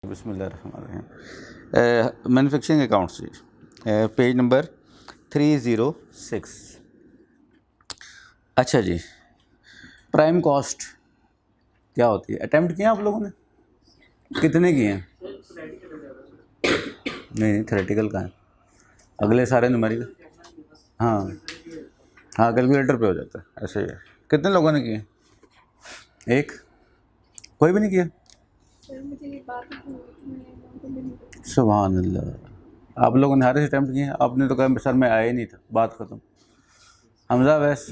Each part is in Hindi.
बिस्मिल्लाहिर्रहमानिर्रहीम। मैन्युफैक्चरिंग अकाउंट्स जी, पेज नंबर 306। अच्छा जी, प्राइम कॉस्ट क्या होती है? अटेम्प्ट किया आप लोगों ने? कितने किए हैं? नहीं, थ्योरेटिकल का है, अगले सारे न्यूमेरिकल। हाँ हाँ, कैलकुलेटर पे हो जाता है, ऐसे ही है। कितने लोगों ने किए? एक, कोई भी नहीं किया? सुभान अल्लाह, आप लोगों ने हर अटैम्प्ट किए हैं। आपने तो कहा सर मैं आया ही नहीं था, बात खत्म। हमजा वैस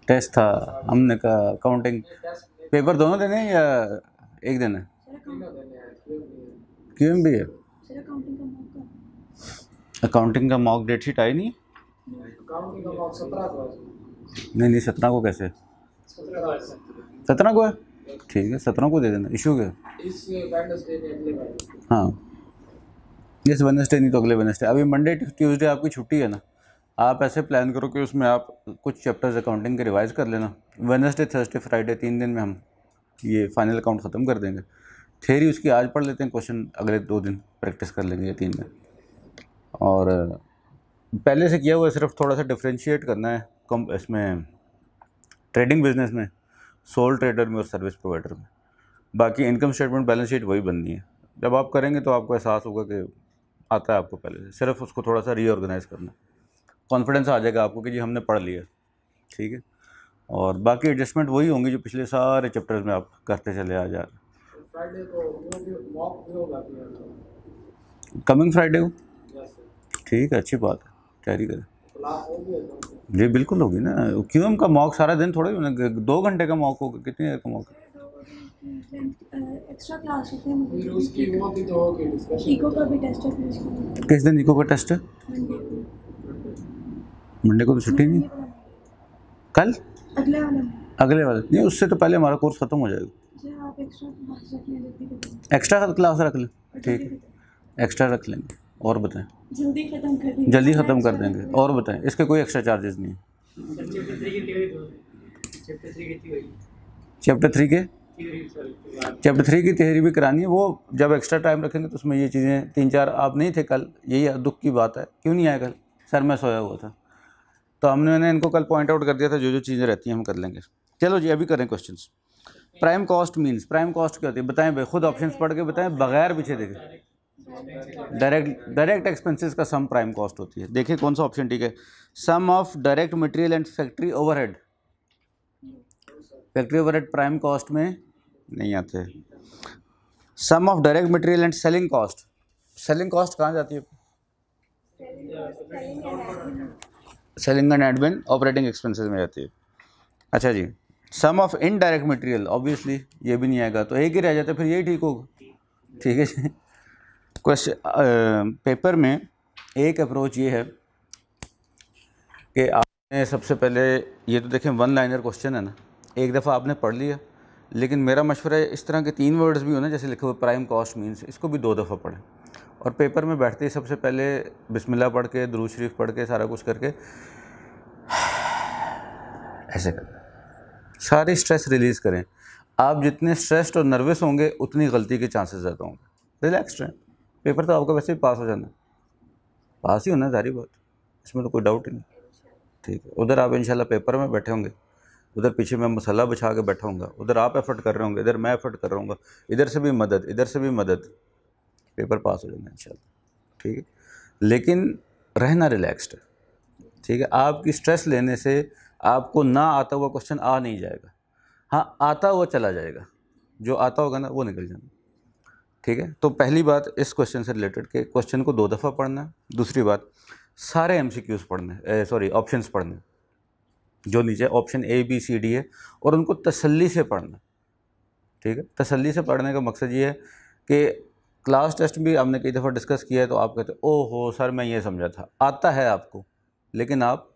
टेस्ट था, हमने कहा अकाउंटिंग पेपर दोनों देने हैं या एक देना है? क्यों भी है? अकाउंटिंग का मॉक डेट शीट आई नहीं? नहीं, 17 को कैसे? 17 को है, ठीक है, 17 को दे देना। इशू क्या? हाँ, इस वेडनेसडे नहीं तो अगले वेडनेसडे। अभी मंडे ट्यूसडे आपकी छुट्टी है ना, आप ऐसे प्लान करो कि उसमें आप कुछ चैप्टर्स अकाउंटिंग के रिवाइज कर लेना। वेडनेसडे थर्सडे फ्राइडे 3 दिन में हम ये फाइनल अकाउंट ख़त्म कर देंगे। थ्योरी उसकी आज पढ़ लेते हैं, क्वेश्चन अगले 2 दिन प्रैक्टिस कर लेंगे या 3 दिन। और पहले से किया हुआ सिर्फ थोड़ा सा डिफ्रेंशिएट करना है कम इसमें, ट्रेडिंग बिजनेस में, सोल ट्रेडर में और सर्विस प्रोवाइडर में। बाकी इनकम स्टेटमेंट बैलेंस शीट वही बननी है। जब आप करेंगे तो आपको एहसास होगा कि आता है आपको पहले से, सिर्फ उसको थोड़ा सा रीऑर्गेनाइज करना, कॉन्फिडेंस आ जाएगा आपको कि जी हमने पढ़ लिया, ठीक है। और बाकी एडजस्टमेंट वही होंगी जो पिछले सारे चैप्टर्स में आप करते चले आ जा रहे। कमिंग फ्राइडे को, ठीक है, अच्छी बात है, तैयारी करें जी। बिल्कुल होगी ना, क्यों का मॉक सारा दिन थोड़ा ही, 2 घंटे का मॉक होगा, कितनी देर का मॉक? एक्स्ट्रा क्लास होते हैं, इको का भी टेस्ट है। किस दिन इको का टेस्ट है? मंडे को तो छुट्टी नहीं, कल अगले वाले नहीं, उससे तो पहले हमारा कोर्स ख़त्म हो जाएगा। एक्स्ट्रा क्लास रख लें, ठीक है, एक्स्ट्रा रख लेंगे। और बताएं? जल्दी ख़त्म कर देंगे। और बताएं, इसके कोई एक्स्ट्रा चार्जेस नहीं है? चैप्टर 3 के, चैप्टर 3 की थियरी भी करानी है। वो जब एक्स्ट्रा टाइम रखेंगे तो उसमें ये चीज़ें 3-4, आप नहीं थे कल, यही दुख की बात है। क्यों नहीं आया कल? सर मैं सोया हुआ था, तो मैंने इनको कल पॉइंट आउट कर दिया था, जो जो चीज़ें रहती हैं हम कर लेंगे। चलो जी, अभी करें questions. Prime cost means, prime cost क्या होती है बताएं भाई, खुद ऑप्शंस पढ़ के बताएं बगैर पीछे देखे। डायरेक्ट एक्सपेंसेस का सम प्राइम कॉस्ट होती है। देखिए कौन सा ऑप्शन ठीक है। Sum of direct material and factory overhead, factory overhead prime cost में नहीं आते। Sum of direct material and selling cost, selling cost कहाँ जाती है? Selling and admin operating expenses में जाती है। अच्छा जी, sum of indirect material, obviously ये भी नहीं आएगा, तो एक ही रह जाता है, फिर यही ठीक होगा, ठीक है जी। क्वेश्चन पेपर में एक अप्रोच ये है कि आपने सबसे पहले, ये तो देखें 1 लाइनर क्वेश्चन है ना, एक दफ़ा आपने पढ़ लिया, लेकिन मेरा मशवरा है इस तरह के 3 वर्ड्स भी हो ना, जैसे लिखे हुए प्राइम कॉस्ट मीन्स, इसको भी 2 दफ़ा पढ़ें। और पेपर में बैठते ही सबसे पहले बिस्मिल्लाह पढ़ के, दुरूद शरीफ पढ़ के, सारा कुछ करके ऐसे करें, सारी स्ट्रेस रिलीज़ करें। आप जितने स्ट्रेस्ड और नर्वस होंगे उतनी गलती के चांसेस ज़्यादा होंगे। रिलैक्स रहें, पेपर तो आपका वैसे ही पास हो जाना, पास ही होना, सारी बात, इसमें तो कोई डाउट ही नहीं, ठीक है। उधर आप इंशाल्लाह पेपर में बैठे होंगे, उधर पीछे मैं मसाला बिछा के बैठा हूँगा, उधर आप एफर्ट कर रहे होंगे, इधर मैं एफर्ट कर रहा हूँगा, इधर से भी मदद, इधर से भी मदद, पेपर पास हो जाना इंशाल्लाह, ठीक है। लेकिन रहना रिलैक्स्ड है, ठीक है। आपकी स्ट्रेस लेने से आपको ना आता हुआ क्वेश्चन आ नहीं जाएगा, हाँ आता हुआ चला जाएगा, जो आता होगा ना वो निकल जाना, ठीक है। तो पहली बात इस क्वेश्चन से रिलेटेड के क्वेश्चन को 2 दफ़ा पढ़ना है। दूसरी बात, सारे MCQs पढ़ने, सॉरी ऑप्शंस पढ़ने, जो नीचे option A B C D है, और उनको तसल्ली से पढ़ना, ठीक है। तसल्ली से पढ़ने का मकसद ये है कि क्लास टेस्ट भी हमने कई दफ़ा डिस्कस किया है, तो आप कहते हो ओहो सर मैं ये समझा था, आता है आपको, लेकिन आप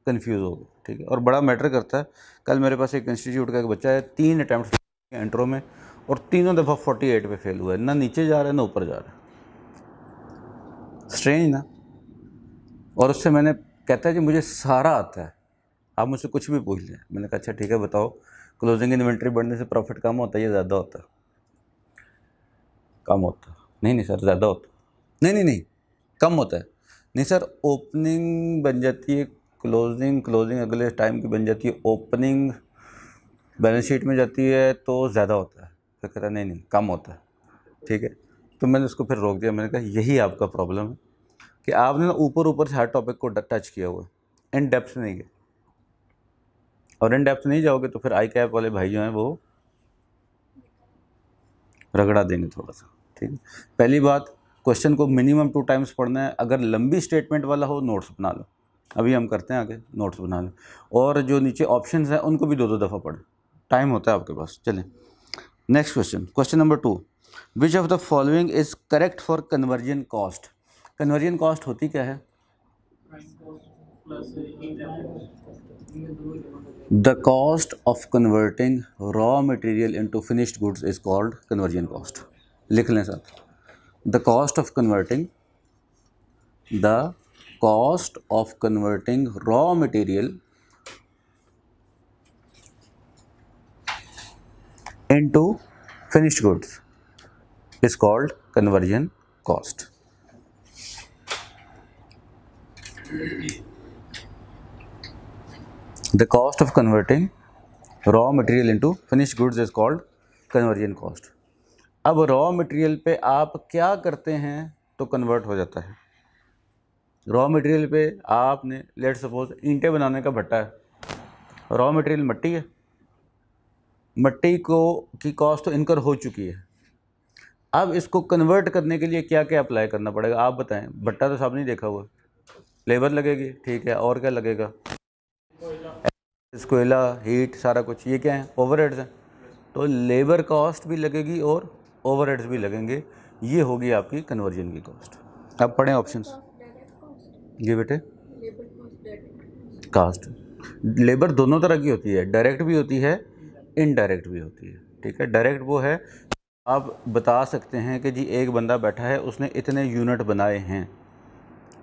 कंफ्यूज हो गए, ठीक है। और बड़ा मैटर करता है। कल मेरे पास एक इंस्टीट्यूट का एक बच्चा है, 3 अटैम्प्ट इंट्रो में, और तीनों दफ़ा 48 पे फेल हुआ है, ना नीचे जा रहा है ना ऊपर जा रहा है, स्ट्रेंज ना। और उससे मैंने, कहता है जी मुझे सारा आता है, आप मुझसे कुछ भी पूछ लें। मैंने कहा अच्छा ठीक है बताओ क्लोजिंग इन्वेंट्री बढ़ने से प्रॉफिट कम होता है या ज़्यादा होता है? कम होता है। नहीं सर, ज़्यादा होता है। नहीं, कम होता है। नहीं सर, ओपनिंग बन जाती है, क्लोजिंग अगले टाइम की बन जाती है, ओपनिंग बैलेंस शीट में जाती है तो ज़्यादा होता है। फिर कह रहा नहीं कम होता है। ठीक है, तो मैंने उसको फिर रोक दिया। मैंने कहा यही आपका प्रॉब्लम है कि आपने ना ऊपर से हर टॉपिक को टच किया हुआ है, इन डेप्थ नहीं गए, और इन डेप्थ नहीं जाओगे तो फिर आई कैप वाले भाई जो हैं वो रगड़ा देंगे थोड़ा सा। ठीक है, पहली बात, क्वेश्चन को मिनिमम 2 टाइम्स पढ़ना है। अगर लंबी स्टेटमेंट वाला हो नोट्स बना लो, अभी हम करते हैं आगे, नोट्स बना लो। और जो नीचे ऑप्शंस हैं उनको भी 2-2 दफ़ा पढ़ें, टाइम होता है आपके पास। चलें next question number 2, which of the following is correct for conversion cost. Conversion cost होती क्या है? The cost of converting raw material into finished goods is called conversion cost. लिख लें साथ, the cost of converting raw material into finished goods is called conversion cost. The cost of converting raw material into finished goods is called conversion cost. अब रॉ मटेरियल पे आप क्या करते हैं तो कन्वर्ट हो जाता है? रॉ मटेरियल पे आपने लेट सपोज ईंटें बनाने का भट्टा है, रॉ मटेरियल मिट्टी है, मिट्टी को की कॉस्ट तो इनकर हो चुकी है। अब इसको कन्वर्ट करने के लिए क्या क्या अप्लाई करना पड़ेगा आप बताएं? भट्टा तो साहब नहीं देखा हुआ, लेबर लगेगी, ठीक है, और क्या लगेगा? कोयला, हीट, सारा कुछ, ये क्या है? ओवरहेड्स हैं। तो लेबर कॉस्ट भी लगेगी और ओवरहेड्स भी लगेंगे, ये होगी आपकी कन्वर्जन की कॉस्ट। अब पढ़ें ऑप्शंस। ये बेटे कास्ट, लेबर दोनों तरह की होती है, डायरेक्ट भी होती है, इनडायरेक्ट भी होती है। ठीक है, डायरेक्ट वो है आप बता सकते हैं कि जी एक बंदा बैठा है उसने इतने यूनिट बनाए हैं।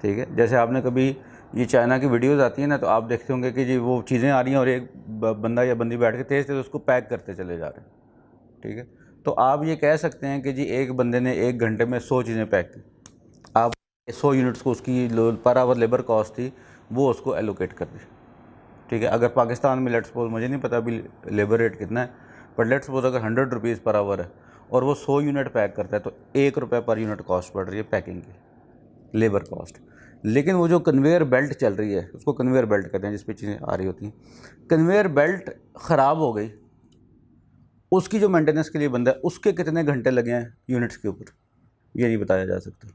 ठीक है, जैसे आपने कभी ये चाइना की वीडियोस आती है ना, तो आप देखते होंगे कि जी वो चीज़ें आ रही हैं और एक बंदा या बंदी बैठ के तेज़ तेज़ उसको पैक करते चले जा रहे हैं। ठीक है, तो आप ये कह सकते हैं कि जी एक बंदे ने 1 घंटे में 100 चीज़ें पैक की, आप 100 यूनिट्स को उसकी पर आवर लेबर कॉस्ट थी वो उसको एलोकेट कर दी। ठीक है, अगर पाकिस्तान में लेट्स सपोज, मुझे नहीं पता अभी लेबर रेट कितना है, पर लेट्स सपोज अगर 100 रुपीज़ पर आवर है और वो 100 यूनिट पैक करता है तो 1 रुपये पर यूनिट कॉस्ट पड़ रही है पैकिंग की, लेबर कॉस्ट। लेकिन वो जो कन्वेयर बेल्ट चल रही है उसको कन्वेयर बेल्ट कहते हैं, जिस पे चीज़ें आ रही होती हैं, कन्वेयर बेल्ट ख़राब हो गई, उसकी जो मेंटेनेंस के लिए बंदा है उसके कितने घंटे लगे हैं यूनिट्स के ऊपर, ये नहीं बताया जा सकता।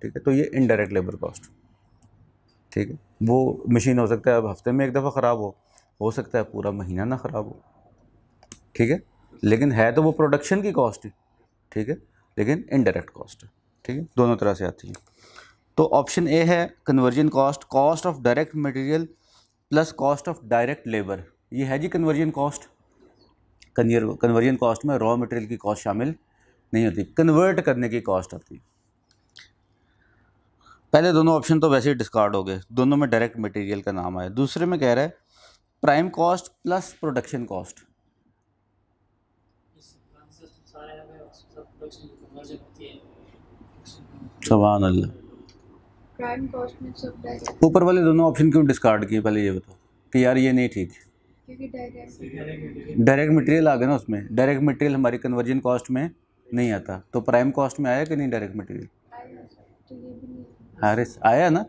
ठीक है, तो ये इनडायरेक्ट लेबर कॉस्ट। ठीक है, वो मशीन हो सकता है अब हफ्ते में 1 दफ़ा ख़राब हो सकता है पूरा महीना ना ख़राब हो। ठीक है, लेकिन है तो वो प्रोडक्शन की कॉस्ट ही। ठीक है, लेकिन इनडायरेक्ट कॉस्ट है। ठीक है, दोनों तरह से आती है। तो ऑप्शन ए है conversion cost, cost of direct material plus cost of direct labour, ये है जी कन्वर्जन कॉस्ट। कन्वर्जन कॉस्ट में रॉ मटेरियल की कॉस्ट शामिल नहीं होती, कन्वर्ट करने की कॉस्ट आती है। पहले दोनों ऑप्शन तो वैसे ही डिस्कार्ड हो गए, दोनों में डायरेक्ट मटेरियल का नाम आया। दूसरे में कह रहा है prime cost plus production cost. सुभान अल्लाह, प्राइम कॉस्ट में सब डायरेक्ट, ऊपर वाले दोनों ऑप्शन क्यों डिस्कार्ड किए? पहले ये बताओ कि यार ये नहीं ठीक, क्योंकि डायरेक्ट मटेरियल आ गया ना उसमें, डायरेक्ट मटेरियल हमारी कन्वर्जन कॉस्ट में नहीं आता, तो प्राइम कॉस्ट में आया कि नहीं डायरेक्ट मटेरियल? तो ये भी नहीं अरे आया ना,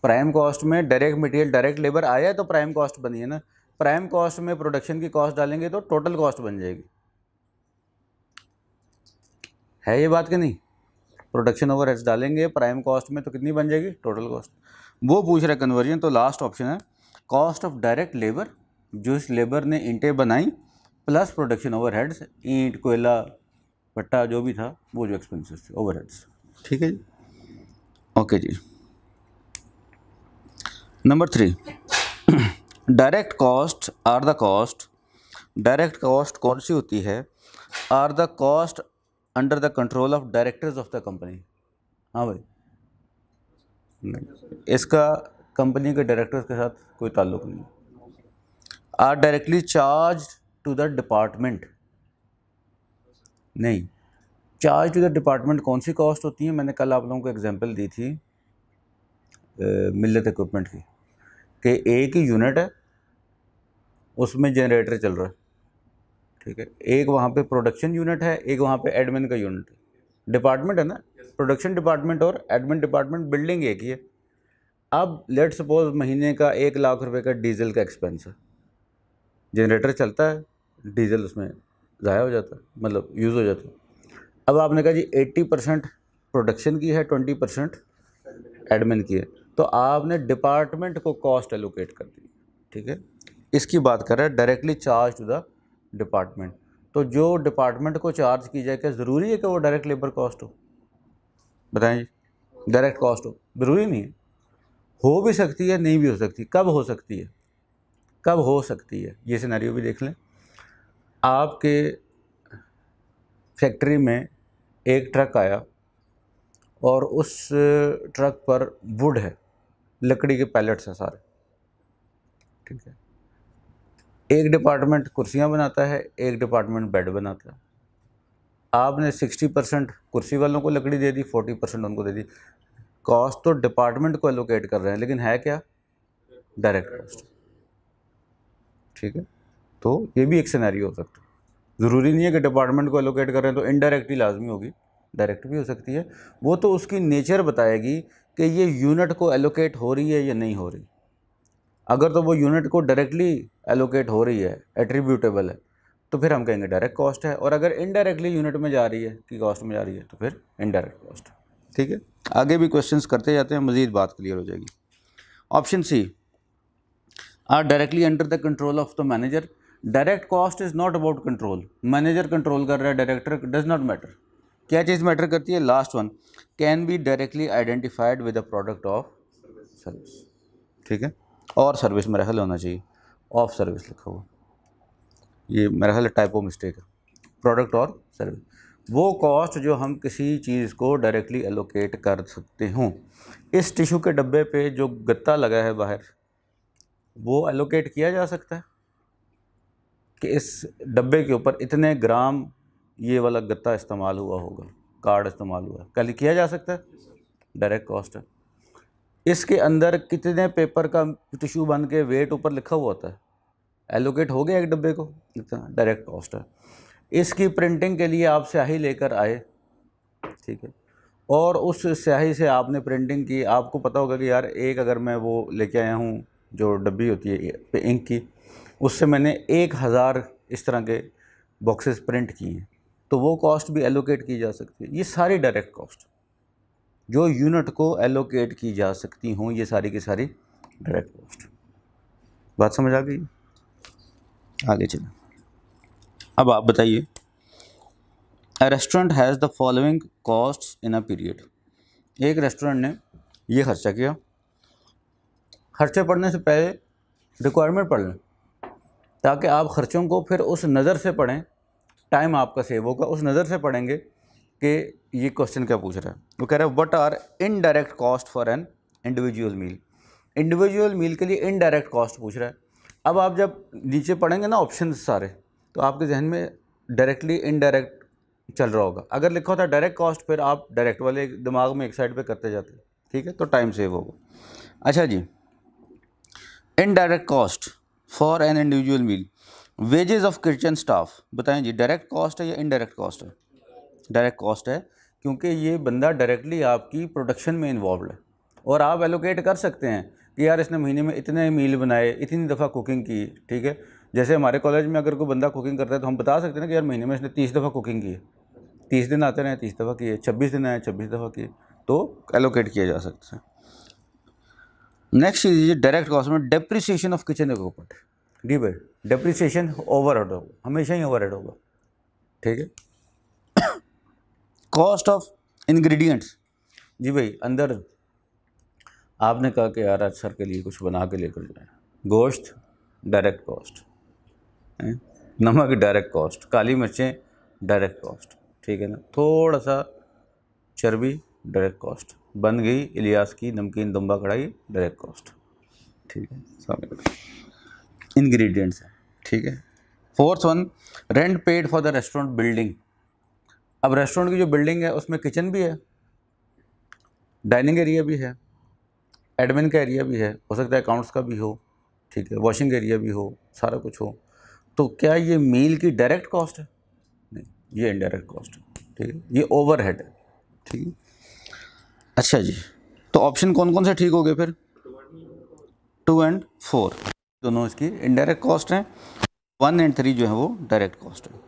प्राइम कॉस्ट में डायरेक्ट मटेरियल डायरेक्ट लेबर आया तो प्राइम कॉस्ट बनी है ना। प्राइम कॉस्ट में प्रोडक्शन की कॉस्ट डालेंगे तो टोटल कॉस्ट बन जाएगी, है ये बात कि नहीं? प्रोडक्शन ओवरहेड्स डालेंगे प्राइम कॉस्ट में तो कितनी बन जाएगी? Total cost. वो पूछ रहा है कन्वर्जन, तो लास्ट ऑप्शन है कॉस्ट ऑफ डायरेक्ट लेबर, जो इस लेबर ने ईंटें बनाई प्लस प्रोडक्शन ओवरहेड्स, ईंट, कोयला, भट्टा जो भी था वो जो एक्सपेंसेस थे, ओवरहेड्स। ठीक है जी, ओके जी। Number 3, direct cost are the cost, direct cost कौन सी होती है? Are the cost under the control of directors of the company. हाँ भाई, नहीं, इसका कंपनी के डायरेक्टर्स के साथ कोई ताल्लुक नहीं। Are directly charge to the department नहीं, चार्ज टू द डिपार्टमेंट कौन सी कॉस्ट होती है? मैंने कल आप लोगों को एग्जांपल दी थी मिलत इक्विपमेंट की, कि एक ही यूनिट है, उसमें जनरेटर चल रहा है, ठीक है, एक वहाँ पे प्रोडक्शन यूनिट है, एक वहाँ पे एडमिन का यूनिट है, डिपार्टमेंट है ना, प्रोडक्शन डिपार्टमेंट और एडमिन डिपार्टमेंट, बिल्डिंग एक ही है। अब लेट सपोज महीने का 1 लाख रुपए का डीजल का एक्सपेंस है, जनरेटर चलता है, डीजल उसमें ज़ाया हो जाता है, मतलब यूज़ हो जाता है। अब आपने कहा जी 80% प्रोडक्शन की है, 20% एडमिन की है, तो आपने डिपार्टमेंट को कॉस्ट एलोकेट कर दी, ठीक है। इसकी बात कर रहा है directly charge to the department. तो जो डिपार्टमेंट को चार्ज की जाए, क्या ज़रूरी है कि वो डायरेक्ट लेबर कॉस्ट हो? बताएं जी, डायरेक्ट कॉस्ट हो? ज़रूरी नहीं है, हो भी सकती है, नहीं भी हो सकती। कब हो सकती है? कब हो सकती है ये सिनेरियो भी देख लें। आपके फैक्ट्री में एक ट्रक आया और उस ट्रक पर वुड है, लकड़ी के पैलेट्स हैं सारे, ठीक है। एक डिपार्टमेंट कुर्सियां बनाता है, एक डिपार्टमेंट बेड बनाता है। आपने 60% कुर्सी वालों को लकड़ी दे दी, 40% उनको दे दी। कॉस्ट तो डिपार्टमेंट को एलोकेट कर रहे हैं, लेकिन है क्या? डायरेक्ट कॉस्ट, ठीक है। तो ये भी एक सिनेरियो हो सकता है। ज़रूरी नहीं है कि डिपार्टमेंट को एलोकेट कर रहे हैं तो इनडायरेक्ट ही लाजमी होगी, डायरेक्ट भी हो सकती है। वो तो उसकी नेचर बताएगी कि ये यूनिट को एलोकेट हो रही है या नहीं हो रही। अगर तो वो यूनिट को डायरेक्टली एलोकेट हो रही है, एट्रीब्यूटेबल है, तो फिर हम कहेंगे डायरेक्ट कॉस्ट है। और अगर इनडायरेक्टली यूनिट में जा रही है कि कॉस्ट में जा रही है, तो फिर इनडायरेक्ट कॉस्ट है, ठीक है। आगे भी क्वेश्चंस करते जाते हैं, मज़ीद बात क्लियर हो जाएगी। Option C, are directly under the control of the manager. Direct cost is not about control, manager control कर रहा है, डायरेक्टर डज नॉट मैटर। क्या चीज़ मैटर करती है? Last one, can be directly identified with the product of service, ठीक है। और सर्विस मेरा ख्याल होना चाहिए, ऑफ सर्विस लिखा हुआ, ये मेरा ख्याल टाइपो मिस्टेक है। प्रोडक्ट और सर्विस, वो कॉस्ट जो हम किसी चीज़ को डायरेक्टली एलोकेट कर सकते हों। इस टिश्यू के डब्बे पे जो गत्ता लगा है बाहर, वो एलोकेट किया जा सकता है कि इस डब्बे के ऊपर इतने ग्राम ये वाला गत्ता इस्तेमाल हुआ होगा, कार्ड इस्तेमाल हुआ है, कल किया जा सकता है, डायरेक्ट कॉस्ट है। इसके अंदर कितने पेपर का टिश्यू बन के वेट ऊपर लिखा हुआ होता है, एलोकेट हो गया एक डब्बे को, इतना डायरेक्ट कॉस्ट है। इसकी प्रिंटिंग के लिए आप स्याही लेकर आए, ठीक है, और उस स्याही से आपने प्रिंटिंग की। आपको पता होगा कि यार एक अगर मैं वो लेके आया हूँ जो डब्बी होती है इंक की, उससे मैंने 1000 इस तरह के बॉक्सेस प्रिंट किए हैं, तो वो कॉस्ट भी एलोकेट की जा सकती है। ये सारी डायरेक्ट कॉस्ट जो यूनिट को एलोकेट की जा सकती हों, ये सारी की सारी डायरेक्ट कॉस्ट। बात समझ आ गई? आगे चलें। अब आप बताइए, a restaurant has the following costs in a period. एक रेस्टोरेंट ने ये खर्चा किया। खर्चे पढ़ने से पहले रिक्वायरमेंट पढ़ लें, ताकि आप खर्चों को फिर उस नज़र से पढ़ें, टाइम आपका सेव होगा। उस नज़र से पढ़ेंगे कि ये क्वेश्चन क्या पूछ रहा है। वो कह रहा है what are indirect cost for an individual meal. Individual meal के लिए इनडायरेक्ट कॉस्ट पूछ रहा है। अब आप जब नीचे पढ़ेंगे ना ऑप्शन सारे, तो आपके जहन में डायरेक्टली इनडायरेक्ट चल रहा होगा। अगर लिखा होता है डायरेक्ट कॉस्ट, फिर आप डायरेक्ट वाले दिमाग में एक साइड पे करते जाते, ठीक है, तो टाइम सेव होगा। अच्छा जी, indirect cost for an individual meal, wages of kitchen staff. बताएं जी, डायरेक्ट कॉस्ट है या इनडायरेक्ट कॉस्ट है? डायरेक्ट कॉस्ट है, क्योंकि ये बंदा डायरेक्टली आपकी प्रोडक्शन में इन्वॉल्व है। और आप एलोकेट कर सकते हैं कि यार इसने महीने में इतने मील बनाए, इतनी दफ़ा कुकिंग की, ठीक है। जैसे हमारे कॉलेज में अगर कोई बंदा कुकिंग करता है तो हम बता सकते हैं ना कि यार महीने में इसने 30 दफ़ा कुकिंग की है, 30 दिन आते रहे 30 दफ़ा की है, 26 दिन आए 26 दफ़ा की है, तो एलोकेट किया जा सकता है। नेक्स्ट चीज़ डायरेक्ट कॉस्ट में depreciation of kitchen equipment. D भाई, डेप्रिसिएशन ओवरहेड होगा, हमेशा ही ओवरहेड होगा, ठीक है। कॉस्ट ऑफ इंग्रेडिएंट्स, जी भाई, अंदर आपने कहा कि यार आज सर के लिए कुछ बना के लेकर जाए, गोश्त डायरेक्ट कॉस्ट, नमक डायरेक्ट कॉस्ट, काली मिर्चें डायरेक्ट कॉस्ट, ठीक है ना, थोड़ा सा चर्बी डायरेक्ट कॉस्ट, बन गई इलियास की नमकीन दुम्बा कढ़ाई डायरेक्ट कॉस्ट, ठीक है। सब इंग्रेडिएंट्स हैं, ठीक है। Fourth one, rent paid for the restaurant building. अब रेस्टोरेंट की जो बिल्डिंग है उसमें किचन भी है, डाइनिंग एरिया भी है, एडमिन का एरिया भी है, हो सकता है अकाउंट्स का भी हो, ठीक है, वॉशिंग एरिया भी हो, सारा कुछ हो, तो क्या ये मील की डायरेक्ट कॉस्ट है? नहीं, ये इनडायरेक्ट कॉस्ट है, ठीक है, ये ओवरहेड है, ठीक है। अच्छा जी, तो ऑप्शन कौन कौन से ठीक हो गए फिर? 2 एंड 4 दोनों इसकी इनडायरेक्ट कॉस्ट हैं, 1 एंड 3 जो है वो डायरेक्ट कॉस्ट है।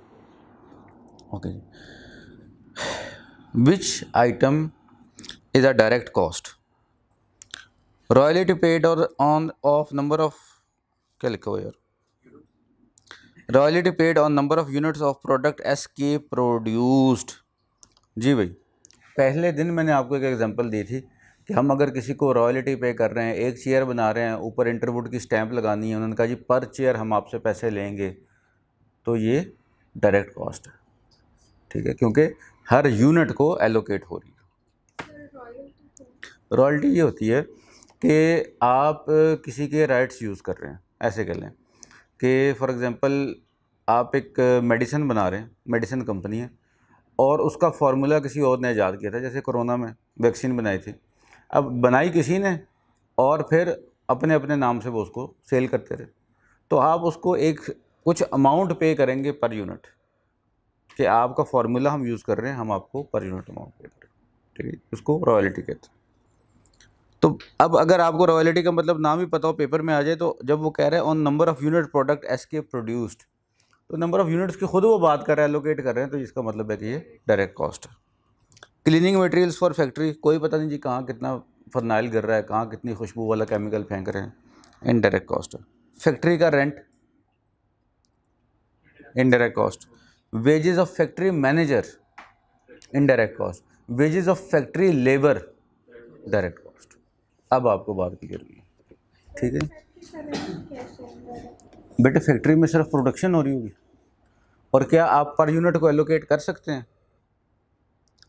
ओके जी, which item is a direct cost? Royalty paid और ऑन ऑफ नंबर ऑफ, क्या लिखा हुआ यार, royalty paid on number of units of products के प्रोड्यूस्ड। जी भाई, पहले दिन मैंने आपको एक एग्जांपल दी थी कि हम अगर किसी को रॉयल्टी पे कर रहे हैं, एक चेयर बना रहे हैं, ऊपर इंटरवुड की स्टैंप लगानी है, उन्होंने कहा जी पर चेयर हम आपसे पैसे लेंगे, तो ये डायरेक्ट कॉस्ट है, ठीक है, क्योंकि हर यूनिट को एलोकेट हो रही है। रॉयल्टी ये होती है कि आप किसी के राइट्स यूज़ कर रहे हैं, ऐसे कह लें कि फॉर एग्ज़ाम्पल आप एक मेडिसिन बना रहे हैं, मेडिसिन कंपनी है, और उसका फार्मूला किसी और ने ईजाद किया था, जैसे कोरोना में वैक्सीन बनाई थी, अब बनाई किसी ने और फिर अपने अपने नाम से वो उसको सेल करते रहे, तो आप उसको एक कुछ अमाउंट पे करेंगे पर यूनिट, कि आपका फार्मूला हम यूज़ कर रहे हैं, हम आपको पर यूनिट अमाउंट पे करें, ठीक है, उसको रॉयल्टी कहते हैं। तो अब अगर आपको रॉयल्टी का मतलब नाम ही पता हो, पेपर में आ जाए, तो जब वो कह रहे हैं on number of unit product S के प्रोड्यूस्ड, तो नंबर ऑफ यूनिट्स की खुद वो बात कर रहे हैं, एलोकेट कर रहे हैं, तो इसका मतलब है कि ये डायरेक्ट कॉस्ट है। क्लीनिंग मटेरियल्स फॉर फैक्ट्री, कोई पता नहीं जी कहाँ कितना फर्नाइल गिर रहा है, कहाँ कितनी खुशबू वाला केमिकल फेंक रहे हैं, इनडायरेक्ट कॉस्ट है। फैक्ट्री का rent, indirect cost. Wages of factory manager, indirect cost. Wages of factory labour, direct cost. अब आपको बात क्लियर हुई, ठीक है बेटे, फैक्ट्री में सिर्फ प्रोडक्शन हो रही होगी, और क्या आप पर यूनिट को एलोकेट कर सकते हैं?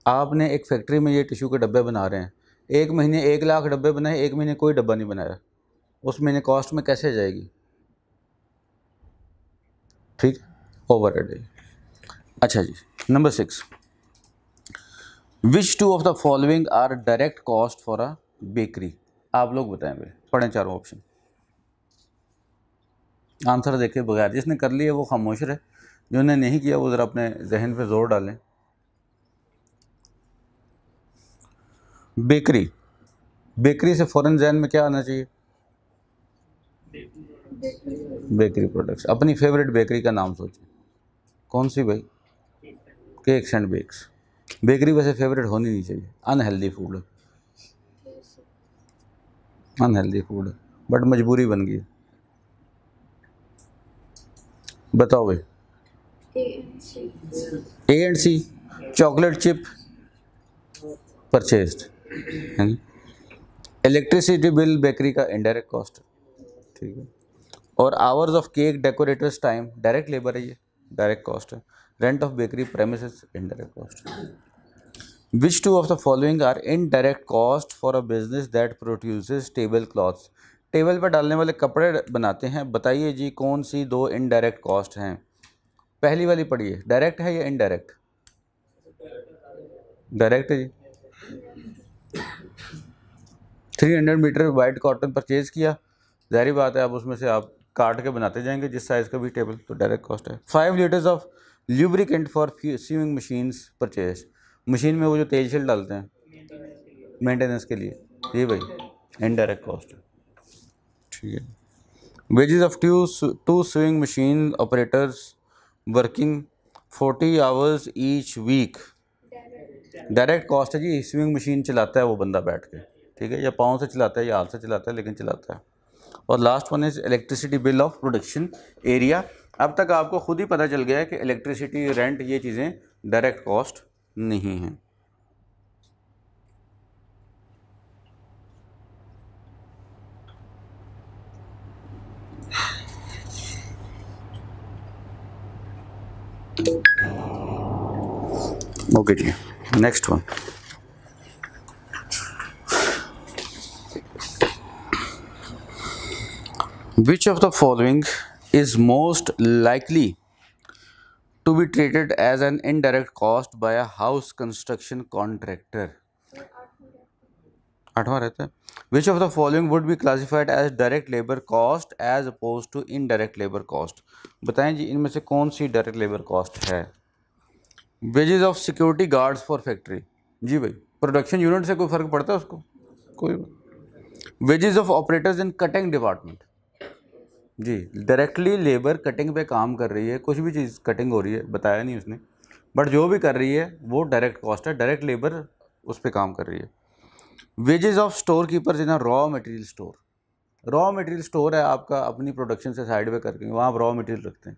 आपने एक फैक्ट्री में ये टिश्यू के डब्बे बना रहे हैं, एक महीने 1 लाख डब्बे बनाए, एक महीने कोई डब्बा नहीं बनाया, उस महीने कॉस्ट में कैसे जाएगी? ठीक, ओवरहेड है। अच्छा जी, number 6, which two of the following are direct cost for a bakery? आप लोग बताएं भाई, पढ़ें चारों ऑप्शन, आंसर देखे बगैर, जिसने कर लिया वो खामोश रहे, जिन्होंने नहीं किया वो ज़रा अपने जहन पे जोर डालें। बेकरी, बेकरी से फ़ौरन जहन में क्या आना चाहिए? Bakery products. अपनी फेवरेट बेकरी का नाम सोचें, कौन सी भाई? Cakes and bakes. बेकरी वैसे फेवरेट होनी नहीं चाहिए, अनहेल्दी फूड है, अनहेल्दी फूड है, बट मजबूरी बन गई है। बताओ भाई। A and C, chocolate chip purchased, है ना। इलेक्ट्रिसिटी बिल बेकरी का इनडायरेक्ट कॉस्ट है, ठीक है। और hours of cake decorators time, direct labour है, ये डायरेक्ट कॉस्ट है। Rent of bakery premises, indirect cost है। Which two of the following are indirect cost for a business that produces table cloths? Table पर डालने वाले कपड़े बनाते हैं, बताइए जी कौन सी 2 इनडायरेक्ट कॉस्ट हैं? पहली वाली पढ़िए, डायरेक्ट है या इनडायरेक्ट? डायरेक्ट है जी। 300 मीटर वाइट कॉटन परचेज किया, जाहिर बात है अब उसमें से आप काट के बनाते जाएंगे जिस साइज़ का भी टेबल, तो डायरेक्ट कॉस्ट है। 5 litres of lubricant for sewing machines purchase, machine में वो जो तेल शेल डालते हैं मेंटेनेंस के लिए, ये भाई इनडायरेक्ट कॉस्ट है, ठीक है। Wages of two sewing machine operators working 40 hours each week, direct cost है जी। स्विंग मशीन चलाता है वो बंदा बैठ के, ठीक है, या पाँव से चलाता है या हाथ से चलाता है, लेकिन चलाता है। और last one is electricity bill of production area. अब तक आपको खुद ही पता चल गया है कि इलेक्ट्रिसिटी, रेंट, ये चीज़ें डायरेक्ट कॉस्ट नहीं हैं। ओके जी, next one. Which of the following is most likely to be treated as an indirect cost by a house construction contractor. 8वां रहता है which of the following would be classified as direct labour cost as opposed to indirect labour cost. बताएं जी इनमें से कौन सी डायरेक्ट लेबर कॉस्ट है। Wages of security guards for factory, जी भाई प्रोडक्शन यूनिट से कोई फ़र्क पड़ता है उसको, कोई। Wages of operators in cutting department, जी डायरेक्टली लेबर कटिंग पे काम कर रही है, कुछ भी चीज़ कटिंग हो रही है बताया नहीं उसने, बट जो भी कर रही है वो डायरेक्ट कॉस्ट है, डायरेक्ट लेबर उस पर काम कर रही है। Wages of store keepers in a raw material store, raw material store है आपका अपनी प्रोडक्शन से साइड पे करके वहाँ आप रॉ मटेरियल रखते हैं,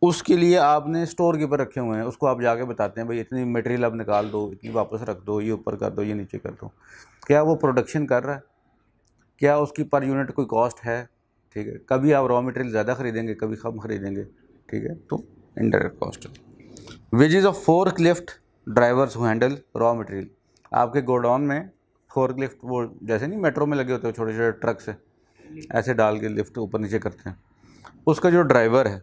उसके लिए आपने स्टोर कीपर रखे हुए हैं, उसको आप जाके बताते हैं भाई इतनी मटेरियल आप निकाल दो, इतनी वापस रख दो, ये ऊपर कर दो, ये नीचे कर दो। क्या वो प्रोडक्शन कर रहा है, क्या उसकी पर यूनिट कोई कॉस्ट है, ठीक है। कभी आप रॉ मटेरियल ज़्यादा खरीदेंगे, कभी कम खरीदेंगे, ठीक है, तो इनडायरेक्ट कॉस्ट है। Wages of fork lift drivers who handle raw material, आपके गोडाउन में फोर्क लिफ्ट, वो जैसे नहीं मेट्रो में लगे होते हैं छोटे छोटे ट्रक से ऐसे डाल के लिफ्ट ऊपर नीचे करते हैं, उसका जो ड्राइवर है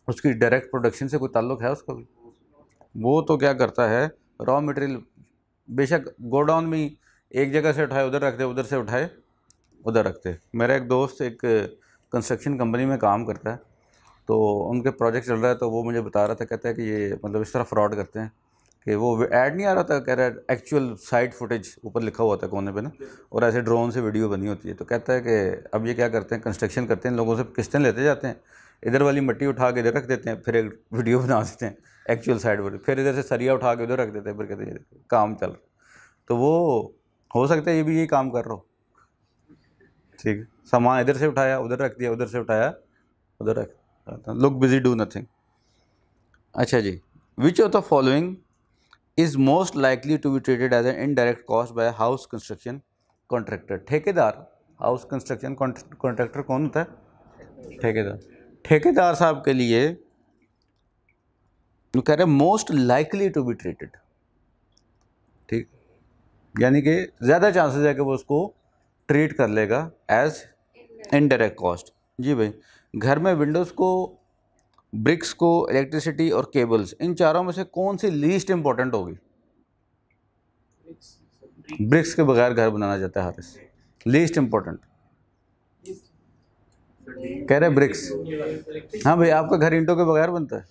उसकी डायरेक्ट प्रोडक्शन से कोई ताल्लुक है उसका भी, वो तो क्या करता है रॉ मटेरियल बेशक गोडाउन में ही एक जगह से उठाए उधर रखते, उधर से उठाए उधर रखते। मेरा एक दोस्त एक कंस्ट्रक्शन कंपनी में काम करता है, तो उनके प्रोजेक्ट चल रहा है, तो वो मुझे बता रहा था, कहता है कि ये मतलब इस तरह फ्रॉड करते हैं कि वो ऐड नहीं आ रहा था, कह रहा है एक्चुअल साइट फुटेज ऊपर लिखा हुआ था कोने पे ना, और ऐसे ड्रोन से वीडियो बनी होती है। तो कहता है कि अब ये क्या करते हैं, कंस्ट्रक्शन करते हैं, लोगों से किस्तें लेते जाते हैं, इधर वाली मिट्टी उठा के इधर रख देते हैं, फिर एक वीडियो बना देते हैं एक्चुअल साइड पर, फिर इधर से सरिया उठा के उधर रख देते हैं, फिर कहते हैं काम चल रहा। तो वो हो सकता है ये भी यही काम कर रहा हो, ठीक है, सामान इधर से उठाया उधर रख दिया, उधर से उठाया उधर रख, लुक बिजी डू नथिंग। अच्छा जी, which of the following is most likely to be treated as an indirect cost by house construction contractor. ठेकेदार, हाउस कंस्ट्रक्शन कॉन्ट्रैक्टर कौन होता है, ठेकेदार। ठेकेदार साहब के लिए वो कह रहे हैं most likely to be treated, ठीक, यानी कि ज़्यादा चांसेस है कि वो उसको ट्रीट कर लेगा एज इनडायरेक्ट कॉस्ट। जी भाई, घर में विंडोज़ को, ब्रिक्स को, इलेक्ट्रिसिटी और केबल्स, इन चारों में से कौन सी लीस्ट इंपॉर्टेंट होगी। ब्रिक्स के बगैर घर बनाना चाहता है हारिस, लीस्ट इंपॉर्टेंट कह रहे ब्रिक्स। हाँ भाई, आपका घर ईंटों के बगैर बनता है,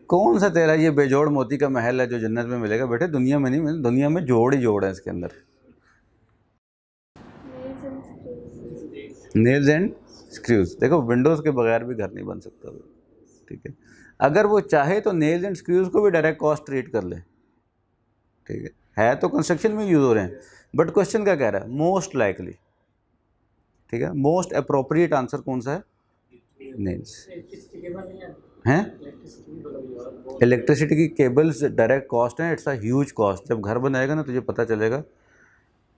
कौन सा तेरा ये बेजोड़ मोती का महल है जो जन्नत में मिलेगा, बेटे दुनिया में नहीं, दुनिया में जोड़ ही जोड़ है इसके अंदर। नेल्स एंड स्क्रूज, देखो विंडोज़ के बगैर भी घर नहीं बन सकता, ठीक है। अगर वो चाहे तो नेल्स एंड स्क्रूज को भी डायरेक्ट कॉस्ट ट्रीट कर ले, ठीक है तो कंस्ट्रक्शन में यूज़ हो रहे हैं, बट क्वेश्चन क्या कह रहा है, मोस्ट लाइकली, ठीक है, मोस्ट अप्रोप्रिएट आंसर कौन सा है, नेल्स हैं। इलेक्ट्रिसिटी की केबल्स डायरेक्ट कॉस्ट है, इट्स अ ह्यूज कॉस्ट। जब घर बनाएगा ना तुझे पता चलेगा,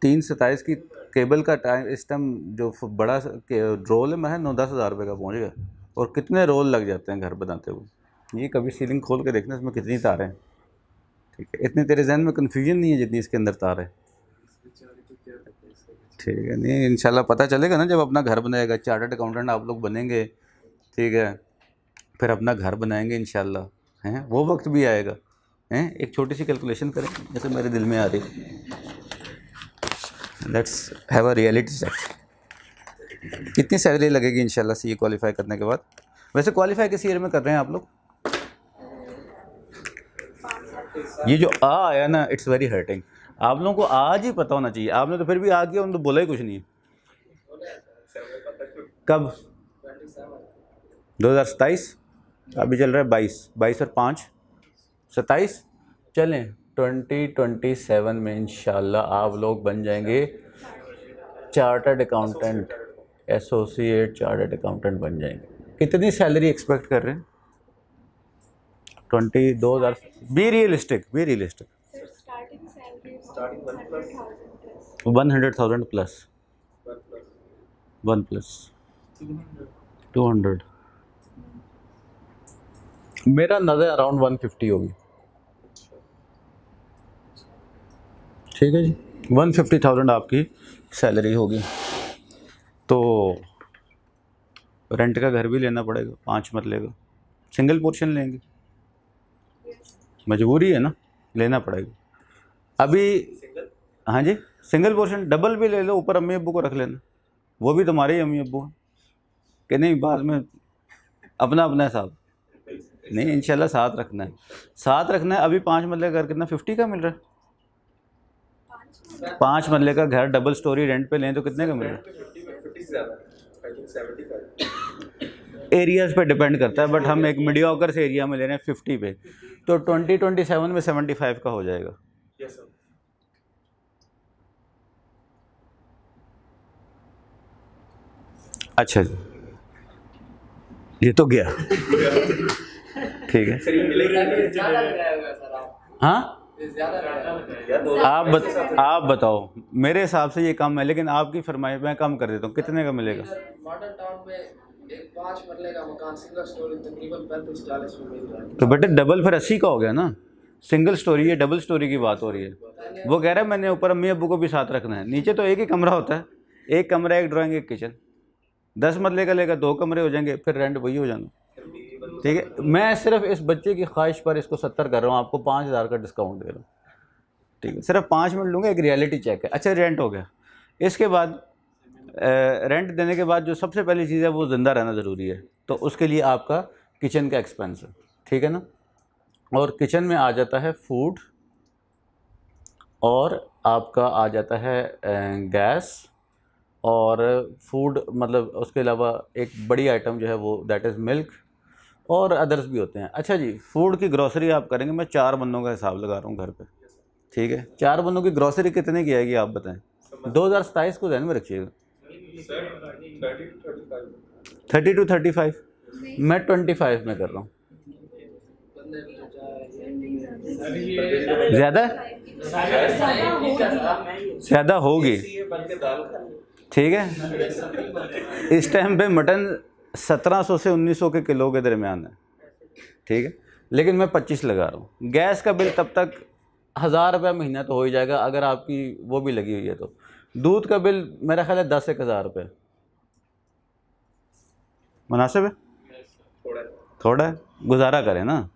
327 की केबल का टाइम इस टाइम जो बड़ा रोल है, मैं 9-10 हज़ार रुपये का पहुंच गया, और कितने रोल लग जाते हैं घर बनाते हुए। ये कभी सीलिंग खोल के देखना इसमें कितनी तार हैं, ठीक है, इतनी तेरे जहन में कन्फ्यूजन नहीं है जितनी इसके अंदर तार है, ठीक है। नहीं इंशाल्लाह पता चलेगा ना जब अपना घर बनाएगा, चार्टर्ड अकाउंटेंट आप लोग बनेंगे, ठीक है, फिर अपना घर बनाएंगे इंशाल्लाह, हैं वो वक्त भी आएगा, हैं। एक छोटी सी कैलकुलेशन करें जैसे मेरे दिल में आ रही, let's have a reality check. कितनी सैलरी लगेगी इंशाल्लाह सीए क्वालिफाई करने के बाद। वैसे क्वालिफाई किस ईयर में कर रहे हैं आप लोग। ये जो आ आया ना, इट्स वेरी हर्टिंग। आप लोगों को आज ही पता होना चाहिए, आपने तो फिर भी आ गया, उन्होंने तो बोला ही कुछ नहीं। कब 2027, अभी चल रहा है 22 और 5 27, चलें 2027 में इंशाल्लाह आप लोग बन जाएंगे chartered accountant, associate chartered accountant बन जाएंगे। कितनी सैलरी एक्सपेक्ट कर रहे हैं, 22,000। बी रियलिस्टिक 100,000 प्लस, 1 प्लस 200, मेरा नज़र अराउंड 150 होगी, ठीक है जी, 150,000 आपकी सैलरी होगी। तो रेंट का घर भी लेना पड़ेगा 5 मरले का, सिंगल पोर्शन लेंगे, मजबूरी है ना, लेना पड़ेगा अभी। हाँ जी, सिंगल पोर्शन, डबल भी ले लो, ऊपर अम्मी अब्बू को रख लेना, वो भी तुम्हारे ही अम्मी अब्बू हैं कि नहीं, बाद में अपना अपना हिसाब नहीं, इंशाल्लाह साथ रखना है, साथ रखना है। अभी 5 मरले का घर कितना 50 का मिल रहा है? 5 मरले का घर डबल स्टोरी रेंट पे लें तो कितने का मिल रहा है? एरियाज़ पे डिपेंड करता है, बट हम एक मीडियोकर से एरिया में ले रहे हैं 50 पे, तो 2027 में 75 का हो जाएगा। अच्छा जी, ये तो गया ठीक है। हाँ आप बताओ, मेरे हिसाब से ये कम है, लेकिन आपकी फरमाइश मैं कम कर देता हूँ, कितने का मिलेगा? मॉडर्न टाउन में एक 5 मरले का मकान सिंगल स्टोरी तकरीबन 35-40 में मिल रहा है। तो बेटे डबल फिर 80 का हो गया ना, सिंगल स्टोरी है, डबल स्टोरी की बात हो रही है। वो कह रहा है मैंने ऊपर अम्मी अब्बू को भी साथ रखना है, नीचे तो एक ही कमरा होता है, एक कमरा, एक ड्राइंग, एक किचन। 10 मरले का लेगा, 2 कमरे हो जाएंगे, फिर रेंट वही हो जाना। ठीक है, मैं सिर्फ इस बच्चे की ख्वाहिश पर इसको 70 कर रहा हूँ, आपको 5000 का डिस्काउंट दे रहा हूँ। ठीक है, सिर्फ 5 मिनट लूँगा, एक रियलिटी चेक है। अच्छा, रेंट हो गया, इसके बाद रेंट देने के बाद जो सबसे पहली चीज़ है वो ज़िंदा रहना ज़रूरी है, तो उसके लिए आपका किचन का एक्सपेंस है, ठीक है ना। और किचन में आ जाता है फूड, और आपका आ जाता है गैस, और फूड मतलब उसके अलावा एक बड़ी आइटम जो है वो दैट इज़ मिल्क, और अदर्स भी होते हैं। अच्छा जी, फूड की ग्रॉसरी आप करेंगे, मैं 4 बंदों का हिसाब लगा रहा हूँ घर पे, ठीक है। 4 बंदों की ग्रॉसरी कितने की आएगी आप बताएं? 2027 को ध्यान में रखिएगा। 30 to 35, मैं 25 में कर रहा हूँ। ज़्यादा ज़्यादा होगी, ठीक है। इस टाइम पे मटन 1700 से 1900 के किलो के दरमियान है, ठीक है, लेकिन मैं 25 लगा रहा हूँ। गैस का बिल तब तक 1000 रुपये महीना तो हो ही जाएगा, अगर आपकी वो भी लगी हुई है तो। दूध का बिल मेरा ख्याल है 10-1000 रुपये मुनासिब है, थोड़ा है, गुजारा करें ना,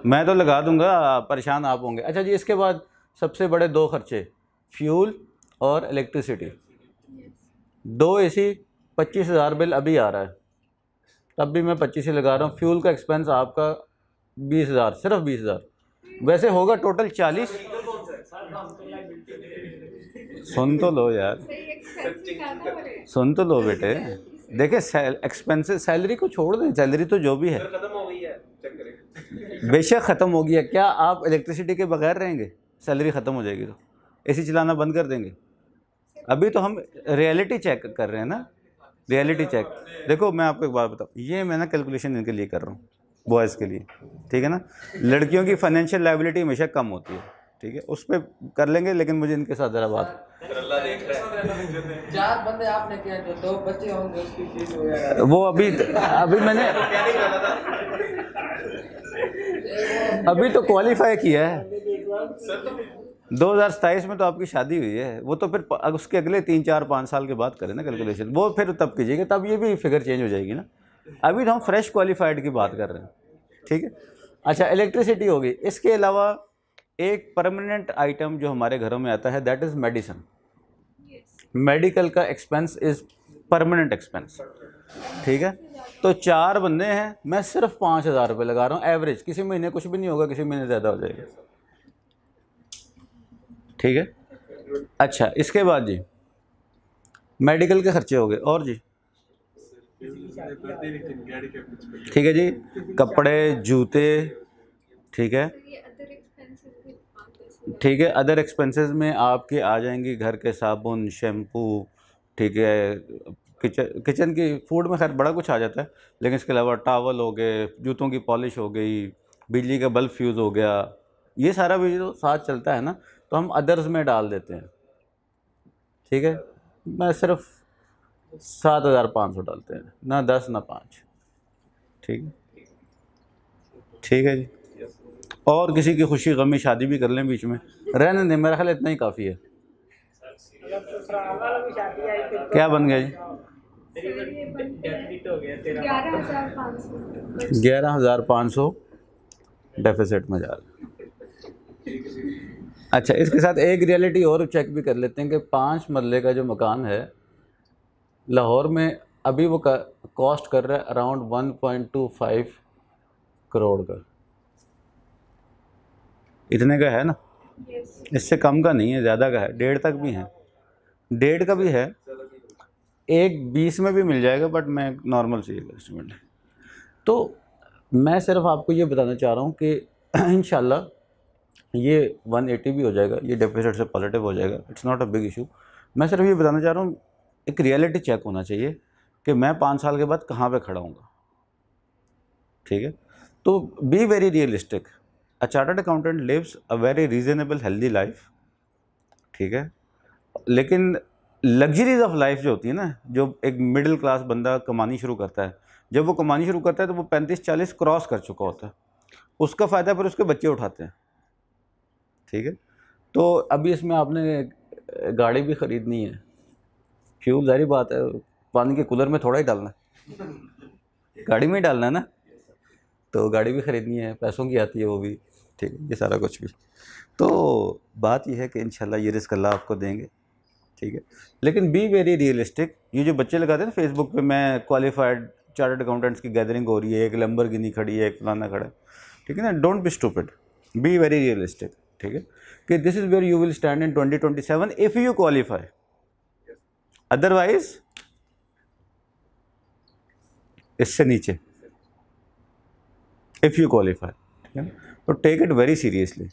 मैं तो लगा दूंगा, परेशान आप होंगे। अच्छा जी, इसके बाद सबसे बड़े 2 खर्चे, फ्यूल और इलेक्ट्रिसिटी। 2 AC 25,000 बिल अभी आ रहा है, तब भी मैं 25 ही लगा रहा हूँ। फ्यूल का एक्सपेंस आपका 20,000, सिर्फ 20,000, वैसे होगा टोटल 40। सुन तो लो यार, सुन तो लो बेटे, देखिए एक्सपेंसेस, सैलरी को छोड़ दें, सैलरी तो जो भी है बेशक ख़त्म हो गई है। क्या आप इलेक्ट्रिसिटी के बगैर रहेंगे? सैलरी ख़त्म हो जाएगी तो AC चलाना बंद कर देंगे? अभी तो हम रियलिटी चेक कर रहे हैं ना, रियलिटी चेक। देखो मैं आपको एक बात बताऊँ, ये मैं ना कैलकुलेशन इनके लिए कर रहा हूँ, बॉयज़ के लिए, ठीक है ना। लड़कियों की फाइनेंशियल लायबिलिटी हमेशा कम होती है, ठीक है, उस पर कर लेंगे, लेकिन मुझे इनके साथ ज़रा बात। 4 बंदे आपने किया, जो 2 बच्चे होंगे उसकी फीस वगैरह वो अभी तो क्वालिफाई किया है, 2027 में तो आपकी शादी हुई है, वो तो फिर उसके अगले 3-4-5 साल के बाद करें ना कैलकुलेशन, वो फिर तब कीजिएगा, तब ये भी फिगर चेंज हो जाएगी ना। अभी तो हम फ्रेश क्वालिफाइड की बात कर रहे हैं, ठीक है। अच्छा, इलेक्ट्रिसिटी होगी, इसके अलावा एक परमानेंट आइटम जो हमारे घरों में आता है दैट इज़ मेडिसिन। मेडिकल का एक्सपेंस इज़ परमानेंट एक्सपेंस, ठीक है। तो 4 बंदे हैं, मैं सिर्फ 5,000 रुपये लगा रहा हूँ एवरेज, किसी महीने कुछ भी नहीं होगा, किसी महीने ज़्यादा हो जाएगा, ठीक है। अच्छा, इसके बाद जी मेडिकल के खर्चे हो गए, और जी ठीक है जी, कपड़े, जूते, ठीक है, ठीक है। अदर एक्सपेंसेस में आपके आ जाएंगी घर के साबुन, शैम्पू, ठीक है, किचन की फूड में खैर बड़ा कुछ आ जाता है, लेकिन इसके अलावा टावल हो गए, जूतों की पॉलिश हो गई, बिजली का बल्ब फ्यूज़ हो गया, ये सारा भी जो साथ चलता है ना, तो हम अदर्स में डाल देते हैं, ठीक है। मैं सिर्फ 7,500 डालते हैं, ना 10 ना 5, ठीक है, ठीक है जी। और किसी की खुशी गमी शादी भी कर लें बीच में, रहने दें, मेरा ख्याल इतना ही काफ़ी है। क्या बन गया जी? डेफिसिट हो गया तेरा 11,500 11,500 डेफिसिट में जा रहा है। अच्छा, इसके साथ एक रियलिटी और चेक भी कर लेते हैं कि 5 मरले का जो मकान है लाहौर में अभी वो कॉस्ट कर रहा है अराउंड 1.25 करोड़ का। इतने का है ना, इससे कम का नहीं है, ज़्यादा का है, 1.5 तक भी है, 1.5 का भी है, 1.20 में भी मिल जाएगा, बट मैं नॉर्मल चाहिए एस्टिमेट। तो मैं सिर्फ आपको ये बताना चाह रहा हूँ कि इंशाल्लाह ये 180 भी हो जाएगा, ये डेफिसिट से पॉजिटिव हो जाएगा, it's not a big issue. मैं सिर्फ ये बताना चाह रहा हूँ, एक रियलिटी चेक होना चाहिए कि मैं 5 साल के बाद कहाँ पे खड़ा हूँगा, ठीक है। तो be very realistic. A chartered accountant lives a very reasonable healthy life, ठीक है। लेकिन लग्जरीज ऑफ लाइफ जो होती है ना, जो एक मिडिल क्लास बंदा कमानी शुरू करता है, जब वो कमानी शुरू करता है तो वो 35-40 क्रॉस कर चुका होता है, उसका फ़ायदा फिर उसके बच्चे उठाते हैं, ठीक है। तो अभी इसमें आपने गाड़ी भी ख़रीदनी है, फ्यूल ज़ाहिर बात है पानी के कूलर में थोड़ा ही डालना है, गाड़ी में ही डालना है ना, तो गाड़ी भी ख़रीदनी है, पैसों की आती है वो भी, ठीक है, ये सारा कुछ भी। तो बात यह है कि इंशाल्लाह ये रिस्क अल्लाह आपको देंगे, ठीक है। लेकिन बी वेरी रियलिस्टिक। ये जो बच्चे लगाते हैं ना फेसबुक पे, मैं क्वालिफाइड चार्टर्ड अकाउंटेंट्स की गैदरिंग हो रही है, एक लैम्बोर्गिनी खड़ी है, एक फलाना खड़ा है, ठीक है ना। Don't be stupid, be very realistic, ठीक है, कि this is where you will stand in 2027 if you qualify, otherwise इससे नीचे इफ़ यू क्वालिफाई, ठीक है। तो टेक इट वेरी सीरियसली,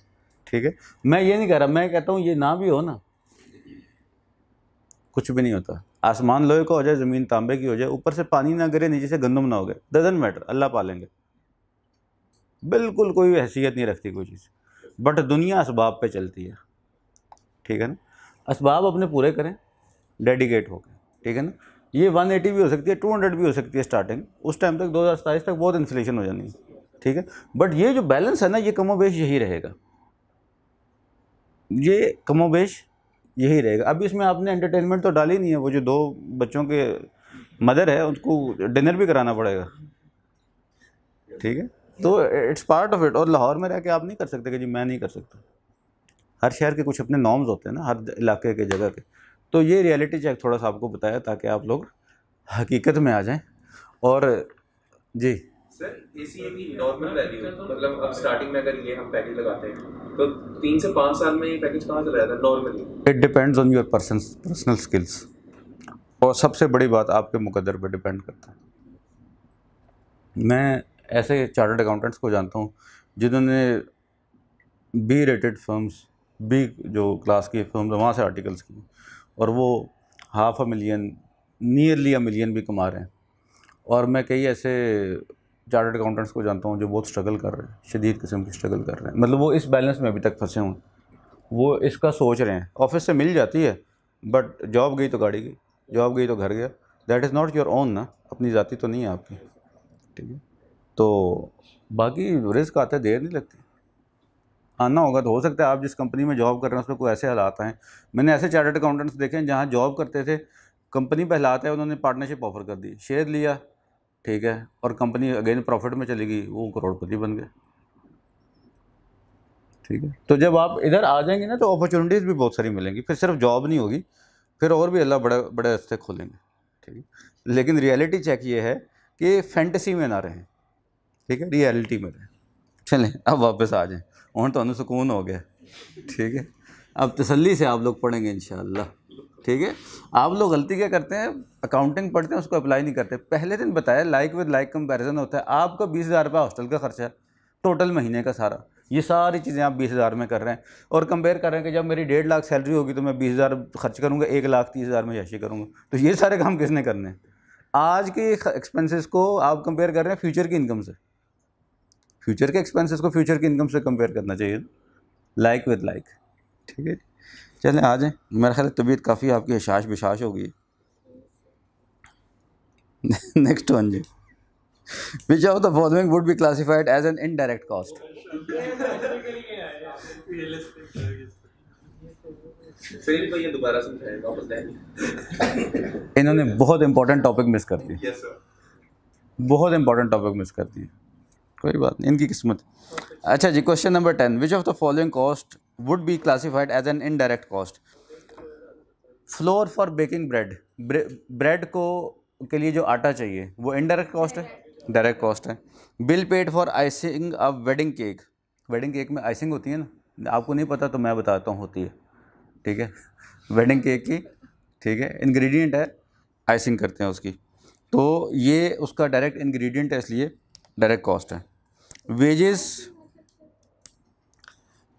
ठीक है। मैं ये नहीं कह रहा, मैं कहता हूँ ये ना भी हो ना, कुछ भी नहीं होता। आसमान लोहे का हो जाए, ज़मीन तांबे की हो जाए, ऊपर से पानी ना गिरे, नीचे से गंदम ना हो गए, डजंट मैटर, अल्लाह पालेंगे, बिल्कुल कोई हैसियत नहीं रखती कोई चीज़। बट दुनिया असबाब पे चलती है, ठीक है ना। असबाब अपने पूरे करें, डेडिकेट होकर, ठीक है ना। ये 180 भी हो सकती है, 200 भी हो सकती है स्टार्टिंग, उस टाइम तक 2027 तक बहुत इन्फ्लेशन हो जानी है, ठीक है। बट ये जो बैलेंस है ना, ये कमोबेश यही रहेगा, ये कमोबेश यही रहेगा। अभी इसमें आपने एंटरटेनमेंट तो डाली नहीं है, वो जो 2 बच्चों के मदर है उनको डिनर भी कराना पड़ेगा, ठीक है। तो इट्स पार्ट ऑफ इट। और लाहौर में रह के आप नहीं कर सकते कि जी मैं नहीं कर सकता, हर शहर के कुछ अपने नॉर्म्स होते हैं ना, हर इलाके के जगह के। तो ये रियलिटी चेक थोड़ा सा आपको बताया ताकि आप लोग हकीकत में आ जाएं। और जी सर ACA की नॉर्मल वैल्यू, मतलब अब स्टार्टिंग में अगर ये हम पैकेज लगाते हैं तो 3 से 5 साल में ये पैकेज कहाँ चला जाता है normally? It depends on your personal skills, और सबसे बड़ी बात आपके मुकद्दर पर डिपेंड करता है। मैं ऐसे चार्टर्ड अकाउंटेंट्स को जानता हूँ जिन्होंने बी रेटेड फर्म्स, बी जो क्लास की फर्म्स वहाँ से आर्टिकल्स किए, और वो 500,000 नियरली $1 मिलियन भी कमा रहे हैं। और मैं कई ऐसे चार्टर्ड अकाउंटेंट्स को जानता हूँ जो बहुत स्ट्रगल कर रहे हैं, शदीद किस्म की स्ट्रगल कर रहे हैं, मतलब वो इस बैलेंस में अभी तक फंसे हुए, वो इसका सोच रहे हैं। ऑफिस से मिल जाती है, बट जॉब गई तो गाड़ी गई, जॉब गई तो घर गया, that is not your own ना, अपनी ज़ाती तो नहीं है आपकी, ठीक है। तो बाकी रिस्क आते हैं, देर नहीं लगती, आना होगा तो हो सकता है आप जिस कंपनी में जॉब कर रहे हैं उसमें कोई ऐसे हालात हैं। मैंने ऐसे चार्टर्ड अकाउंटेंट्स देखे हैं जहाँ जॉब करते थे, कंपनी पे हालात है, उन्होंने पार्टनरशिप ऑफर कर दी, शेयर लिया, ठीक है, और कंपनी अगेन प्रॉफिट में चली गई, वो करोड़पति बन गए, ठीक है। तो जब आप इधर आ जाएंगे ना तो अपॉर्चुनिटीज़ भी बहुत सारी मिलेंगी, फिर सिर्फ जॉब नहीं होगी, फिर और भी अल्लाह बड़े बड़े रास्ते खोलेंगे, ठीक है। लेकिन रियलिटी चेक ये है कि फैंटेसी में ना रहें, ठीक है, रियलिटी में रहें। चलें अब वापस आ जाएं, और तो सुकून हो गया, ठीक है। अब तसल्ली से आप लोग पढ़ेंगे इंशाअल्लाह, ठीक है। आप लोग गलती क्या करते हैं, अकाउंटिंग पढ़ते हैं उसको अप्लाई नहीं करते। पहले दिन बताया लाइक विद लाइक कंपैरिजन होता है, आपका 20,000 रुपये हॉस्टल का खर्चा है टोटल महीने का सारा, ये सारी चीज़ें आप 20,000 में कर रहे हैं, और कंपेयर कर रहे हैं कि जब मेरी 1.5 लाख सैलरी होगी तो मैं 20,000 खर्च करूँगा, 1,30,000 में याशी करूँगा। तो ये सारे काम किसने करने हैं? आज के एक्सपेंसेस को आप कंपेयर कर रहे हैं फ्यूचर की इनकम से, फ्यूचर के एक्सपेंसेस को फ्यूचर की इनकम से कंपेयर करना चाहिए, लाइक विद लाइक, ठीक है। चलें आ जाएँ, मेरा ख्याल है तबीयत काफ़ी आपकी हशाश बिशाश हो गई। नेक्स्ट वन जी, which of the following would be classified as an indirect cost? Sunil भाई ये दोबारा समझाएं वापस दें। इन्होंने बहुत इंपॉर्टेंट टॉपिक मिस कर दिए, यस सर। बहुत इंपॉर्टेंट टॉपिक मिस कर दिए, कोई बात नहीं, इनकी किस्मत। अच्छा जी, question number 10, which of the following cost would be classified as an indirect cost? Flour for baking bread, bread को के लिए जो आटा चाहिए वो इनडायरेक्ट कॉस्ट है, डायरेक्ट कॉस्ट है। Bill paid for icing a wedding cake, wedding cake में आइसिंग होती है ना, आपको नहीं पता तो मैं बताता हूँ, होती है, ठीक है, वेडिंग केक की, ठीक है, इंग्रेडिएंट है, आइसिंग करते हैं उसकी, तो ये उसका डायरेक्ट इंग्रेडिएंट है, इसलिए डायरेक्ट कॉस्ट है। वेजेस,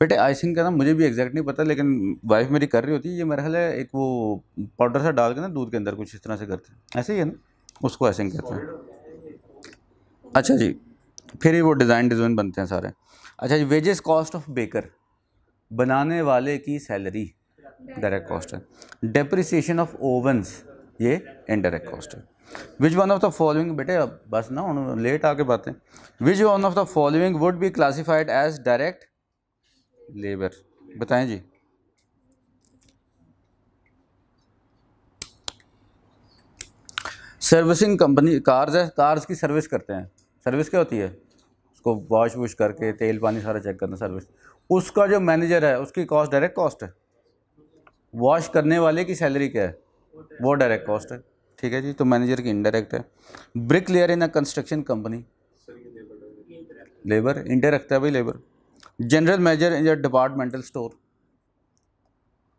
बेटे आइसिंग का ना मुझे भी एग्जैक्ट नहीं पता, लेकिन वाइफ मेरी कर रही होती है, ये मेरा ख्याल है एक वो पाउडर सा डाल के ना दूध के अंदर कुछ इस तरह से करते हैं, ऐसे ही है ना, उसको आइसिंग कहते हैं। अच्छा जी, फिर ही वो डिज़ाइन बनते हैं सारे। अच्छा जी, वेजेस कॉस्ट ऑफ बेकर, बनाने वाले की सैलरी डायरेक्ट कॉस्ट है। डेप्रिसिएशन ऑफ ओवंस, ये इनडायरेक्ट कॉस्ट है। Which one of the following, बेटे अब बस ना लेट आके बातें, which one of the following would be classified as direct labour, बताएं जी। सर्विसिंग कंपनी, कार्स है, कार्स की सर्विस करते हैं, सर्विस क्या होती है, उसको वॉश वूश करके तेल पानी सारा चेक करना, सर्विस, उसका जो मैनेजर है उसकी कॉस्ट डायरेक्ट कॉस्ट है। वॉश करने वाले की सैलरी क्या है, वो डायरेक्ट कॉस्ट है, ठीक है जी, तो मैनेजर की इनडायरेक्ट है। Brick layer in a construction company, labour, indirect है भाई लेबर। जनरल मैनेजर इन डिपार्टमेंटल स्टोर,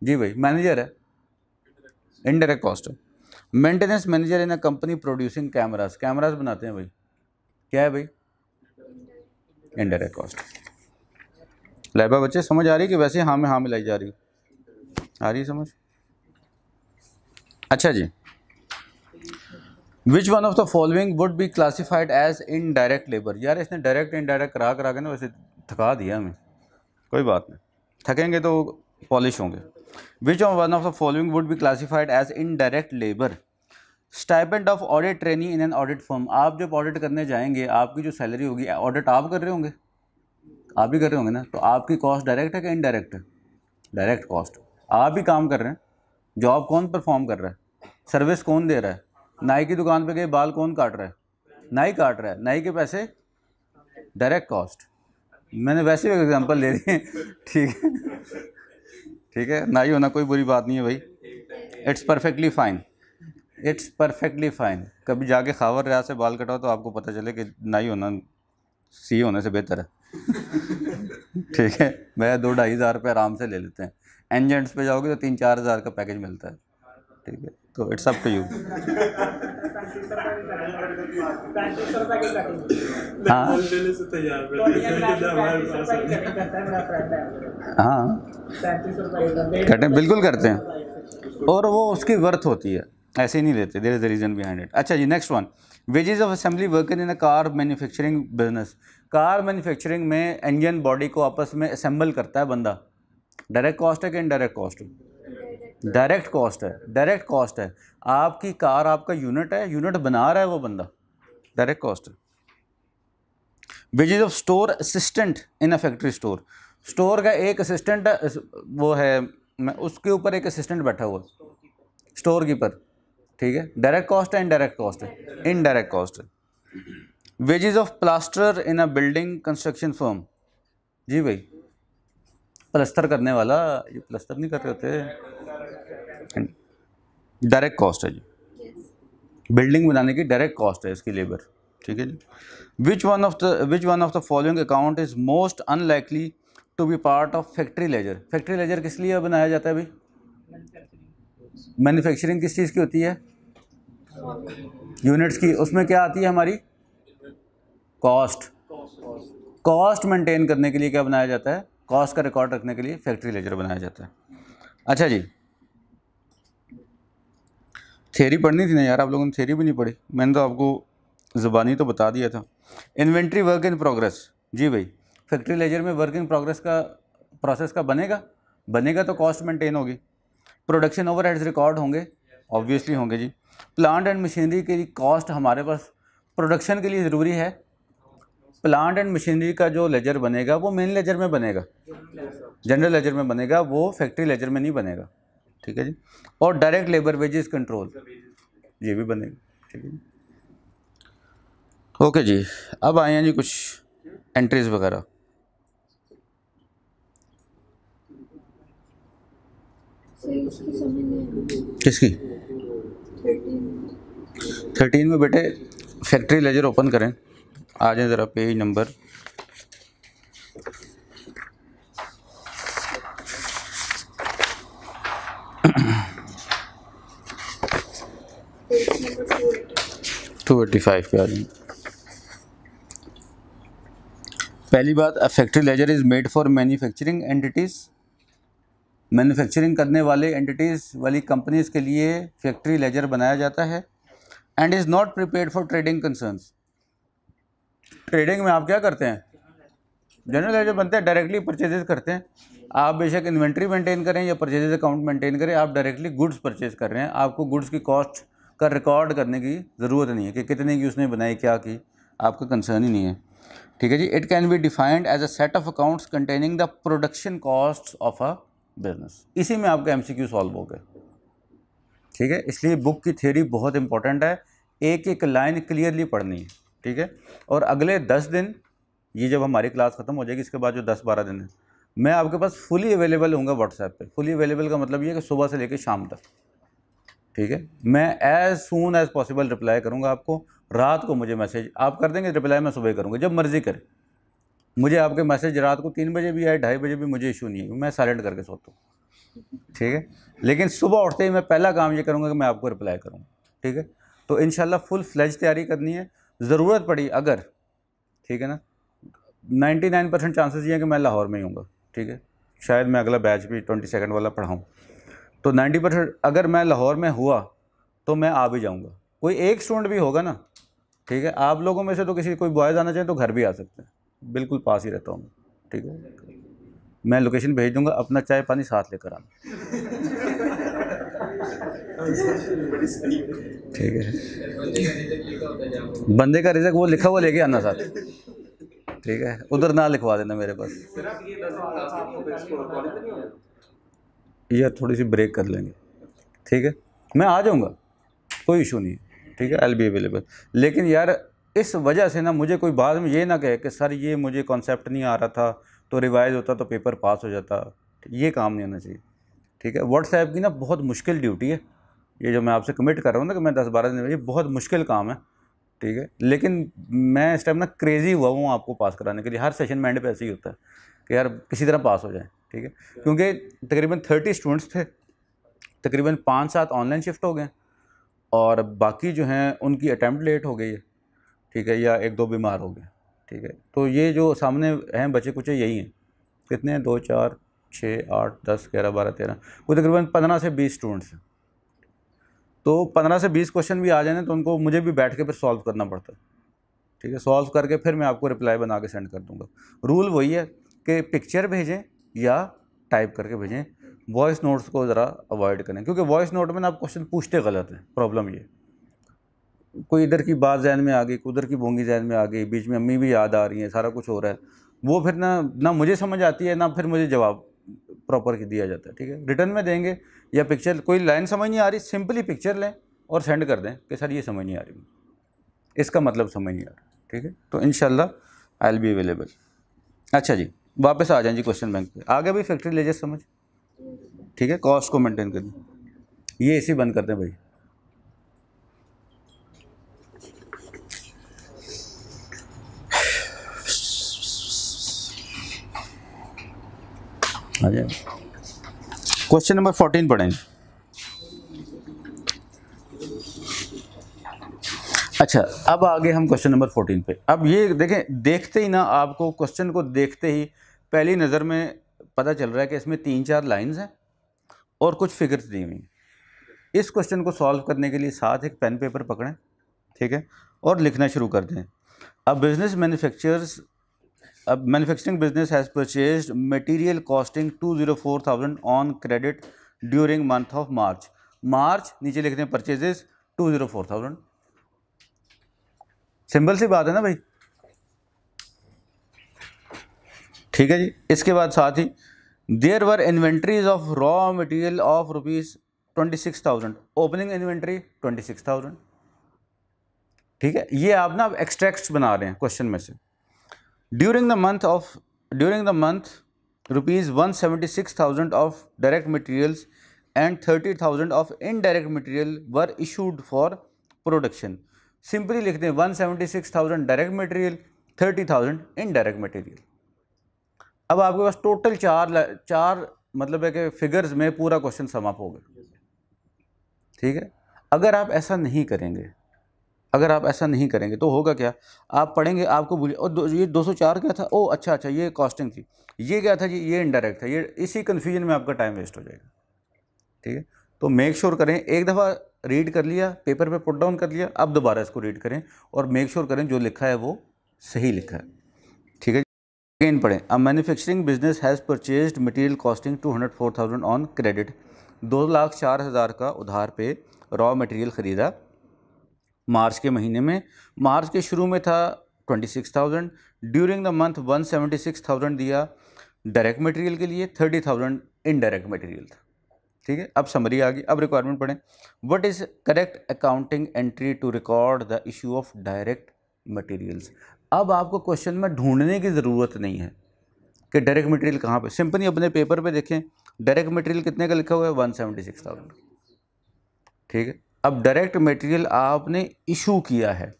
जी भाई मैनेजर है, इनडायरेक्ट कॉस्ट है। Maintenance manager in a company producing cameras, cameras बनाते हैं भाई, क्या है भाई, इनडायरेक्ट कॉस्ट। लाइबा बच्चे समझ आ रही कि वैसे हाँ में हाँ मिलाई जा रही, आ रही समझ? अच्छा जी, which one of the following would be classified as indirect labour, यार इसने डायरेक्ट इनडायरेक्ट करा करा के ना वैसे थका दिया हमें, कोई बात नहीं, थकेंगे तो पॉलिश होंगे। Which one of the following would be classified as indirect labour? Stipend of audit trainee in an audit firm, आप जब ऑडिट करने जाएंगे आपकी जो सैलरी होगी, ऑडिट आप कर रहे होंगे, आप भी कर रहे होंगे ना, तो आपकी कॉस्ट डायरेक्ट है कि इनडायरेक्ट है? डायरेक्ट कॉस्ट, आप ही काम कर रहे हैं, जॉब कौन परफॉर्म कर रहा है, सर्विस कौन दे रहा है, नाई की दुकान पे गए बाल कौन काट रहा है, नाई काट रहा है, नाई के पैसे डायरेक्ट कॉस्ट, मैंने वैसे ही एग्जांपल ले रही है, ठीक है, ठीक है, नाई होना कोई बुरी बात नहीं है भाई, it's perfectly fine, it's perfectly fine. कभी जाके खावर रियाज से बाल कटाओ तो आपको पता चले कि नाई होना सी होने से बेहतर है, ठीक है, मैं 2-2.5 हज़ार रुपये आराम से ले लेते हैं, एंजेंट्स पे जाओगे तो 3-4 हज़ार का पैकेज मिलता है, ठीक है, तो इट्स अप टू यू। हाँ हाँ कटें, बिल्कुल करते हैं, और वो उसकी वर्थ होती है, ऐसे ही नहीं लेते, there is the reason behind it. अच्छा जी, next one, wages of assembly worker in a car manufacturing business, car manufacturing में इंजन बॉडी को आपस में असेंबल करता है बंदा, डायरेक्ट कॉस्ट है कि इनडायरेक्ट कॉस्ट है? डायरेक्ट कॉस्ट है, डायरेक्ट कॉस्ट है, आपकी कार आपका यूनिट है, यूनिट बना रहा है वो बंदा, डायरेक्ट कॉस्ट है। Wages of store assistant in a factory store, store का एक असिस्टेंट वो है, मैं उसके ऊपर एक असिस्टेंट बैठा हुआ, स्टोर कीपर, ठीक है, डायरेक्ट कॉस्ट है इनडायरेक्ट कॉस्ट है? इनडायरेक्ट कॉस्ट है। Wages of plaster in a building construction firm, जी भाई प्लस्तर करने वाला, ये प्लस्तर नहीं कर रहे होते, डायरेक्ट कॉस्ट है जी, बिल्डिंग बनाने की डायरेक्ट कॉस्ट है इसकी लेबर, ठीक है जी। Which one of the following account is most unlikely to be part of factory ledger, factory ledger किस लिए बनाया जाता है भाई? मैन्युफैक्चरिंग किस चीज़ की होती है? यूनिट्स की, उसमें क्या आती है हमारी? कॉस्ट, कॉस्ट मेंटेन करने के लिए क्या बनाया जाता है? कॉस्ट का रिकॉर्ड रखने के लिए फैक्ट्री लेजर बनाया जाता है। अच्छा जी, थ्योरी पढ़नी थी ना यार, आप लोगों ने थ्योरी भी नहीं पढ़ी, मैंने तो आपको ज़ुबानी तो बता दिया था। इन्वेंट्री वर्क इन प्रोग्रेस, जी भाई फैक्ट्री लेजर में वर्क इन प्रोग्रेस का प्रोसेस का बनेगा तो कॉस्ट मेंटेन होगी। प्रोडक्शन ओवरहेड्स रिकॉर्ड होंगे, ऑब्वियसली होंगे जी। प्लांट एंड मशीनरी की कॉस्ट हमारे पास प्रोडक्शन के लिए ज़रूरी है, प्लांट एंड मशीनरी का जो लेजर बनेगा वो मेन लेजर में बनेगा, जनरल लेजर में बनेगा, वो फैक्ट्री लेजर में नहीं बनेगा, ठीक है जी। और डायरेक्ट लेबर वेजेस कंट्रोल ये भी बनेगा, ठीक है जी। ओके जी, अब आए हैं जी कुछ एंट्रीज वगैरह। सही इसकी समझ नहीं आई। किसकी? 13 13 में बेटे फैक्ट्री लेजर ओपन करें, आ जाए ज़रा पेज नंबर 285 पे आ जाएंगे। पहली बात, a factory laser is made for manufacturing entities, manufacturing करने वाले एंटिटीज़ वाली कंपनीज़ के लिए फैक्ट्री लेजर बनाया जाता है। And is not prepared for trading concerns. Trading में आप क्या करते हैं? जनरल लेजर बनते हैं, डायरेक्टली परचेजेस करते हैं। आप बेशक इन्वेंट्री मेंटेन करें या परचेजेस अकाउंट मेंटेन करें, आप डायरेक्टली गुड्स परचेज कर रहे हैं। आपको गुड्स की कॉस्ट का रिकॉर्ड करने की ज़रूरत नहीं है कि कितने की उसने बनाई, क्या की, आपका कंसर्न ही नहीं है, ठीक है जी। It can be defined as a set of accounts containing the production cost of a business. इसी में आपका MCQ सॉल्व हो गया, ठीक है। इसलिए बुक की थ्योरी बहुत इंपॉर्टेंट है, एक एक लाइन क्लियरली पढ़नी है, ठीक है। और अगले 10 दिन, ये जब हमारी क्लास ख़त्म हो जाएगी, इसके बाद जो 10-12 दिन है, मैं आपके पास फुली अवेलेबल होऊंगा व्हाट्सएप पे। फुली अवेलेबल का मतलब ये है कि सुबह से लेकर शाम तक, ठीक है। मैं as soon as possible reply करूँगा आपको। रात को मुझे मैसेज आप कर देंगे, रिप्लाई मैं सुबह करूँगा, जब मर्ज़ी करें। मुझे आपके मैसेज रात को 3 बजे भी आए, 2:30 बजे भी, मुझे इशू नहीं है, मैं साइलेंट करके सोता हूँ, ठीक है। लेकिन सुबह उठते ही मैं पहला काम ये करूँगा कि मैं आपको रिप्लाई करूँगा, ठीक है। तो इंशाल्लाह फुल फ्लेज तैयारी करनी है। ज़रूरत पड़ी अगर, ठीक है ना, 99% चांसेस ये हैं कि मैं लाहौर में ही हूँगा, ठीक है। शायद मैं अगला बैच भी 22 वाला पढ़ाऊँ, तो 90% अगर मैं लाहौर में हुआ तो मैं आ भी जाऊँगा। कोई एक स्टूडेंट भी होगा ना, ठीक है। आप लोगों में से तो किसी कोई बॉयज़ आना चाहे तो घर भी आ सकते हैं, बिल्कुल पास ही रहता हूँ मैं, ठीक है। मैं लोकेशन भेज दूँगा, अपना चाय पानी साथ लेकर आना, ठीक है। बंदे का रिज़्क वो लिखा हुआ लेके आना साथ, ठीक है। उधर ना लिखवा देना मेरे पास, सर आप ये 10 दिन क्लास नहीं हो, फिर इसको कॉलेज में नहीं होगा? या थोड़ी सी ब्रेक कर लेंगे, ठीक है। मैं आ जाऊँगा, कोई इशू नहीं है, ठीक है। I will be available. लेकिन यार इस वजह से ना मुझे कोई बाद में ये ना कहे कि सर ये मुझे कॉन्सेप्ट नहीं आ रहा था, तो रिवाइज होता तो पेपर पास हो जाता, ये काम नहीं होना चाहिए, ठीक है। व्हाट्सएप की ना बहुत मुश्किल ड्यूटी है, ये जो मैं आपसे कमिट कर रहा हूँ ना कि मैं 10-12 दिन में, ये बहुत मुश्किल काम है, ठीक है। लेकिन मैं इस टाइम ना क्रेज़ी हुआ हूँ आपको पास कराने के लिए। हर सेशन में एंड पे ऐसे ही होता है कि यार किसी तरह पास हो जाए, ठीक है। क्योंकि तकरीबन 30 स्टूडेंट्स थे, तकरीबन 5-7 ऑनलाइन शिफ्ट हो गए, और बाकी जो हैं उनकी अटैम्प्ट लेट हो गई है, ठीक है, या 1-2 बीमार हो गए, ठीक है। तो ये जो सामने हैं बच्चे कुछ यही हैं, कितने हैं, 2, 4, 6, 8, 10, 11, 12, 13, कोई तकरीबन 15 से 20 स्टूडेंट्स हैं। तो 15 से 20 क्वेश्चन भी आ जाए तो उनको मुझे भी बैठ के फिर सॉल्व करना पड़ता है, ठीक है। सॉल्व करके फिर मैं आपको रिप्लाई बना के सेंड कर दूंगा। रूल वही है कि पिक्चर भेजें या टाइप करके भेजें। वॉइस नोट्स को ज़रा अवॉइड करें, क्योंकि वॉइस नोट में ना आप क्वेश्चन पूछते गलत हैं। प्रॉब्लम ये, कोई इधर की बात जहन में आ गई, उधर की बोंगी जहन में आ गई, बीच में अम्मी भी याद आ रही हैं, सारा कुछ हो रहा है, वो फिर ना मुझे समझ आती है, ना फिर मुझे जवाब प्रॉपर दिया जाता है, ठीक है। रिटर्न में देंगे या पिक्चर, कोई लाइन समझ नहीं आ रही, सिंपली पिक्चर लें और सेंड कर दें कि सर ये समझ नहीं आ रही, इसका मतलब समझ नहीं आ रहा, ठीक है। तो इंशाल्लाह आई विल बी अवेलेबल। अच्छा जी, वापस आ जाएं जी क्वेश्चन बैंक पे। आगे भी फैक्ट्री लेजर समझ, ठीक है। कॉस्ट को मेंटेन करें, ये इसी बंद कर दें भाई। आ जाए, क्वेश्चन नंबर 14 पढ़ेंगे। अच्छा, अब आगे हम क्वेश्चन नंबर 14 पे। अब ये देखें, देखते ही ना आपको क्वेश्चन को देखते ही पहली नज़र में पता चल रहा है कि इसमें 3-4 लाइंस हैं और कुछ फिगर्स दी हुई हैं। इस क्वेश्चन को सॉल्व करने के लिए साथ एक पेन पेपर पकड़ें, ठीक है, और लिखना शुरू कर दें। Manufacturing business has purchased material costing 204,000 on credit during month of March. March नीचे लिखते हैं परचेजेस 204,000। सिंपल सी बात है ना भाई, ठीक है जी। इसके बाद साथ ही there were inventories of raw material of ₹26,000, opening inventory 26,000। ठीक है, ये आप ना अब एक्सट्रैक्ट्स बना रहे हैं क्वेश्चन में से। During the month ₹176,000 of direct materials and 30,000 of indirect material were issued for production. Simply लिखते हैं 176,000 डायरेक्ट मटेरियल, 30,000 इनडायरेक्ट मटेरियल। अब आपके पास टोटल चार मतलब है कि फिगर्स में पूरा क्वेश्चन समाप्त हो गया। ठीक है, अगर आप ऐसा नहीं करेंगे तो होगा क्या, आप पढ़ेंगे आपको भूलिए और ये 204 क्या था, ओ अच्छा ये कॉस्टिंग थी, ये क्या था जी, ये इनडायरेक्ट था, ये इसी कन्फ्यूजन में आपका टाइम वेस्ट हो जाएगा। ठीक है, तो मेक श्योर करें, एक दफ़ा रीड कर लिया, पेपर पे पुट डाउन कर लिया, अब दोबारा इसको रीड करें और मेक श्योर करें जो लिखा है वो सही लिखा है। ठीक है, अगेन पढ़ें। अ manufacturing business has purchased material costing 204,000 on credit. 2,04,000 का उधार पे रॉ मटेरियल ख़रीदा मार्च के महीने में। मार्च के शुरू में था 26,000, ड्यूरिंग द मंथ 176,000 दिया डायरेक्ट मटेरियल के लिए, 30,000 इनडायरेक्ट मटेरियल था। ठीक है, अब समरी आ गई। अब रिक्वायरमेंट पढ़ें। What is correct accounting entry to record the issue of direct materials. अब आपको क्वेश्चन में ढूंढने की ज़रूरत नहीं है कि डायरेक्ट मटेरियल कहाँ पे, सिंपली अपने पेपर पे देखें डायरेक्ट मटेरियल कितने का लिखा हुआ है, 176,000। ठीक है, अब डायरेक्ट मटेरियल आपने इशू किया है,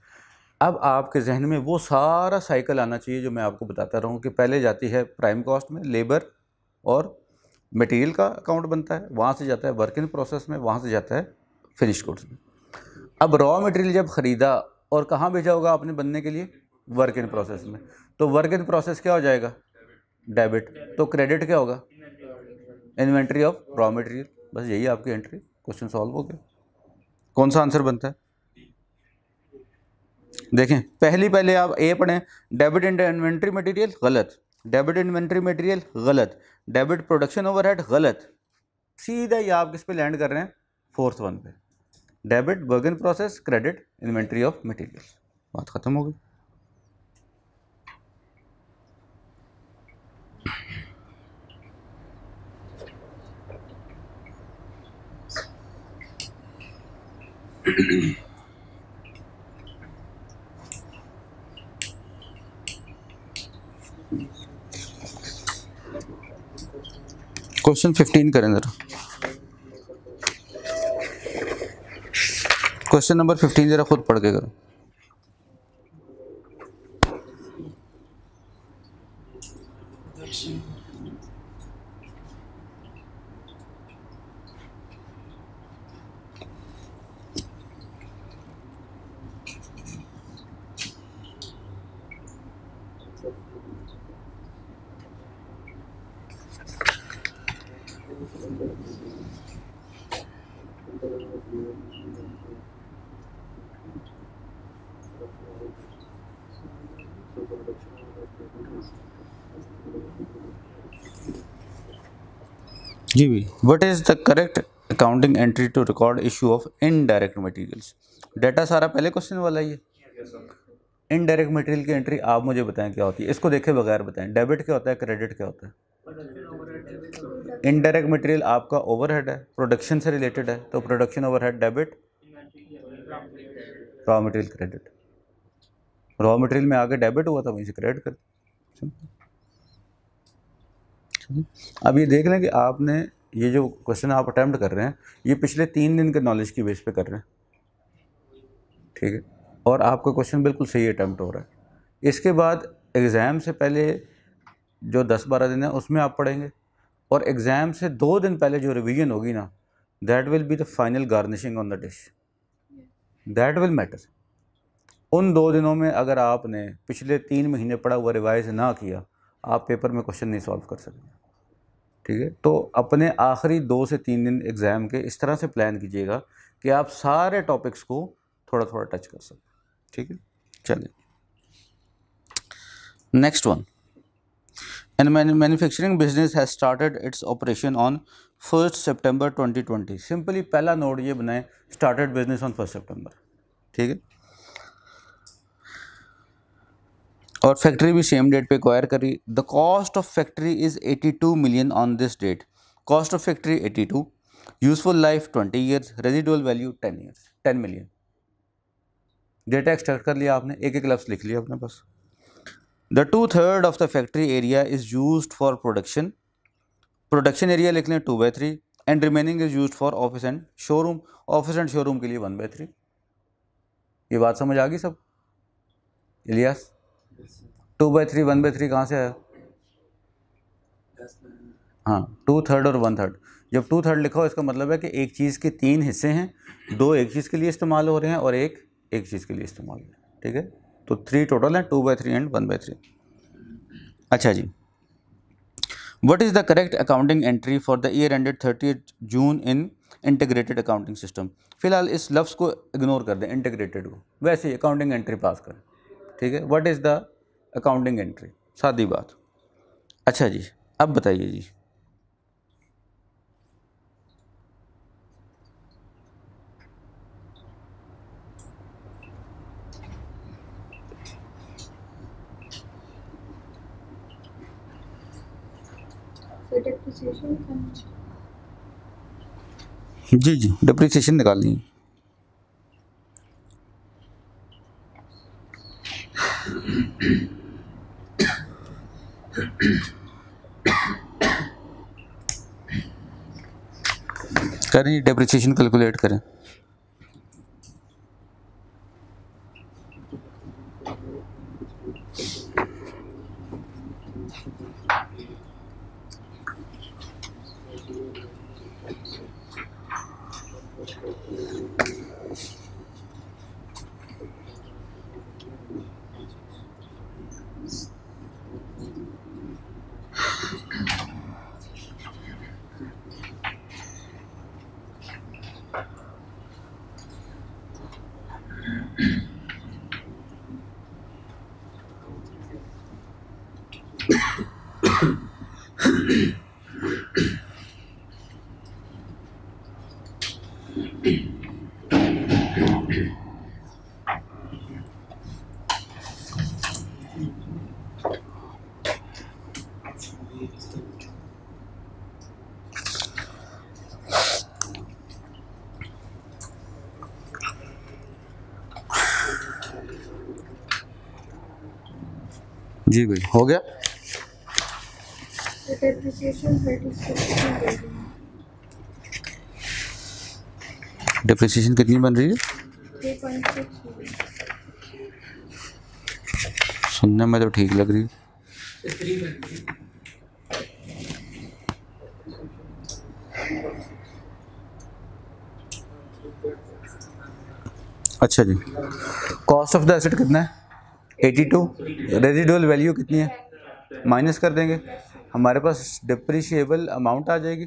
अब आपके जहन में वो सारा साइकिल आना चाहिए जो मैं आपको बताता रहा हूँ कि पहले जाती है प्राइम कॉस्ट में, लेबर और मटेरियल का अकाउंट बनता है, वहाँ से जाता है वर्क इन प्रोसेस में, वहाँ से जाता है फिनिश गुड्स में। अब रॉ मटेरियल जब ख़रीदा और कहाँ भेजा होगा आपने बनने के लिए, वर्क इन प्रोसेस में, तो वर्क इन प्रोसेस क्या हो जाएगा, डेबिट, तो क्रेडिट क्या होगा, इन्वेंट्री ऑफ रॉ मटेरियल। बस यही आपकी एंट्री, क्वेश्चन सॉल्व हो गया। कौन सा आंसर बनता है, देखें पहले आप ए पढ़ें, डेबिट इन्वेंट्री मटेरियल गलत, डेबिट इन्वेंट्री मटेरियल गलत, डेबिट प्रोडक्शन ओवरहेड गलत, सीधा ये आप किस पे लैंड कर रहे हैं, फोर्थ वन पे, debit work in process, credit inventory of material. बात खत्म हो गई। क्वेश्चन 15 करें जरा, क्वेश्चन नंबर 15 जरा खुद पढ़ के करो। जी भी, what is the correct accounting entry to record issue of indirect materials. Data सारा पहले क्वेश्चन वाला ही है। इनडायरेक्ट मटेरियल की एंट्री आप मुझे बताएं क्या होती है, इसको देखे बगैर बताएं, डेबिट क्या होता है, क्रेडिट क्या होता है। इनडायरेक्ट मटेरियल आपका ओवरहेड है, प्रोडक्शन से रिलेटेड है, तो production overhead debit, raw material credit, raw material में आगे डेबिट हुआ था वहीं से क्रेडिट कर। अब ये देख लें कि आपने ये जो क्वेश्चन आप अटैम्प्ट कर रहे हैं ये पिछले 3 दिन के नॉलेज की बेस पे कर रहे हैं। ठीक है, और आपका क्वेश्चन बिल्कुल सही अटैम्प्ट हो रहा है। इसके बाद एग्ज़ाम से पहले जो 10-12 दिन है उसमें आप पढ़ेंगे, और एग्ज़ाम से 2 दिन पहले जो रिवीजन होगी ना, that will be the final garnishing on the dish, that will matter. उन 2 दिनों में अगर आपने पिछले 3 महीने पढ़ा हुआ रिवाइज ना किया, आप पेपर में क्वेश्चन नहीं सॉल्व कर सकते। ठीक है, तो अपने आखिरी 2 से 3 दिन एग्ज़ाम के इस तरह से प्लान कीजिएगा कि आप सारे टॉपिक्स को थोड़ा थोड़ा टच कर सकें। ठीक है, चलिए next one. And manufacturing business has started its operation on 1 September 2020। Simply पहला नोट ये बनाएं, स्टार्टेड बिजनेस ऑन 1 सितंबर। ठीक है, और फैक्ट्री भी सेम डेट पे एक्वायर करी। The cost of factory is 82 million on this date. Cost of factory 82, useful life 20 years, residual value 10 years, 10 million. Data extract कर लिया आपने, एक एक लफ्ज़ लिख लिया अपने पास। The 2/3 of the factory area is used for production. Production area लिख लें 2/3 and remaining is used for office and showroom. Office and showroom के लिए 1/3। ये बात समझ आ गई सब? इलियास 2/3 1/3 कहाँ से आया? हाँ 2/3 और 1/3। जब 2/3 लिखा हो इसका मतलब है कि एक चीज़ के 3 हिस्से हैं, 2 एक चीज़ के लिए इस्तेमाल हो रहे हैं और एक चीज़ के लिए इस्तेमाल हो रहे हैं। ठीक है, तो 3 टोटल हैं, 2/3 एंड 1/3। अच्छा जी, what is the correct accounting entry for the year ended 30 June in integrated accounting system. फिलहाल इस लफ्ज़ को इग्नोर कर दें, इंटीग्रेटेड को, वैसे ही अकाउंटिंग एंट्री पास करें। ठीक है, what is the accounting entry, सादी बात। अच्छा जी, अब बताइए जी। So depreciation comes. जी जी, डिप्रिसिएशन निकालनी है। करें, डिप्रिसिएशन कैलकुलेट करें। जी भाई, हो गया। The depreciation rate is 16 million. Depreciation कितनी बन रही है? 3.6 million. सुनने में तो ठीक लग रही है। अच्छा जी, कॉस्ट ऑफ द एसेट कितना है? 82। रेजिडुअल वैल्यू कितनी है? माइनस कर देंगे, हमारे पास डिप्रिशिएबल अमाउंट आ जाएगी।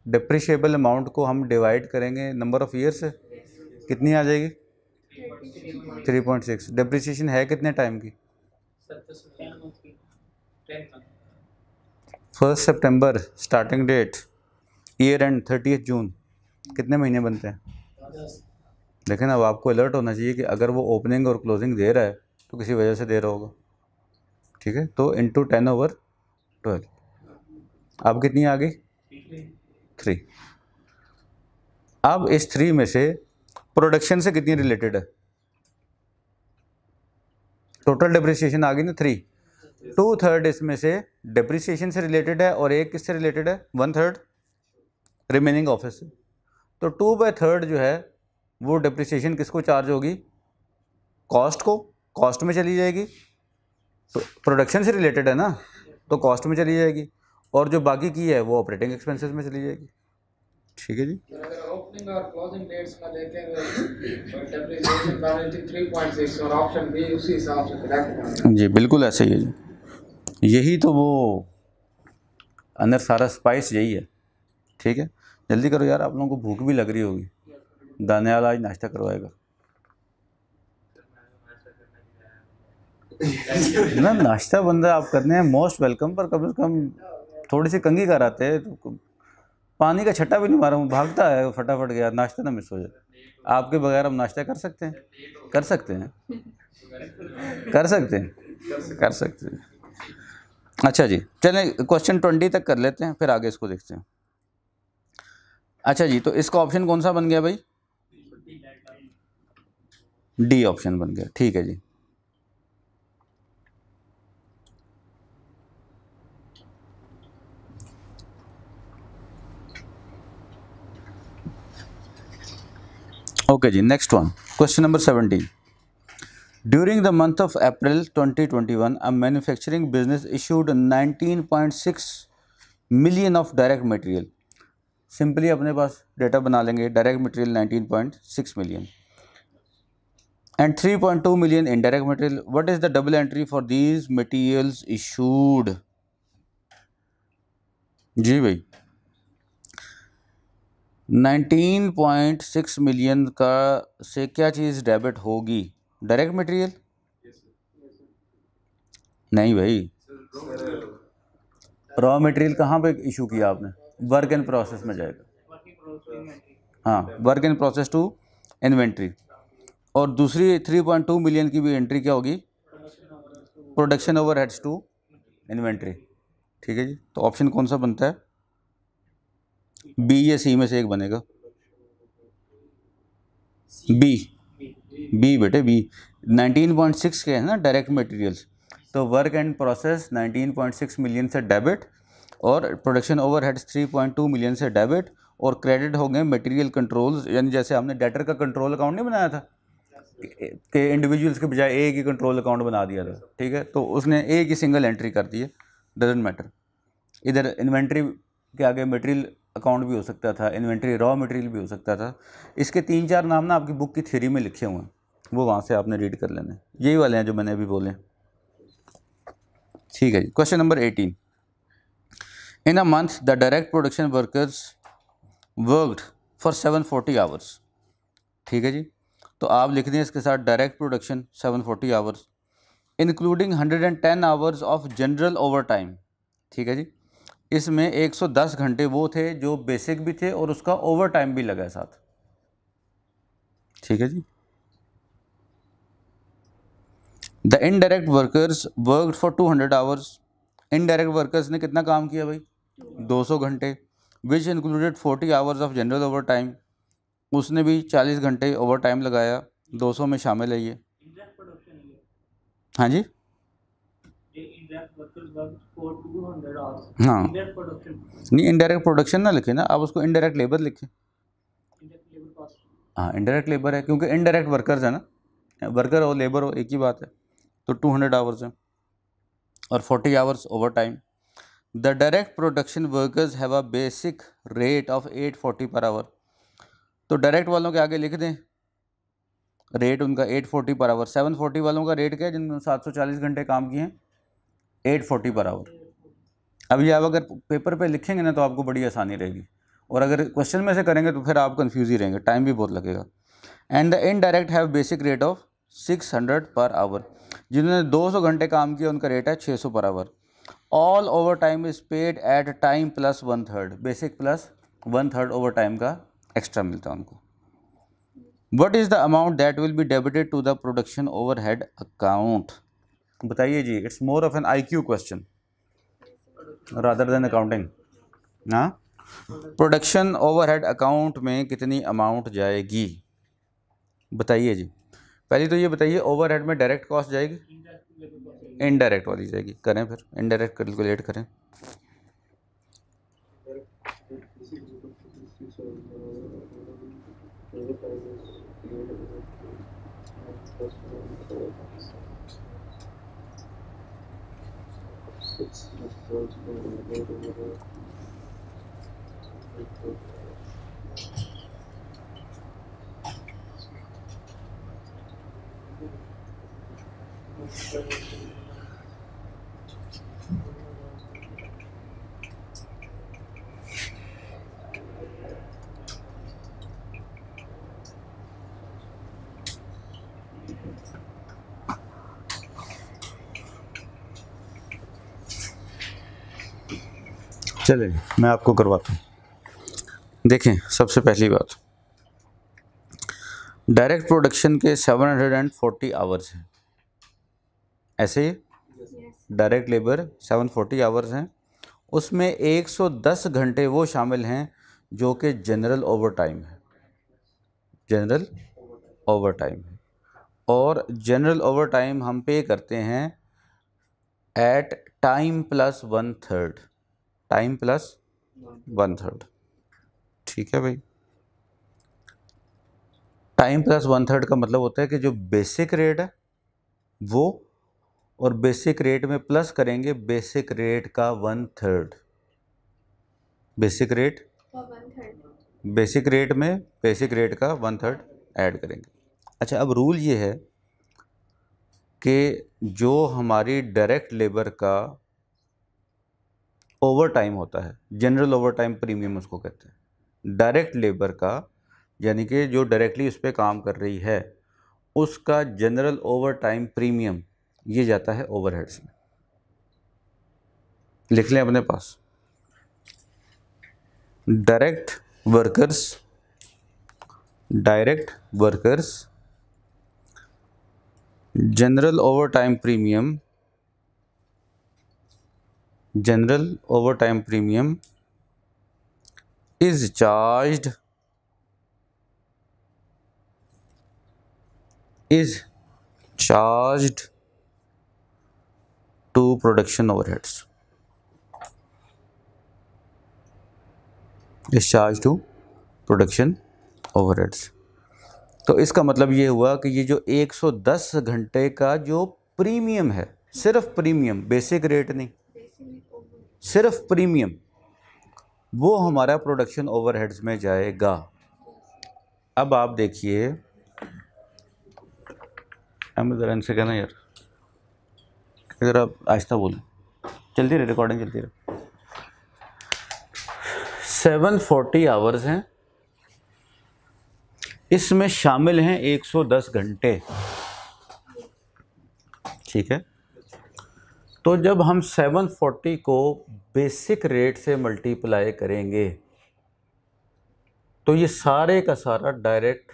डिप्रिशिएबल अमाउंट को हम डिवाइड करेंगे नंबर ऑफ ईयर से, कितनी आ जाएगी? 3.6। डिप्रिसिएशन है कितने टाइम की? 1 सितंबर स्टार्टिंग डेट, ईयर एंड 30 जून, कितने महीने बनते हैं? देखें ना, अब आपको अलर्ट होना चाहिए कि अगर वो ओपनिंग और क्लोजिंग दे रहा है तो किसी वजह से दे रहा होगा। ठीक है, तो इंटू 10/12। अब कितनी आ गई? 3। अब इस 3 में से प्रोडक्शन से कितनी रिलेटेड है? टोटल डिप्रिसिएशन आ गई ना 3। 2/3 इसमें से डिप्रिसिएशन से रिलेटेड है और एक किससे रिलेटेड है? 1/3 रिमेनिंग ऑफिस से। तो 2/3 जो है वो डिप्रिसिएशन किसको चार्ज होगी? कॉस्ट को, कॉस्ट में चली जाएगी। तो प्रोडक्शन से रिलेटेड है ना, तो कॉस्ट में चली जाएगी, और जो बाकी की है वो ऑपरेटिंग एक्सपेंसेस में चली जाएगी। ठीक है जी। अगर ओपनिंग और क्लोजिंग डेट्स का देखेंगे तो डेप्रिसिएशन पेनल्टी 3.6 और ऑप्शन बी उसी हिसाब से करेक्ट है। जी बिल्कुल ऐसे ही है जी, यही तो वो अंदर सारा स्पाइस यही है। ठीक है, जल्दी करो यार, आप लोगों को भूख भी लग रही होगी। दानियाल आज नाश्ता करवाएगा ना। नाश्ता बंदा आप करने हैं मोस्ट वेलकम, पर कम से कम थोड़ी सी कंगी कराते हैं। तो पानी का छट्टा भी नहीं मारा हूँ, भागता है फटाफट गया, नाश्ता ना मिस हो जाए। आपके बगैर हम नाश्ता कर सकते हैं? कर सकते हैं, कर सकते हैं, कर सकते हैं। अच्छा जी, चलें क्वेश्चन 20 तक कर लेते हैं, फिर आगे इसको देखते हैं। अच्छा जी, तो इसका ऑप्शन कौन सा बन गया भाई? डी ऑप्शन बन गया, ठीक है जी। Okay ji, next one, question number 17. During the month of April 2021, a manufacturing business issued 19.6 million of direct material. Simply अपने पास डेटा बना लेंगे, direct material 19.6 million and 3.2 million indirect material. What is the double entry for these materials issued? जी भाई, 19.6 मिलियन का से क्या चीज़ डेबिट होगी? Direct material? नहीं भाई, रॉ मटेरियल कहाँ पे इशू किया आपने? वर्क इन प्रोसेस में जाएगा। हाँ, work in process to inventory. और दूसरी 3.2 मिलियन की भी एंट्री क्या होगी? Production overheads to inventory. ठीक है जी, तो ऑप्शन कौन सा बनता है? बी या सी में से एक बनेगा। बी, बी बेटे बी। 19.6 के है ना डायरेक्ट मटेरियल्स, तो वर्क एंड प्रोसेस 19.6 मिलियन से डेबिट और प्रोडक्शन ओवरहेड्स 3.2 मिलियन से डेबिट, और क्रेडिट हो गए मटेरियल कंट्रोल्स। यानी जैसे हमने डेटर का कंट्रोल अकाउंट नहीं बनाया था कि इंडिविजुअल्स के बजाय एक ही कंट्रोल अकाउंट बना दिया था, ठीक है, तो उसने एक ही सिंगल एंट्री कर दी है, डजंट मैटर। इधर इन्वेंट्री के आगे मटेरियल अकाउंट भी हो सकता था, इन्वेंट्री रॉ मटेरियल भी हो सकता था। इसके 3-4 नाम ना आपकी बुक की थ्योरी में लिखे हुए हैं, वो वहाँ से आपने रीड कर लेने, यही वाले हैं जो मैंने अभी बोले। ठीक है जी, question number 18। In a month the direct production workers worked for 740 hours. ठीक है जी, तो आप लिख दें इसके साथ direct production 740 hours including 110 hours of general overtime. ठीक है जी, इसमें 110 घंटे वो थे जो बेसिक भी थे और उसका ओवर टाइम भी लगा है साथ। ठीक है जी, the indirect workers worked for 200 hours. Indirect workers ने कितना काम किया भाई? 200 घंटे, which included 40 hours of general overtime. उसने भी 40 घंटे ओवर टाइम लगाया, 200 में शामिल है ये। हाँ जी, हाँ नहीं, इनडायरेक्ट प्रोडक्शन ना लिखे ना आप, उसको इनडायरेक्ट लेबर लिखे। हाँ, इनडायरेक्ट लेबर है क्योंकि इनडायरेक्ट वर्कर्स है ना, वर्कर हो लेबर हो एक ही बात है। तो 200 आवर्स है और 40 hours over time. The direct production workers have a basic rate of 840 per hour. तो डायरेक्ट वालों के आगे लिख दें रेट उनका 840 पर आवर। 740 वालों का रेट क्या है जिन्होंने 740 घंटे काम किए हैं? 840 पर आवर। अब ये आप अगर पेपर पे लिखेंगे ना तो आपको बड़ी आसानी रहेगी, और अगर क्वेश्चन में से करेंगे तो फिर आप कंफ्यूज ही रहेंगे, टाइम भी बहुत लगेगा। And the indirect have basic rate of 600 per our. जिन्होंने 200 घंटे काम किया उनका रेट है 600 per hour. All overtime is paid at time plus 1/3, basic plus 1/3 overtime का एक्स्ट्रा मिलता है उनको। What is the amount that will be debited to the production overhead account? बताइए जी, it's more of an IQ question rather than accounting. हाँ, प्रोडक्शन ओवरहेड अकाउंट में कितनी अमाउंट जाएगी बताइए जी। पहले तो ये बताइए, ओवरहेड में डायरेक्ट कॉस्ट जाएगी, इनडायरेक्ट वाली जाएगी? करें फिर इनडायरेक्ट कैलकुलेट करें। चलिए मैं आपको करवाता हूँ। देखें, सबसे पहली बात, डायरेक्ट प्रोडक्शन के 740 आवर्स हैं, ऐसे ही डायरेक्ट लेबर 740 आवर्स हैं, उसमें 110 घंटे वो शामिल हैं जो कि जनरल ओवर टाइम है, जनरल ओवर टाइम है। और जनरल ओवर टाइम हम पे करते हैं at time plus 1/3, time plus 1/3। ठीक है भाई, टाइम प्लस 1/3 का मतलब होता है कि जो बेसिक रेट है वो, और बेसिक रेट में प्लस करेंगे बेसिक रेट का 1/3, बेसिक रेट, बेसिक रेट में बेसिक रेट का 1/3 ऐड करेंगे। अच्छा, अब रूल ये है कि जो हमारी डायरेक्ट लेबर का ओवर टाइम होता है, जनरल ओवर टाइम प्रीमियम उसको कहते हैं, डायरेक्ट लेबर का यानी कि जो डायरेक्टली उस पर काम कर रही है उसका जनरल ओवर टाइम प्रीमियम ये जाता है ओवरहेड्स में। लिख लें अपने पास, direct workers general overtime premium is charged to production overheads, is charged to production overheads। तो इसका मतलब ये हुआ कि ये जो 110 घंटे का जो प्रीमियम है, सिर्फ प्रीमियम, बेसिक रेट नहीं, सिर्फ प्रीमियम, वो हमारा प्रोडक्शन ओवरहेड्स में जाएगा। अब आप देखिए, ज़रा इनसे कहना यार, इधर आप आहिस्ता बोलें, चलती रहे, रिकॉर्डिंग चलती रहे। 740 आवर्स हैं, इसमें शामिल हैं 110 घंटे। ठीक है, तो जब हम 740 को बेसिक रेट से मल्टीप्लाई करेंगे तो ये सारे का सारा डायरेक्ट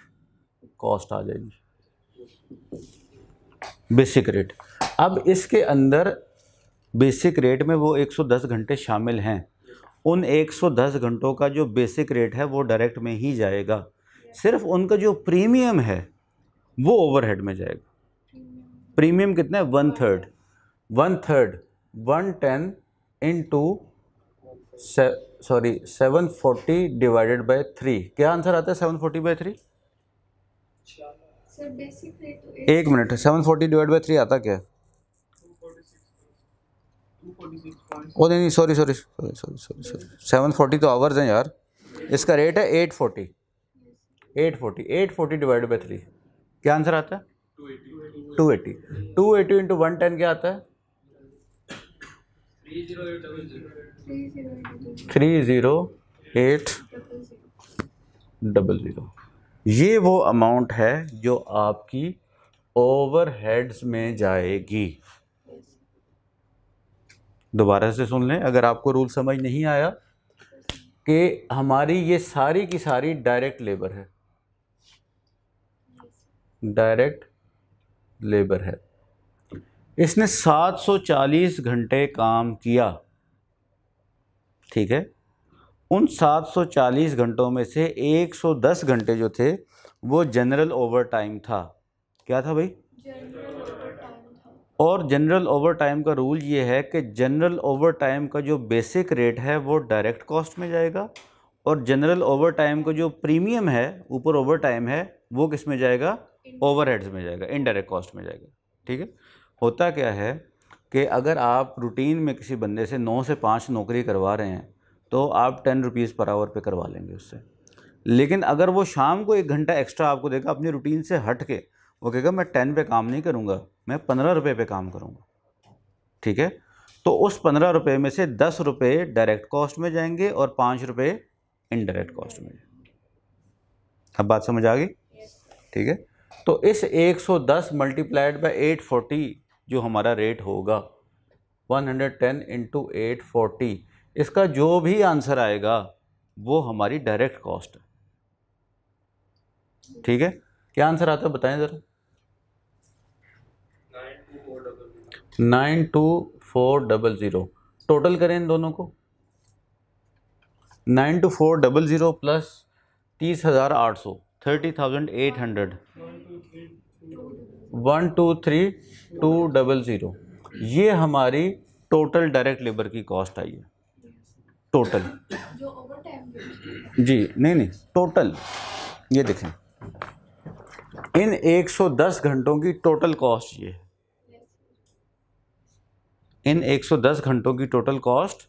कॉस्ट आ जाएगी, बेसिक रेट। अब इसके अंदर बेसिक रेट में वो 110 घंटे शामिल हैं, उन 110 घंटों का जो बेसिक रेट है वो डायरेक्ट में ही जाएगा, सिर्फ उनका जो प्रीमियम है वो ओवरहेड में जाएगा। प्रीमियम कितना है? 1/3, 110 इंटू 740 डिवाइडेड बाय 3, क्या आंसर आता है 740/3? सर बेसिक रेट तो एक मिनट, 740 डिवाइड बाय 3 आता क्या है? ओ नहीं, सॉरी 740 तो आवर्स हैं यार, इसका रेट है 840 डिवाइड बाय 3, क्या आंसर आता है? 280 इंटू 110 क्या आता है? 30800। ये वो अमाउंट है जो आपकी ओवरहेड्स में जाएगी। दोबारा से सुन लें अगर आपको रूल समझ नहीं आया, कि हमारी ये सारी की सारी डायरेक्ट लेबर है, डायरेक्ट लेबर है, इसने 740 घंटे काम किया। ठीक है, उन 740 घंटों में से 110 घंटे जो थे वो जनरल ओवर टाइम था। क्या था भाई? जनरल ओवर टाइम था। और जनरल ओवर टाइम का रूल ये है कि जनरल ओवर टाइम का जो बेसिक रेट है वो डायरेक्ट कॉस्ट में जाएगा, और जनरल ओवर टाइम का जो प्रीमियम है, ऊपर ओवर टाइम है, वो किस में जाएगा? ओवरहेड्स में जाएगा, इनडायरेक्ट कॉस्ट में जाएगा। ठीक है, होता क्या है कि अगर आप रूटीन में किसी बंदे से 9 से 5 नौकरी करवा रहे हैं तो आप 10 रुपीज़ पर आवर पे करवा लेंगे उससे, लेकिन अगर वो शाम को 1 घंटा एक्स्ट्रा आपको देगा अपनी रूटीन से हट के, वो कहेगा मैं 10 पे काम नहीं करूँगा, मैं 15 रुपये पे काम करूँगा। ठीक है, तो उस 15 रुपये में से 10 रुपये डायरेक्ट कॉस्ट में जाएंगे और 5 रुपये इनडायरेक्ट कॉस्ट में। अब बात समझ आ गई? ठीक है, तो इस 110 मल्टीप्लाइड बाय 840 जो हमारा रेट होगा, 110 इंटू 840, इसका जो भी आंसर आएगा वो हमारी डायरेक्ट कॉस्ट है। ठीक है, क्या आंसर आता है बताएं ज़रा। 92400 टोटल करें इन दोनों को। 92400 प्लस 30,800 30,800 123,200 ये हमारी टोटल डायरेक्ट लेबर की कॉस्ट आई है। टोटल जो ओवर टाइम जी नहीं टोटल ये देखें इन 110 घंटों की टोटल कॉस्ट ये है। इन 110 घंटों की टोटल कॉस्ट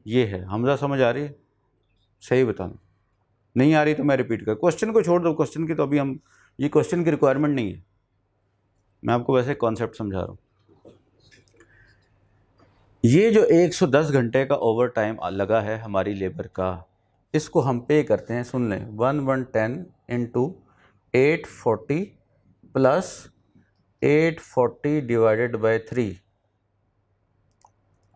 ये है। हमजा समझ आ रही है? सही बताना। नहीं आ रही तो मैं रिपीट कर, क्वेश्चन को छोड़ दो, क्वेश्चन की तो अभी हम ये क्वेश्चन की रिक्वायरमेंट नहीं है, मैं आपको वैसे कॉन्सेप्ट समझा रहा हूँ। ये जो 110 घंटे का ओवर टाइम लगा है हमारी लेबर का, इसको हम पे करते हैं, सुन लें, 1110 into 840 plus 840 divided by 3,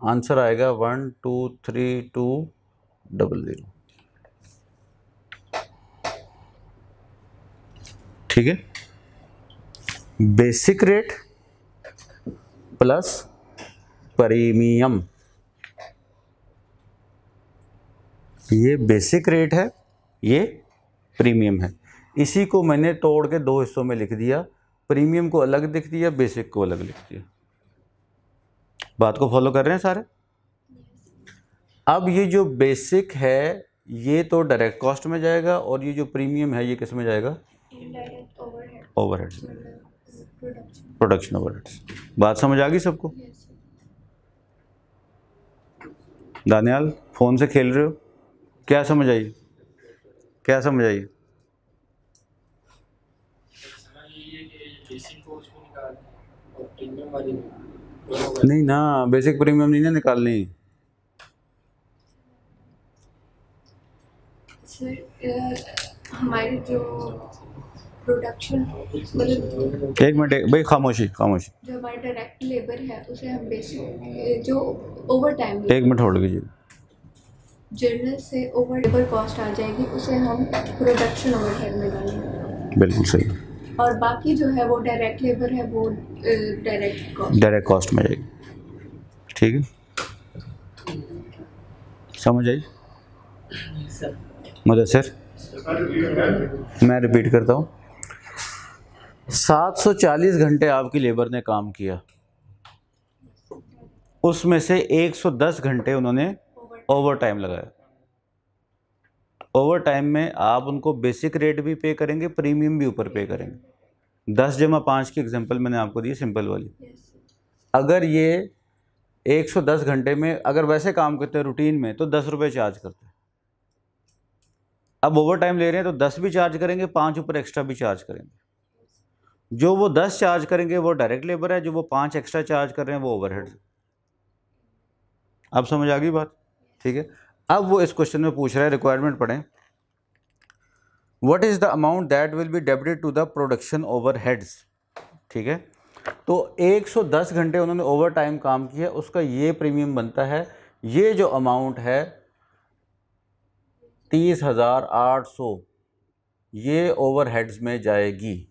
answer आएगा 123,200। ठीक है, बेसिक रेट प्लस प्रीमियम, ये बेसिक रेट है, ये प्रीमियम है। इसी को मैंने तोड़ के दो हिस्सों में लिख दिया, प्रीमियम को अलग लिख दिया, बेसिक को अलग लिख दिया। बात को फॉलो कर रहे हैं सारे? अब ये जो बेसिक है ये तो डायरेक्ट कॉस्ट में जाएगा और ये जो प्रीमियम है ये किस में जाएगा? इनडायरेक्ट ओवरहेड ओवरहेड्स में, प्रोडक्शन। Production overheads. बात समझ आ गई सबको? दानियाल फ़ोन से खेल रहे हो, क्या समझ आई? क्या समझ आई? नहीं ना, बेसिक प्रीमियम नहीं ना निकालनी। सर हमारी जो प्रोडक्शन मतलब एक मिनट भाई, खामोशी खामोशी, जो हमारी डायरेक्ट लेबर है उसे हम बेसिक जो ओवर टाइम एक मिनट होल्ड कीजिए। जर्नल से ओवर लेबर कॉस्ट आ जाएगी, उसे हम प्रोडक्शन ओवरहेड में डालेंगे। बिल्कुल सही, और बाकी जो है वो डायरेक्ट लेबर है वो डायरेक्ट कॉस्ट में जाएगी। ठीक है, समझ आई? मुदस्सिर मैं रिपीट करता हूँ, 740 घंटे आपकी लेबर ने काम किया, उसमें से 110 घंटे उन्होंने ओवर टाइम लगाया। ओवर टाइम में आप उनको बेसिक रेट भी पे करेंगे, प्रीमियम भी ऊपर पे करेंगे। 10/5 की एग्जांपल मैंने आपको दी, सिंपल वाली। अगर ये 110 घंटे में अगर वैसे काम करते हैं रूटीन में तो 10 रुपये चार्ज करते हैं। अब ओवर टाइम ले रहे हैं तो 10 भी चार्ज करेंगे, 5 ऊपर एक्स्ट्रा भी चार्ज करेंगे। जो वो 10 चार्ज करेंगे वो डायरेक्ट लेबर है, जो वो 5 एक्स्ट्रा चार्ज कर रहे हैं वो ओवरहेड। अब समझ आ गई बात? ठीक है, अब वो इस क्वेश्चन में पूछ रहा है, रिक्वायरमेंट पढ़ें। What is the amount that will be debited to the production overheads. ठीक है, तो 110 घंटे उन्होंने ओवर टाइम काम किया, उसका ये प्रीमियम बनता है। ये जो अमाउंट है 30,800 ये ओवरहेड्स में जाएगी।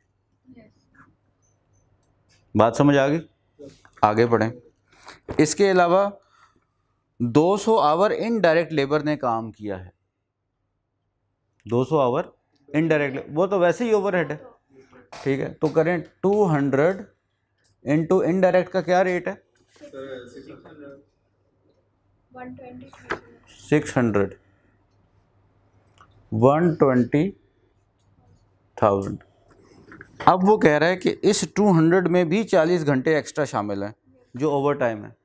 बात समझ आ गई? आगे बढ़ें। इसके अलावा 200 आवर इनडायरेक्ट लेबर ने काम किया है। 200 आवर इनडायरेक्ट, वो तो वैसे ही ओवरहेड है। ठीक है, तो करें 200 इंटू इनडायरेक्ट का क्या रेट है? 600 120,000। अब वो कह रहा है कि इस 200 में भी 40 घंटे एक्स्ट्रा शामिल हैं जो ओवर टाइम है।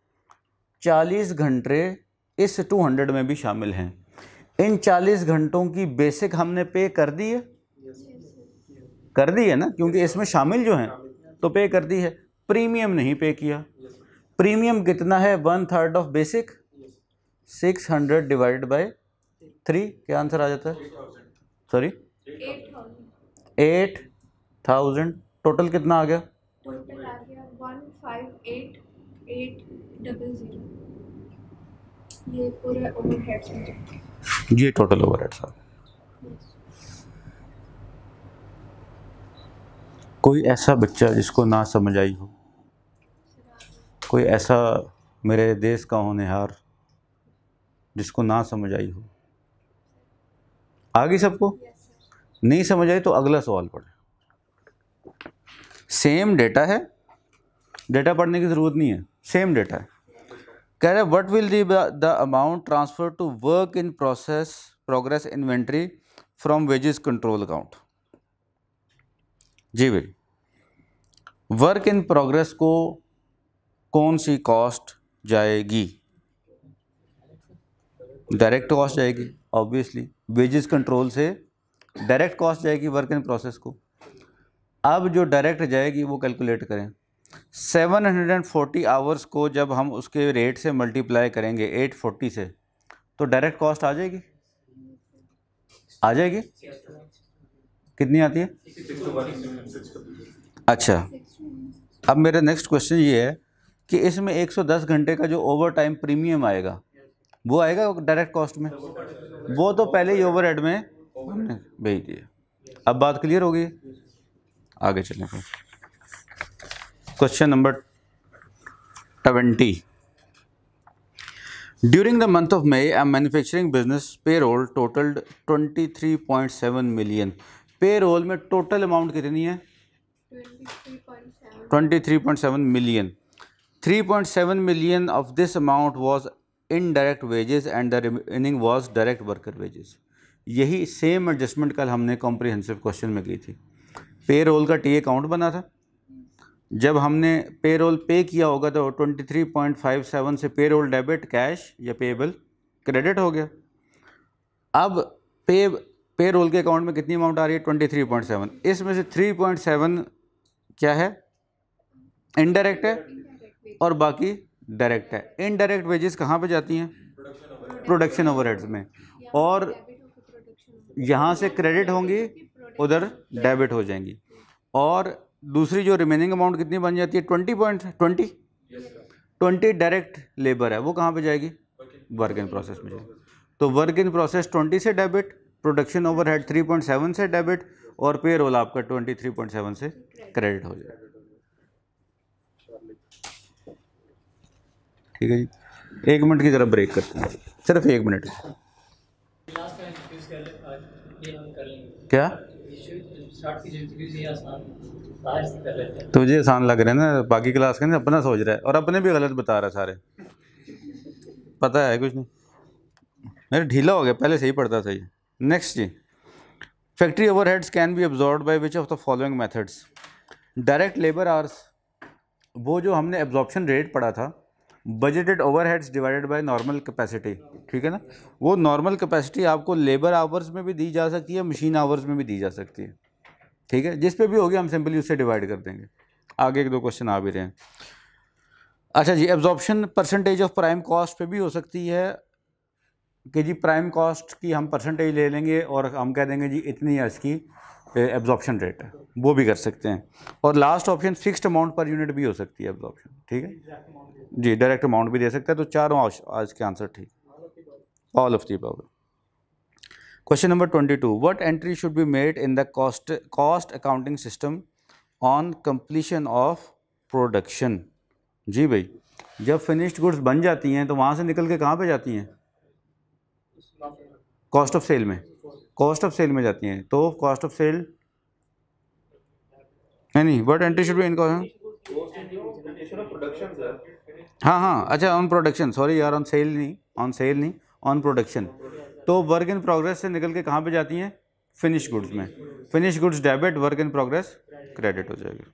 40 घंटे इस 200 में भी शामिल हैं। इन 40 घंटों की बेसिक हमने पे कर दी है, कर दी है ना, क्योंकि इसमें शामिल जो हैं तो पे कर दी है। प्रीमियम नहीं पे किया। प्रीमियम कितना है? 1/3 ऑफ बेसिक, 600 डिवाइडेड बाय 3, क्या आंसर आ जाता है? सॉरी 8,000। टोटल कितना आ गया? टोटल आ गया 158,800। ये पूरा ओवरहेड्स में जाता है। ये टोटल ओवरहेड्स आ गए। कोई ऐसा बच्चा जिसको ना समझ आई हो, कोई ऐसा मेरे देश का होनहार जिसको ना समझ आई हो? आ गई सबको? नहीं समझ आई तो अगला सवाल पढ़े। सेम डेटा है, डेटा पढ़ने की ज़रूरत नहीं है, सेम डेटा है। कह रहे what will the amount transfer to work in progress inventory from wages control account. जी भाई, वर्क इन प्रोग्रेस को कौन सी कॉस्ट जाएगी? डायरेक्ट कॉस्ट जाएगी ऑब्वियसली, वेजेस कंट्रोल से डायरेक्ट कॉस्ट जाएगी वर्क इन प्रोसेस को। अब जो डायरेक्ट जाएगी वो कैलकुलेट करें। 740 आवर्स को जब हम उसके रेट से मल्टीप्लाई करेंगे 840 से, तो डायरेक्ट कॉस्ट आ जाएगी? आ जाएगी? कितनी आती है? अच्छा, अब मेरा नेक्स्ट क्वेश्चन ये है कि इसमें 110 घंटे का जो ओवर टाइम प्रीमियम आएगा वो आएगा डायरेक्ट कॉस्ट में? वो तो पहले ही ओवरहेड में हमने भेज दिया। अब बात क्लियर हो गई, आगे चलें फिर। Question number 20। During the month of May a manufacturing business payroll totalled 23.7 million. Payroll में टोटल अमाउंट कितनी है? 23.7 million. 3.7 million of this amount was indirect wages and the remaining was direct worker wages. यही सेम एडजस्टमेंट कल हमने कॉम्प्रिहेंसिव क्वेश्चन में की थी। पेरोल का टी अकाउंट बना था, जब हमने पेरोल पे किया होगा तो 23.57 से डेबिट कैश या पेएबल क्रेडिट हो गया। अब पेरोल के अकाउंट में कितनी अमाउंट आ रही है? 23.7। इसमें से 3.7 क्या है? इनडायरेक्ट है और बाकी डायरेक्ट है। इनडायरेक्ट वेजेस कहाँ पे जाती हैं? प्रोडक्शन ओवरहेड्स में, और यहाँ से क्रेडिट होंगी उधर डेबिट हो जाएंगी। और दूसरी जो रिमेनिंग अमाउंट कितनी बन जाती है? 20 डायरेक्ट लेबर है, वो कहाँ पे जाएगी? वर्क इन प्रोसेस में जाएगी। तो वर्क इन प्रोसेस 20 से डेबिट, प्रोडक्शन ओवरहेड 3.7 से डेबिट, और पेरोल आपका 23.7 से क्रेडिट हो जाएगा। ठीक है जी, 1 मिनट की तरफ ब्रेक करते हैं, सिर्फ 1 मिनट। क्या तुझे आसान लग रहा है ना? बाकी क्लास के ना अपना सोच रहा है और अपने भी गलत बता रहा है सारे। पता है कुछ नहीं, मेरा ढीला हो गया, पहले सही पढ़ता था ये। नेक्स्ट जी, factory overheads can be absorbed by which of the following methods. Direct labour hours, वो जो हमने एब्जॉर्प्शन रेट पढ़ा था, budgeted overheads divided by normal capacity, ठीक है ना? वो नॉर्मल कैपेसिटी आपको लेबर आवर्स में भी दी जा सकती है, मशीन आवर्स में भी दी जा सकती है, ठीक है? जिस पे भी होगी हम सिंपली उससे डिवाइड कर देंगे। आगे 1-2 क्वेश्चन आ भी रहे हैं। अच्छा जी, absorption percentage of prime cost पे भी हो सकती है कि जी प्राइम कॉस्ट की हम परसेंटेज ले लेंगे और हम कह देंगे जी इतनी है इसकी एब्जॉर्प्शन रेट है, वो भी कर सकते हैं। और last option fixed amount per unit भी हो सकती है एब्जॉर्प्शन, ठीक है जी। डायरेक्ट अमाउंट भी दे सकता है। तो चारों आज के आंसर ठीक, all of the above. Question number 22, what entry should be made in the cost accounting system on completion of production. जी भाई, जब फिनिश्ड गुड्स बन जाती हैं तो वहाँ से निकल के कहाँ पे जाती हैं? कॉस्ट ऑफ सेल में, कॉस्ट ऑफ सेल में जाती हैं। तो कॉस्ट ऑफ सेल नहीं, what entry should be in हाँ, अच्छा ऑन प्रोडक्शन, सॉरी यार, ऑन सेल नहीं, ऑन प्रोडक्शन। तो वर्क इन प्रोग्रेस से निकल के कहाँ पे जाती हैं? फिनिश गुड्स में। Finish goods debit, work in progress credit हो जाएगी।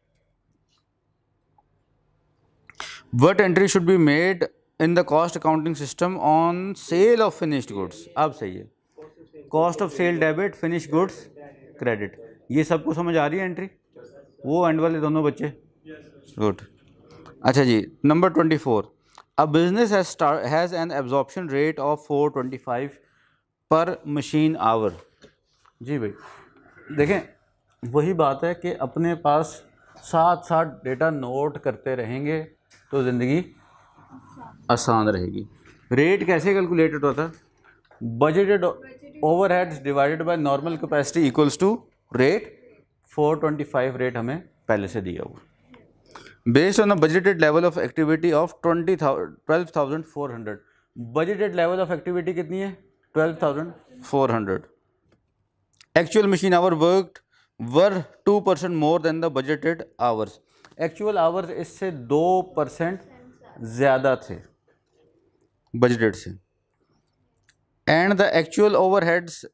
What entry should be made in the cost accounting system on sale of finished goods. अब सही है, cost of sale debit, finish goods credit. ये सबको समझ आ रही है एंट्री? वो एंड वाले दोनों बच्चे? गुड। अच्छा जी, number 24, a business has an absorption rate of 425 per machine our. जी भाई, देखें वही बात है कि अपने पास साथ डेटा नोट करते रहेंगे तो ज़िंदगी आसान रहेगी। रेट कैसे कैलकुलेटेड होता है? Budgeted overheads divided by normal capacity equals to rate. 425 rate हमें पहले से दिया हुआ। Based on a budgeted level of activity of 12,400, budgeted level of activity कितनी है 12,400, actual machine hour worked were 2% more than the budgeted hours, actual hours इससे 2% ज़्यादा थे बजटेड से, and the actual overheads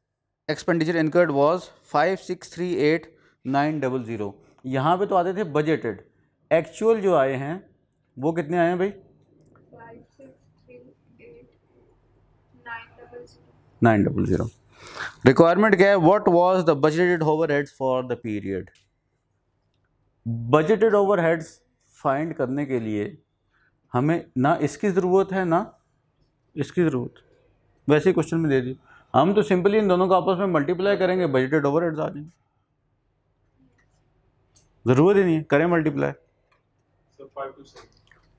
expenditure incurred was 5,638,900। यहाँ पे तो आते थे बजटेड, एक्चुअल जो आए हैं वो कितने आए हैं भाई 5,638,900। रिक्वायरमेंट क्या है, what was the budgeted overheads for the period. Budgeted overheads find करने के लिए हमें ना इसकी ज़रूरत है ना इसकी ज़रूरत, वैसे ही क्वेश्चन में दे दी, हम तो सिंपली इन दोनों का आपस में मल्टीप्लाई करेंगे, बजटेड ओवरहेड्स आ जाएंगे, ज़रूरत ही नहीं है करें मल्टीप्लाई।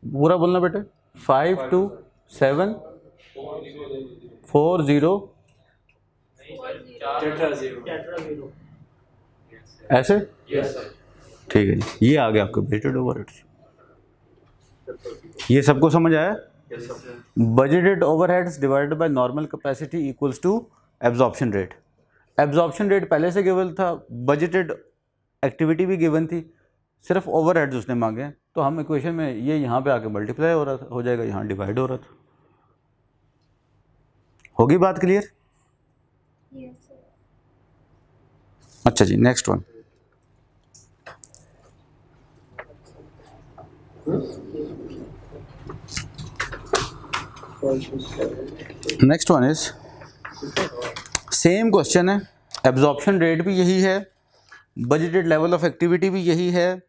पूरा बोलना बेटे 52740 ऐसे, ठीक है जी, ये आ गया आपका बजटेड ओवरहेड्स। ये सबको समझ आया। Budgeted overheads divided by normal capacity equals to absorption rate. Absorption rate पहले से गिवन था, बजटेड एक्टिविटी भी गिवन थी, सिर्फ ओवरहेड्स उसने मांगे हैं, तो हम इक्वेशन में ये यहाँ पे आके मल्टीप्लाई हो रहा था, हो जाएगा, यहाँ डिवाइड हो रहा था। होगी बात क्लियर? अच्छा जी, next one. Next one is same question है, एब्जॉर्प्शन रेट भी यही है, बजटेड लेवल ऑफ एक्टिविटी भी यही है,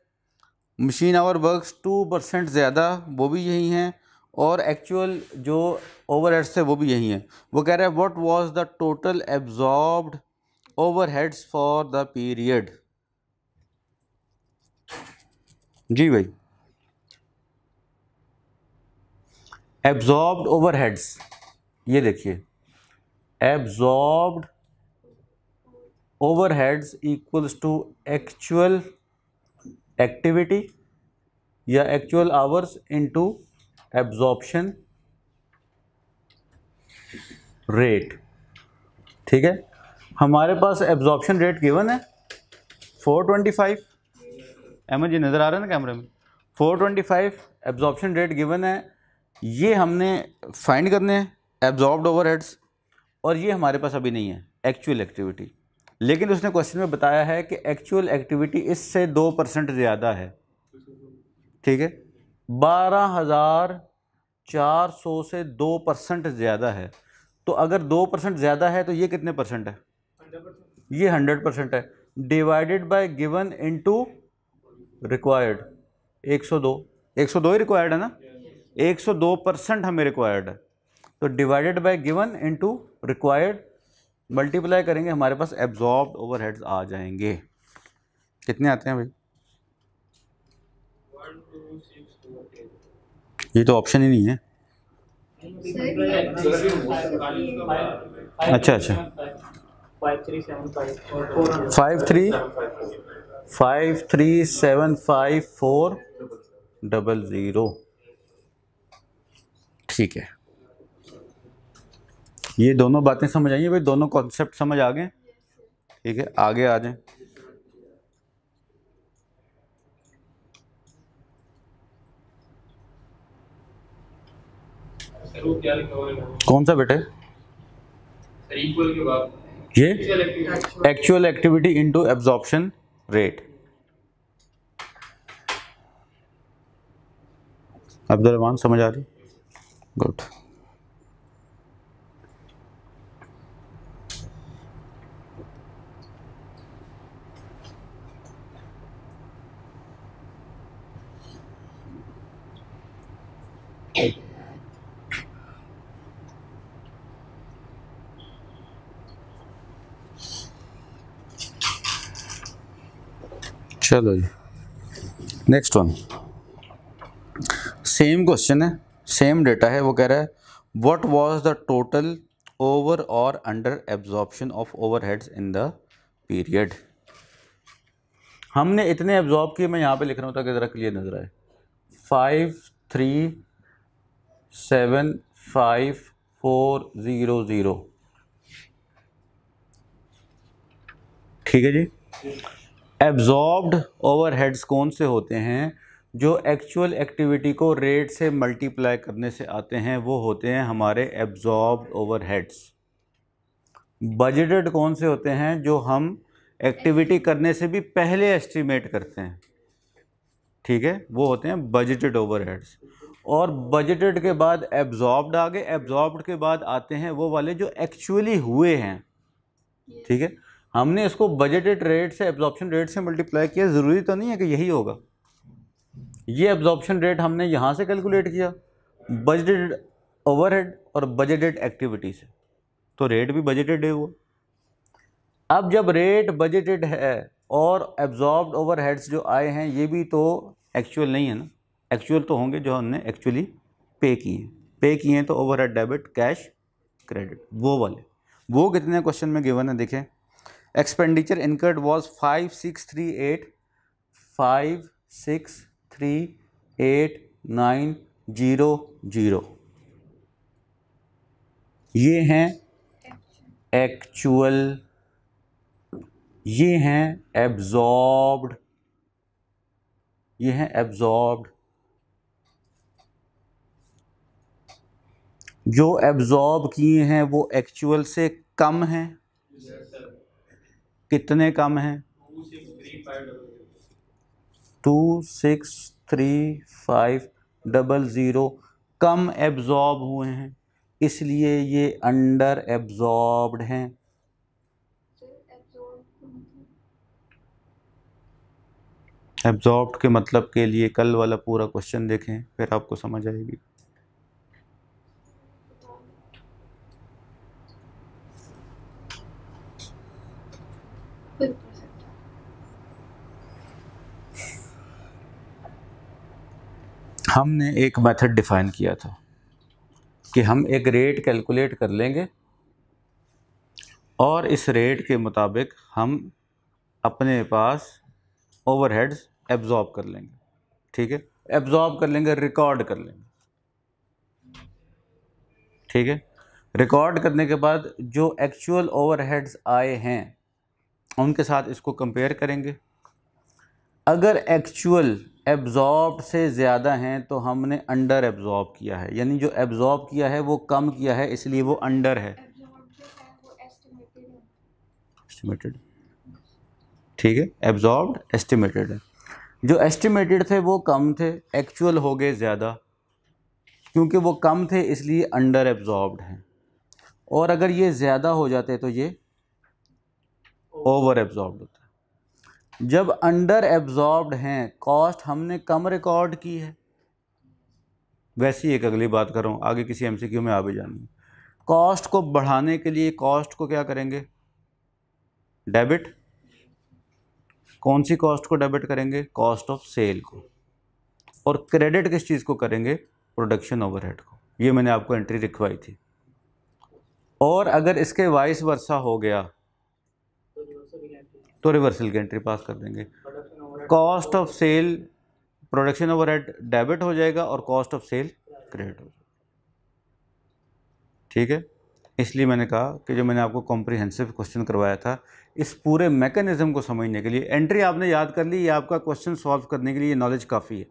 मशीन आवर वर्क्स 2% ज़्यादा वो भी यही हैं, और एक्चुअल जो ओवरहेड्स थे वो भी यही हैं। वो कह रहा है what was the total absorbed overheads for the period. जी भाई, एब्जॉर्ब्ड ओवरहेड्स, ये देखिए, absorbed overheads equals to actual activity या actual hours into absorption rate. ठीक है, हमारे पास एब्जॉर्प्शन रेट गिवन है 425, अहमद जी नज़र आ रहा है ना कैमरे में, 425 एब्जॉर्प्शन रेट गिवन है, ये हमने फाइंड करने हैं एब्जॉर्ब्ड ओवरहेड्स, और ये हमारे पास अभी नहीं है एक्चुअल एक्टिविटी, लेकिन उसने क्वेश्चन में बताया है कि एक्चुअल एक्टिविटी इससे 2% ज़्यादा है। ठीक है, 12,400 से 2% ज़्यादा है, तो अगर 2% ज़्यादा है तो ये कितने परसेंट है, ये 100% है, divided by given into required 102 he required है ना, 102% हमें रिक्वायर्ड है, तो divided by given into required multiply करेंगे, हमारे पास एब्जॉर्ब्ड ओवरहेड्स आ जाएंगे। कितने आते हैं भाई, ये तो ऑप्शन ही नहीं है। अच्छा अच्छा, 53754000। ठीक है, ये दोनों बातें समझ आई भाई, दोनों कॉन्सेप्ट समझ आ गए। ठीक है, आगे आ जाएं। कौन सा बेटे, इक्वल के बाद ये actual activity into absorption rate. Abdul समझ आ रही? गुड। चलो जी, नेक्स्ट वन, सेम क्वेश्चन है, सेम डेटा है। वो कह रहा है what was the total over और under absorption of overheads in the period. हमने इतने एब्जॉर्ब किए, मैं यहाँ पे लिख रहा हूँ ताकि ज़रा क्लियर नजर आए। 5375400, ठीक है जी। एब्जॉर्ब्ड ओवरहेड्स कौन से होते हैं? जो एक्चुअल एक्टिविटी को रेट से मल्टीप्लाई करने से आते हैं वो होते हैं हमारे एब्जॉर्ब्ड ओवरहेड्स। बजटेड कौन से होते हैं? जो हम एक्टिविटी करने से भी पहले एस्टिमेट करते हैं, ठीक है, वो होते हैं बजटेड ओवरहेड्स। और बजटेड के बाद एब्जॉर्ब्ड आ गए, एब्जॉर्ब्ड के बाद आते हैं वो वाले जो एक्चुअली हुए हैं, ठीक है। हमने इसको बजटेड रेट से, एब्जॉर्प्शन रेट से मल्टीप्लाई किया, ज़रूरी तो नहीं है कि यही होगा। ये एब्जॉर्प्शन रेट हमने यहाँ से कैलकुलेट किया बजटेड ओवरहेड और बजटेड एक्टिविटी से, तो रेट भी बजटेड है वो। अब जब रेट बजटेड है और एब्जॉर्ब्ड ओवरहेड्स जो आए हैं ये भी तो एक्चुअल नहीं है ना, एक्चुअल तो होंगे जो हमने एक्चुअली पे किए हैं तो ओवरहेड डेबिट कैश क्रेडिट, वो वाले। वो कितने क्वेश्चन में गिवन है देखें। Expenditure incurred was 5638,900। ये हैं एक्चुअल, ये हैं एब्जॉर्ब्ड, ये हैं एब्जॉर्ब्ड। जो एब्जॉर्ब किए हैं वो एक्चुअल से कम हैं। कितने कम हैं? 263500 कम एब्जॉर्ब हुए हैं, इसलिए ये अंडर एब्जॉर्ब्ड हैं। एब्जॉर्ब्ड के मतलब के लिए कल वाला पूरा क्वेश्चन देखें, फिर आपको समझ आएगी। हमने एक मेथड डिफाइन किया था कि हम एक रेट कैलकुलेट कर लेंगे और इस रेट के मुताबिक हम अपने पास ओवरहेड्स एब्जॉर्ब कर लेंगे, ठीक है, एब्जॉर्ब कर लेंगे, रिकॉर्ड कर लेंगे, ठीक है। रिकॉर्ड करने के बाद जो एक्चुअल ओवरहेड्स आए हैं उनके साथ इसको कंपेयर करेंगे। अगर एक्चुअल एब्जॉर्ब से ज़्यादा हैं तो हमने अंडर एब्जॉर्ब किया है, यानी जो एब्जॉर्ब किया है वो कम किया है, इसलिए वो अंडर है, एस्टिमेटेड, ठीक है, एब्जॉर्ब्ड एस्टिमेटेड है। जो एस्टिमेटेड थे वो कम थे, एक्चुअल हो गए ज़्यादा, क्योंकि वो कम थे इसलिए अंडर एब्जॉर्ब्ड हैं। और अगर ये ज़्यादा हो जाते तो ये ओवर एब्जॉर्ब्ड होता है। जब अंडर एब्जॉर्ब्ड हैं, कॉस्ट हमने कम रिकॉर्ड की है। वैसी एक अगली बात कर रहा हूँ, आगे किसी एमसीक्यू में आ भी जानी। कॉस्ट को बढ़ाने के लिए कॉस्ट को क्या करेंगे? डेबिट। कौन सी कॉस्ट को डेबिट करेंगे? कॉस्ट ऑफ सेल को। और क्रेडिट किस चीज़ को करेंगे? प्रोडक्शन ओवरहेड को। ये मैंने आपको एंट्री लिखवाई थी। और अगर इसके वाइस वर्सा हो गया तो रिवर्सल की एंट्री पास कर देंगे। Cost of sale, production overhead debit हो जाएगा और कॉस्ट ऑफ सेल क्रेडिट हो जाएगा, ठीक है। इसलिए मैंने कहा कि जो मैंने आपको कॉम्प्रिहेंसिव क्वेश्चन करवाया था, इस पूरे मैकेनिज्म को समझने के लिए एंट्री आपने याद कर ली, ये आपका क्वेश्चन सॉल्व करने के लिए नॉलेज काफ़ी है।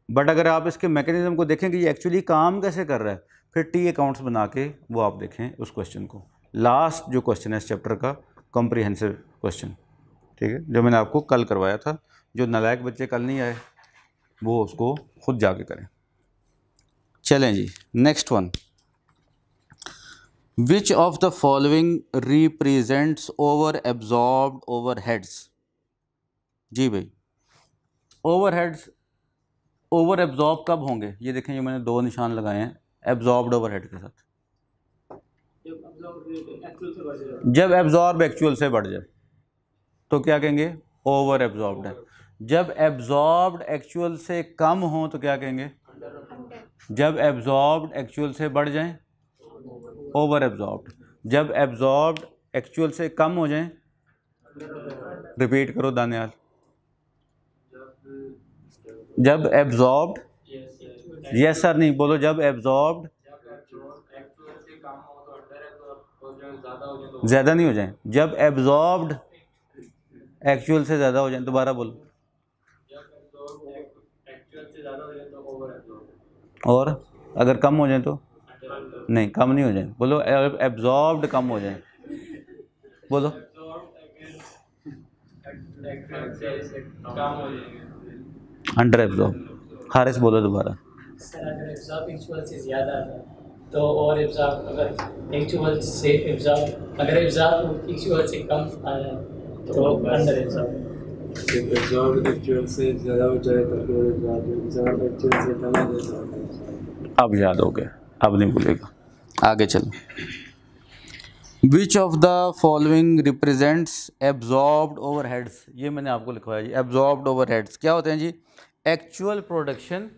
बट अगर आप इसके मैकेनिज्म को देखें कि ये एक्चुअली काम कैसे कर रहा है, फिर टी अकाउंट्स बना के वो आप देखें उस क्वेश्चन को। लास्ट जो क्वेश्चन है इस चैप्टर का, कॉम्प्रिहेंसिव क्वेश्चन, ठीक है, जो मैंने आपको कल करवाया था। जो नालायक बच्चे कल नहीं आए वो उसको खुद जाके करें। चलें जी, next one. Which of the following represents over absorbed overheads? जी भाई, ओवरहेड्स ओवर एब्जॉर्ब कब होंगे? ये देखें, ये मैंने दो निशान लगाए हैं एब्जॉर्ब्ड ओवरहेड के साथ। जब एब्जॉर्ब एक्चुअल से बढ़ जाए तो क्या कहेंगे? ओवर एब्जॉर्ब्ड है। जब एब्जॉर्ब्ड एक्चुअल से कम हो तो क्या कहेंगे? जब एब्जॉर्ब्ड एक्चुअल से बढ़ जाएं, ओवर एब्जॉर्ब्ड। जब एब्जॉर्ब्ड एक्चुअल से कम हो जाएं, रिपीट करो दानियाल। जब एब्जॉर्ब्ड, यस सर नहीं बोलो, जब एब्जॉर्ब्ड ज़्यादा नहीं हो जाए, जब एब्जॉर्ब्ड एक्चुअल से ज़्यादा हो जाए, दोबारा बोलो। और अगर कम हो जाए तो नहीं, कम नहीं हो जाए, बोलो एब्जॉर्ब्ड कम हो जाए, बोलो। अंडर एब्जॉर्ब, हारिस बोलो दोबारा। सर अगर एब्जॉर्ब एक्चुअल से ज़्यादा आ जाए तो, और एब्जॉर्ब अगर एक्चुअल से एब्जॉर्ब, अगर एब्जॉर्ब एक्चुअल से कम आ जाए तो अंडर एब्जॉर्ब। जब एब्जॉर्ब एक्चुअल से ज़्यादा हो जाए तो फिर एब्जॉर्ब एक्चुअल से कम हो जाए। अब याद हो गया, अब नहीं भूलेगा। आगे चलो। विच of the following represents absorbed overheads, ये मैंने आपको लिखवाया जी। एब्जॉर्ब्ड ओवरहेड्स क्या होते हैं जी? Actual production,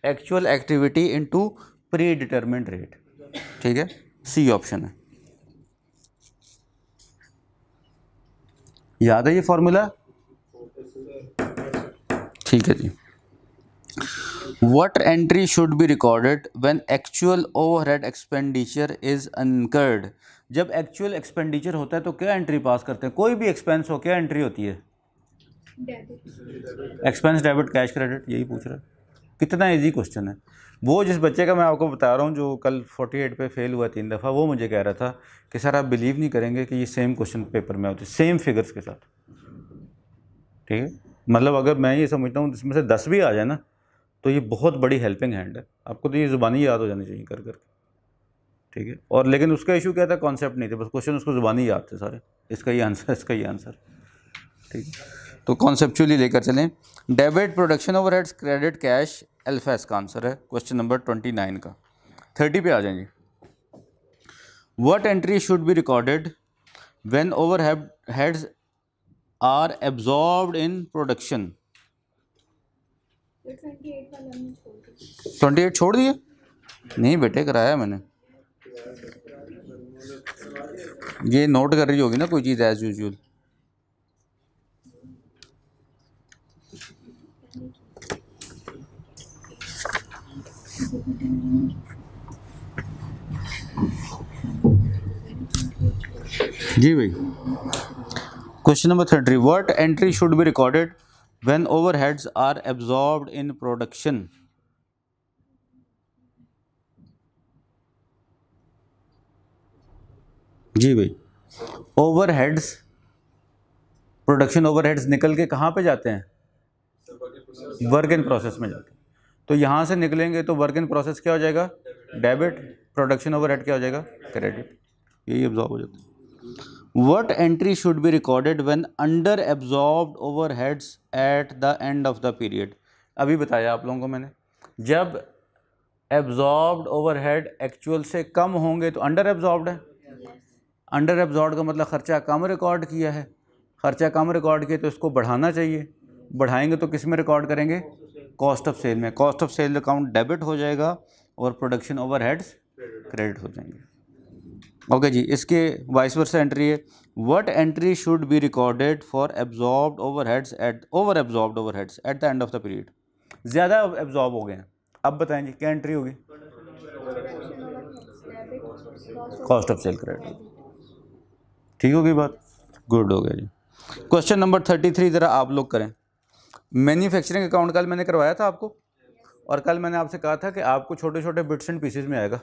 actual activity into predetermined rate. ठीक है, सी ऑप्शन है। याद है ये फॉर्मूला? ठीक है जी। What entry should be recorded when actual overhead expenditure is incurred? जब एक्चुअल एक्सपेंडिचर होता है तो क्या एंट्री पास करते हैं? कोई भी एक्सपेंस हो, क्या एंट्री होती है? एक्सपेंस डेबिट कैश क्रेडिट, यही पूछ रहा है। कितना इजी क्वेश्चन है। वो जिस बच्चे का मैं आपको बता रहा हूँ जो कल 48 पे फेल हुआ 3 दफ़ा, वो मुझे कह रहा था कि सर आप बिलीव नहीं करेंगे कि ये सेम क्वेश्चन पेपर में होते, सेम फिगर्स के साथ। ठीक है, मतलब अगर मैं ये समझता हूँ इसमें से 10 भी आ जाए ना तो ये बहुत बड़ी हेल्पिंग हैंड है। आपको तो ये ज़ुबानी याद हो जानी चाहिए कर कर। ठीक है, और लेकिन उसका इशू क्या था? कॉन्सेप्ट नहीं थे, बस क्वेश्चन उसको ज़ुबानी याद थे सारे, इसका ये आंसर, इसका ये आंसर। ठीक है, तो कॉन्सेप्चुअली लेकर चलें। Debit production overheads, credit cash, alpha इसका आंसर है क्वेश्चन नंबर 29 का। 30 पे आ जाएंगे। What entry should be recorded when overheads are absorbed in production? 28 छोड़ दिए? नहीं बेटे, कराया मैंने। ये नोट कर रही होगी ना कोई चीज़ एज यूजुअल। जी भाई, question number 30। What entry should be recorded when overheads are absorbed in production? जी भाई, ओवरहेड्स, प्रोडक्शन ओवरहेड्स निकल के कहाँ पे जाते हैं? वर्क इन प्रोसेस में जाते हैं। तो यहाँ से निकलेंगे तो वर्क इन प्रोसेस क्या हो जाएगा? डेबिट। प्रोडक्शन ओवरहेड क्या हो जाएगा? क्रेडिट। यही एब्जॉर्ब हो जाता है। What entry should be recorded when under absorbed overheads at the end of the period? अभी बताया आप लोगों को मैंने, जब एब्जॉर्ब्ड ओवरहेड एक्चुअल से कम होंगे तो अंडर एब्जॉर्ब्ड है। अंडर एब्जॉर्ब्ड का मतलब खर्चा कम रिकॉर्ड किया है। खर्चा कम रिकॉर्ड किया तो इसको बढ़ाना चाहिए। बढ़ाएंगे तो किस में रिकॉर्ड करेंगे? कॉस्ट ऑफ सेल में। Cost of sale account debit हो जाएगा और प्रोडक्शन ओवरहेड्स क्रेडिट हो जाएंगे। ओके जी, इसके वाइस वर्सा एंट्री है। What entry should be recorded for absorbed overheads at over absorbed overheads at the end of the period? ज़्यादा एब्जॉर्ब हो गए हैं, अब बताएं जी क्या एंट्री होगी? Cost of sale credit. ठीक होगी बात? गुड हो गया जी। क्वेश्चन नंबर 33 ज़रा आप लोग करें। मैन्युफैक्चरिंग अकाउंट कल मैंने करवाया था आपको, और कल मैंने आपसे कहा था कि आपको छोटे छोटे बिट्स एंड पीसेस में आएगा।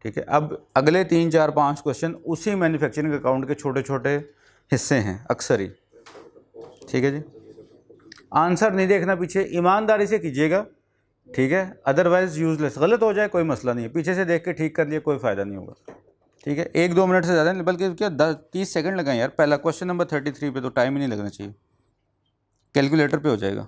ठीक है, अब अगले 3, 4, 5 क्वेश्चन उसी मैन्युफैक्चरिंग अकाउंट के छोटे छोटे हिस्से हैं अक्सर ही। ठीक है जी, आंसर नहीं देखना पीछे, ईमानदारी से कीजिएगा। ठीक है, अदरवाइज यूजलेस, गलत हो जाए कोई मसला नहीं है, पीछे से देख के ठीक कर लिए कोई फ़ायदा नहीं होगा। ठीक है, 1-2 मिनट से ज़्यादा नहीं, बल्कि क्या 30 सेकंड लगाएं यार। पहला क्वेश्चन नंबर 33 पे तो टाइम ही नहीं लगना चाहिए, कैलकुलेटर पे हो जाएगा।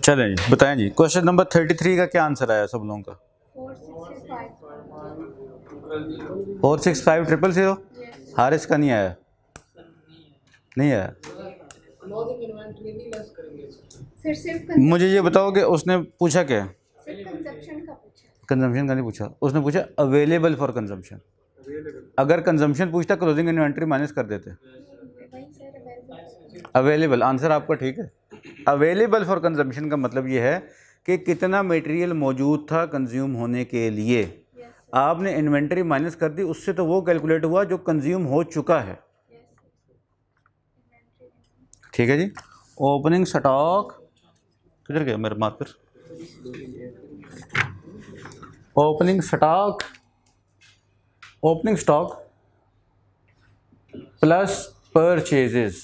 चलें जी, बताएं जी, क्वेश्चन नंबर 33 का क्या आंसर आया सब लोगों का? 465 465000। हारिस का नहीं आया, नहीं आया। क्लोजिंग इन्वेंटरी नहीं लेस करेंगे फिर सिर्फ मुझे ये बताओ कि उसने पूछा क्या? सिर्फ कंजप्शन का पूछा। कंजम्पशन का नहीं पूछा, उसने पूछा अवेलेबल फॉर कंजम्पशन। अगर कंजम्पशन पूछता क्लोजिंग इन्वेंटरी माइनस कर देते। वही सर अवेलेबल। अवेलेबल आंसर आपका ठीक है। अवेलेबल फॉर कंजम्पशन का मतलब ये है कि कितना मटेरियल मौजूद था कंज्यूम होने के लिए। आपने इन्वेंटरी माइनस कर दी, उससे तो वो कैलकुलेट हुआ जो कंज्यूम हो चुका है। ठीक है जी। ओपनिंग स्टॉक किधर गया मेरा marker? Opening stock, opening stock plus purchases,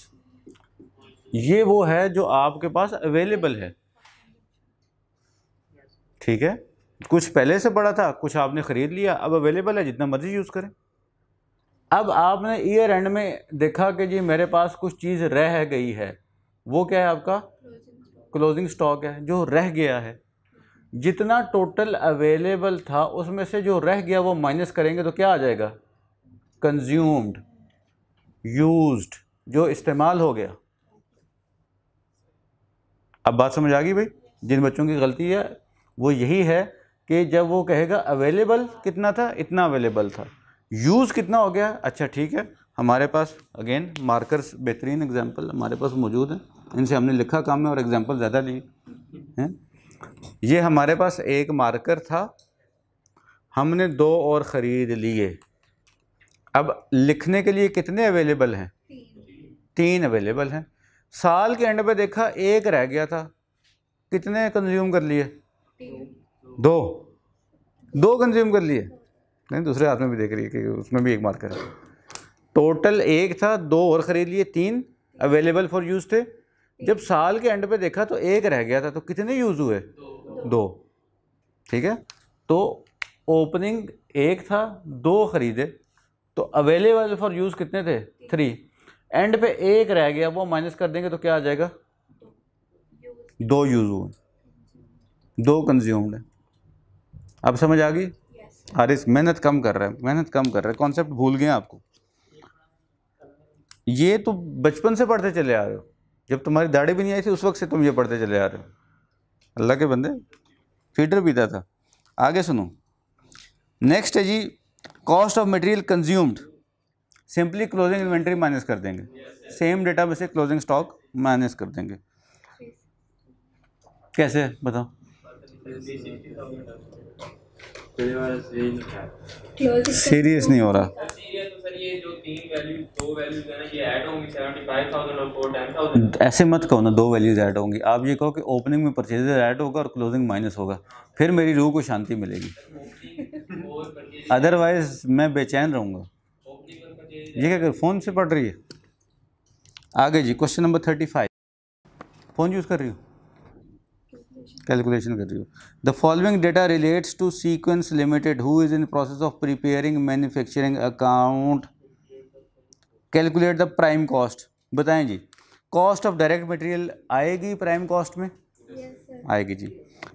ये वो है जो आपके पास अवेलेबल है। ठीक है, कुछ पहले से पड़ा था, कुछ आपने ख़रीद लिया, अब अवेलेबल है, जितना मर्जी यूज़ करें। अब आपने ईयर एंड में देखा कि जी मेरे पास कुछ चीज़ रह गई है, वो क्या है आपका? क्लोजिंग स्टॉक है, जो रह गया है। जितना टोटल अवेलेबल था उसमें से जो रह गया वो माइनस करेंगे तो क्या आ जाएगा? कंज्यूम्ड, यूज्ड, जो इस्तेमाल हो गया। अब बात समझ आ गई भाई? जिन बच्चों की गलती है वो यही है कि जब वो कहेगा अवेलेबल कितना था, इतना अवेलेबल था, यूज़ कितना हो गया। अच्छा ठीक है, हमारे पास अगेन मार्कर्स बेहतरीन एग्जांपल हमारे पास मौजूद हैं, इनसे हमने लिखा काम है और एग्जांपल ज़्यादा लिए हैं। ये हमारे पास एक मार्कर था, हमने 2 और ख़रीद लिए। अब लिखने के लिए कितने अवेलेबल हैं? 3 अवेलेबल हैं। साल के एंड पे देखा एक रह गया था, कितने कंज्यूम कर लिए? 2 कंज्यूम कर लिए। नहीं, दूसरे हाथ में भी देख रही है कि उसमें भी एक मार्कर है। टोटल एक था, 2 और ख़रीद लिए, 3 अवेलेबल फॉर यूज़ थे। जब साल के एंड पे देखा तो एक रह गया था, तो कितने यूज़ हुए? 2। ठीक है, तो ओपनिंग एक था, 2 ख़रीदे, तो अवेलेबल फॉर यूज़ कितने थे? 3। एंड पे एक रह गया, वो माइनस कर देंगे तो क्या आ जाएगा? 2 यूज़ हुए, 2 कंज्यूम्ड है। अब समझ आ गई? हारिस मेहनत कम कर रहा है, मेहनत कम कर रहा है, कॉन्सेप्ट भूल गए आपको। ये तो बचपन से पढ़ते चले आ रहे हो, जब तुम्हारी दाढ़ी भी नहीं आई थी उस वक्त से तुम ये पढ़ते चले आ रहे हो। अल्लाह के बंदे, फीडर पीता था। आगे सुनो, नेक्स्ट है जी cost of material consumed. Simply closing inventory minus कर देंगे, सेम डेटा में से क्लोजिंग स्टॉक माइनस कर देंगे। कैसे बताओ? पहली बार यही लिखा है। क्लोजिंग सीरियस नहीं हो रहा। सीरियस तो सर ये जो तीन वैल्यू दो वैल्यूज है ना ये ऐड होंगी 75,000 और 10,000। ऐसे मत कहो ना, दो वैल्यूज ऐड होंगी। आप ये कहो कि ओपनिंग में परचेज ऐड होगा और क्लोजिंग माइनस होगा, फिर मेरी रूह को शांति मिलेगी, अदरवाइज मैं बेचैन रहूँगा। ये क्या कर फ़ोन से पढ़ रही है? आगे जी, क्वेश्चन नंबर 35। फ़ोन यूज़ कर रही हो, कैलकुलेशन कर रही हो। The following data relates to sequence limited who is in process of preparing manufacturing account, calculate the prime cost. बताएं जी, कॉस्ट ऑफ डायरेक्ट मटेरियल आएगी प्राइम कॉस्ट में? आएगी जी।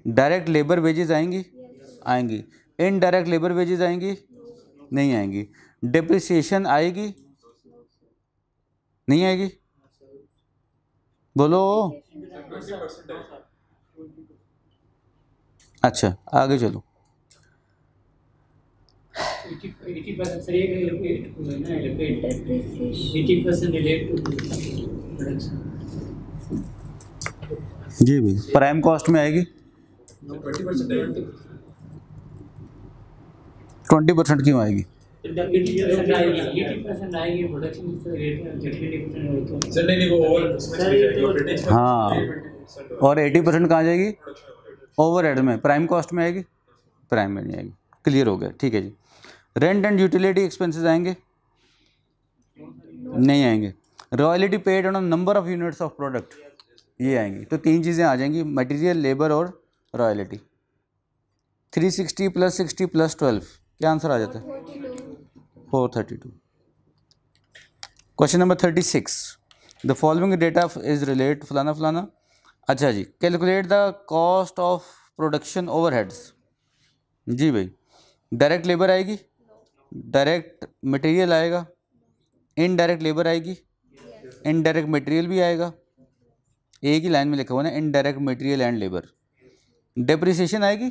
डायरेक्ट लेबर वेजेस आएंगी? आएंगी। इनडायरेक्ट लेबर वेजेस आएंगी? नहीं आएंगी। डिप्रिसिएशन आएगी? नहीं आएगी, बोलो। अच्छा आगे चलो। 80% सर ये रिलेट हुआ है ना, रिलेट 80% रिलेट टू प्रोडक्शन। जी भाई, प्राइम कॉस्ट में आएगी 20% क्यों आएगी? 80% आएगी प्रोडक्शन से रेट 20% होता है सर नहीं वो ओवर उसमें चली जाएगी ऑपरेटिंग। हाँ, और 80% कहाँ जाएगी? ओवरहेड में। प्राइम कॉस्ट में आएगी? प्राइम में नहीं आएगी। क्लियर हो गया, ठीक है जी। रेंट एंड यूटिलिटी एक्सपेंसेस आएंगे? नहीं आएंगे। Royalty paid on number of units of product, ये आएंगी। तो तीन चीज़ें आ जाएंगी, मटेरियल, लेबर और रॉयल्टी। 360 + 60 + 12 क्या आंसर आ जाता है? 432। Question number 36। The following data is relate फलाना फलाना। अच्छा जी, calculate the cost of production overheads. जी भाई, डायरेक्ट लेबर आएगी? डायरेक्ट मटेरियल आएगा? इनडायरेक्ट लेबर आएगी? इनडायरेक्ट मटेरियल भी आएगा। एक ही लाइन में लिखा हुआ ना, indirect material and labour. Depreciation आएगी?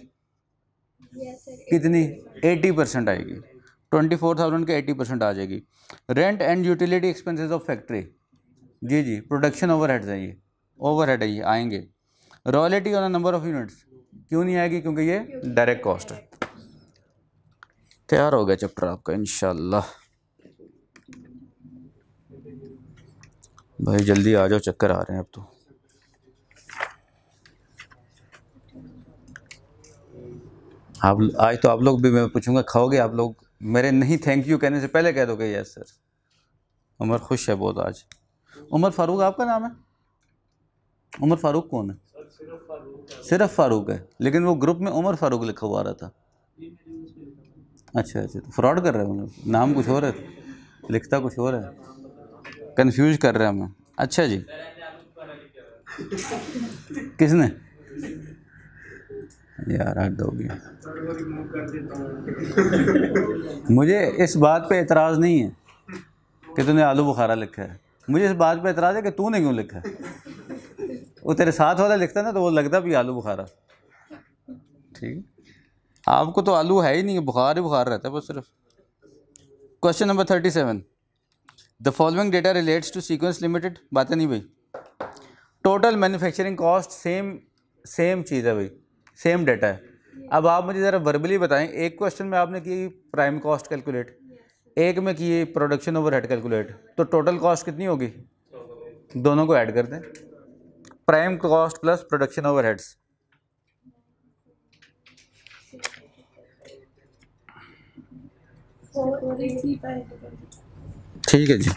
कितनी? 80% आएगी। 24,000 के 80% आ जाएगी। Rent and utility expenses of factory, जी जी, प्रोडक्शन ओवरहेड्स है ये, ओवरहेड है ये, आएंगे। Royalty on number of units क्यों नहीं आएगी? क्योंकि ये डायरेक्ट कॉस्ट है। तैयार हो गया चैप्टर आपका इंशाल्लाह। भाई जल्दी आ जाओ, चक्कर आ रहे हैं अब तो। आप आज तो आप लोग भी, मैं पूछूंगा खाओगे आप लोग? मेरे नहीं थैंक यू कहने से पहले कह दोगे यस सर। उमर खुश है बहुत आज। उमर फारूक आपका नाम है? उमर फारूक कौन है? सिर्फ फारूक है, लेकिन वो ग्रुप में उमर फारूक लिखा हुआ आ रहा था। अच्छा अच्छा, तो फ्रॉड कर रहे हैं, नाम कुछ और है, लिखता कुछ और है, कंफ्यूज कर रहे हैं हमें। अच्छा जी, किसने? यार हद हो गया। मुझे इस बात पे एतराज़ नहीं है कि तूने आलू बुखारा लिखा है, मुझे इस बात पे एतराज़ है कि तूने क्यों लिखा है। वो तेरे साथ वाला लिखता ना तो वो लगता भी आलू बुखारा। ठीक, आपको तो आलू है ही नहीं, बुखार ही बुखार रहता है बस सिर्फ। Question number 37। The following data relates to sequence Limited. बातें नहीं भाई। टोटल मैन्युफैक्चरिंग कॉस्ट सेम चीज़ है भाई, सेम डेटा है। अब आप मुझे ज़रा वर्बली बताएं, एक क्वेश्चन में आपने की प्राइम कॉस्ट कैलकुलेट, एक में की प्रोडक्शन ओवरहेड कैलकुलेट, तो टोटल कॉस्ट कितनी होगी? दोनों को ऐड कर दें, prime cost plus production overheads. ठीक है जी,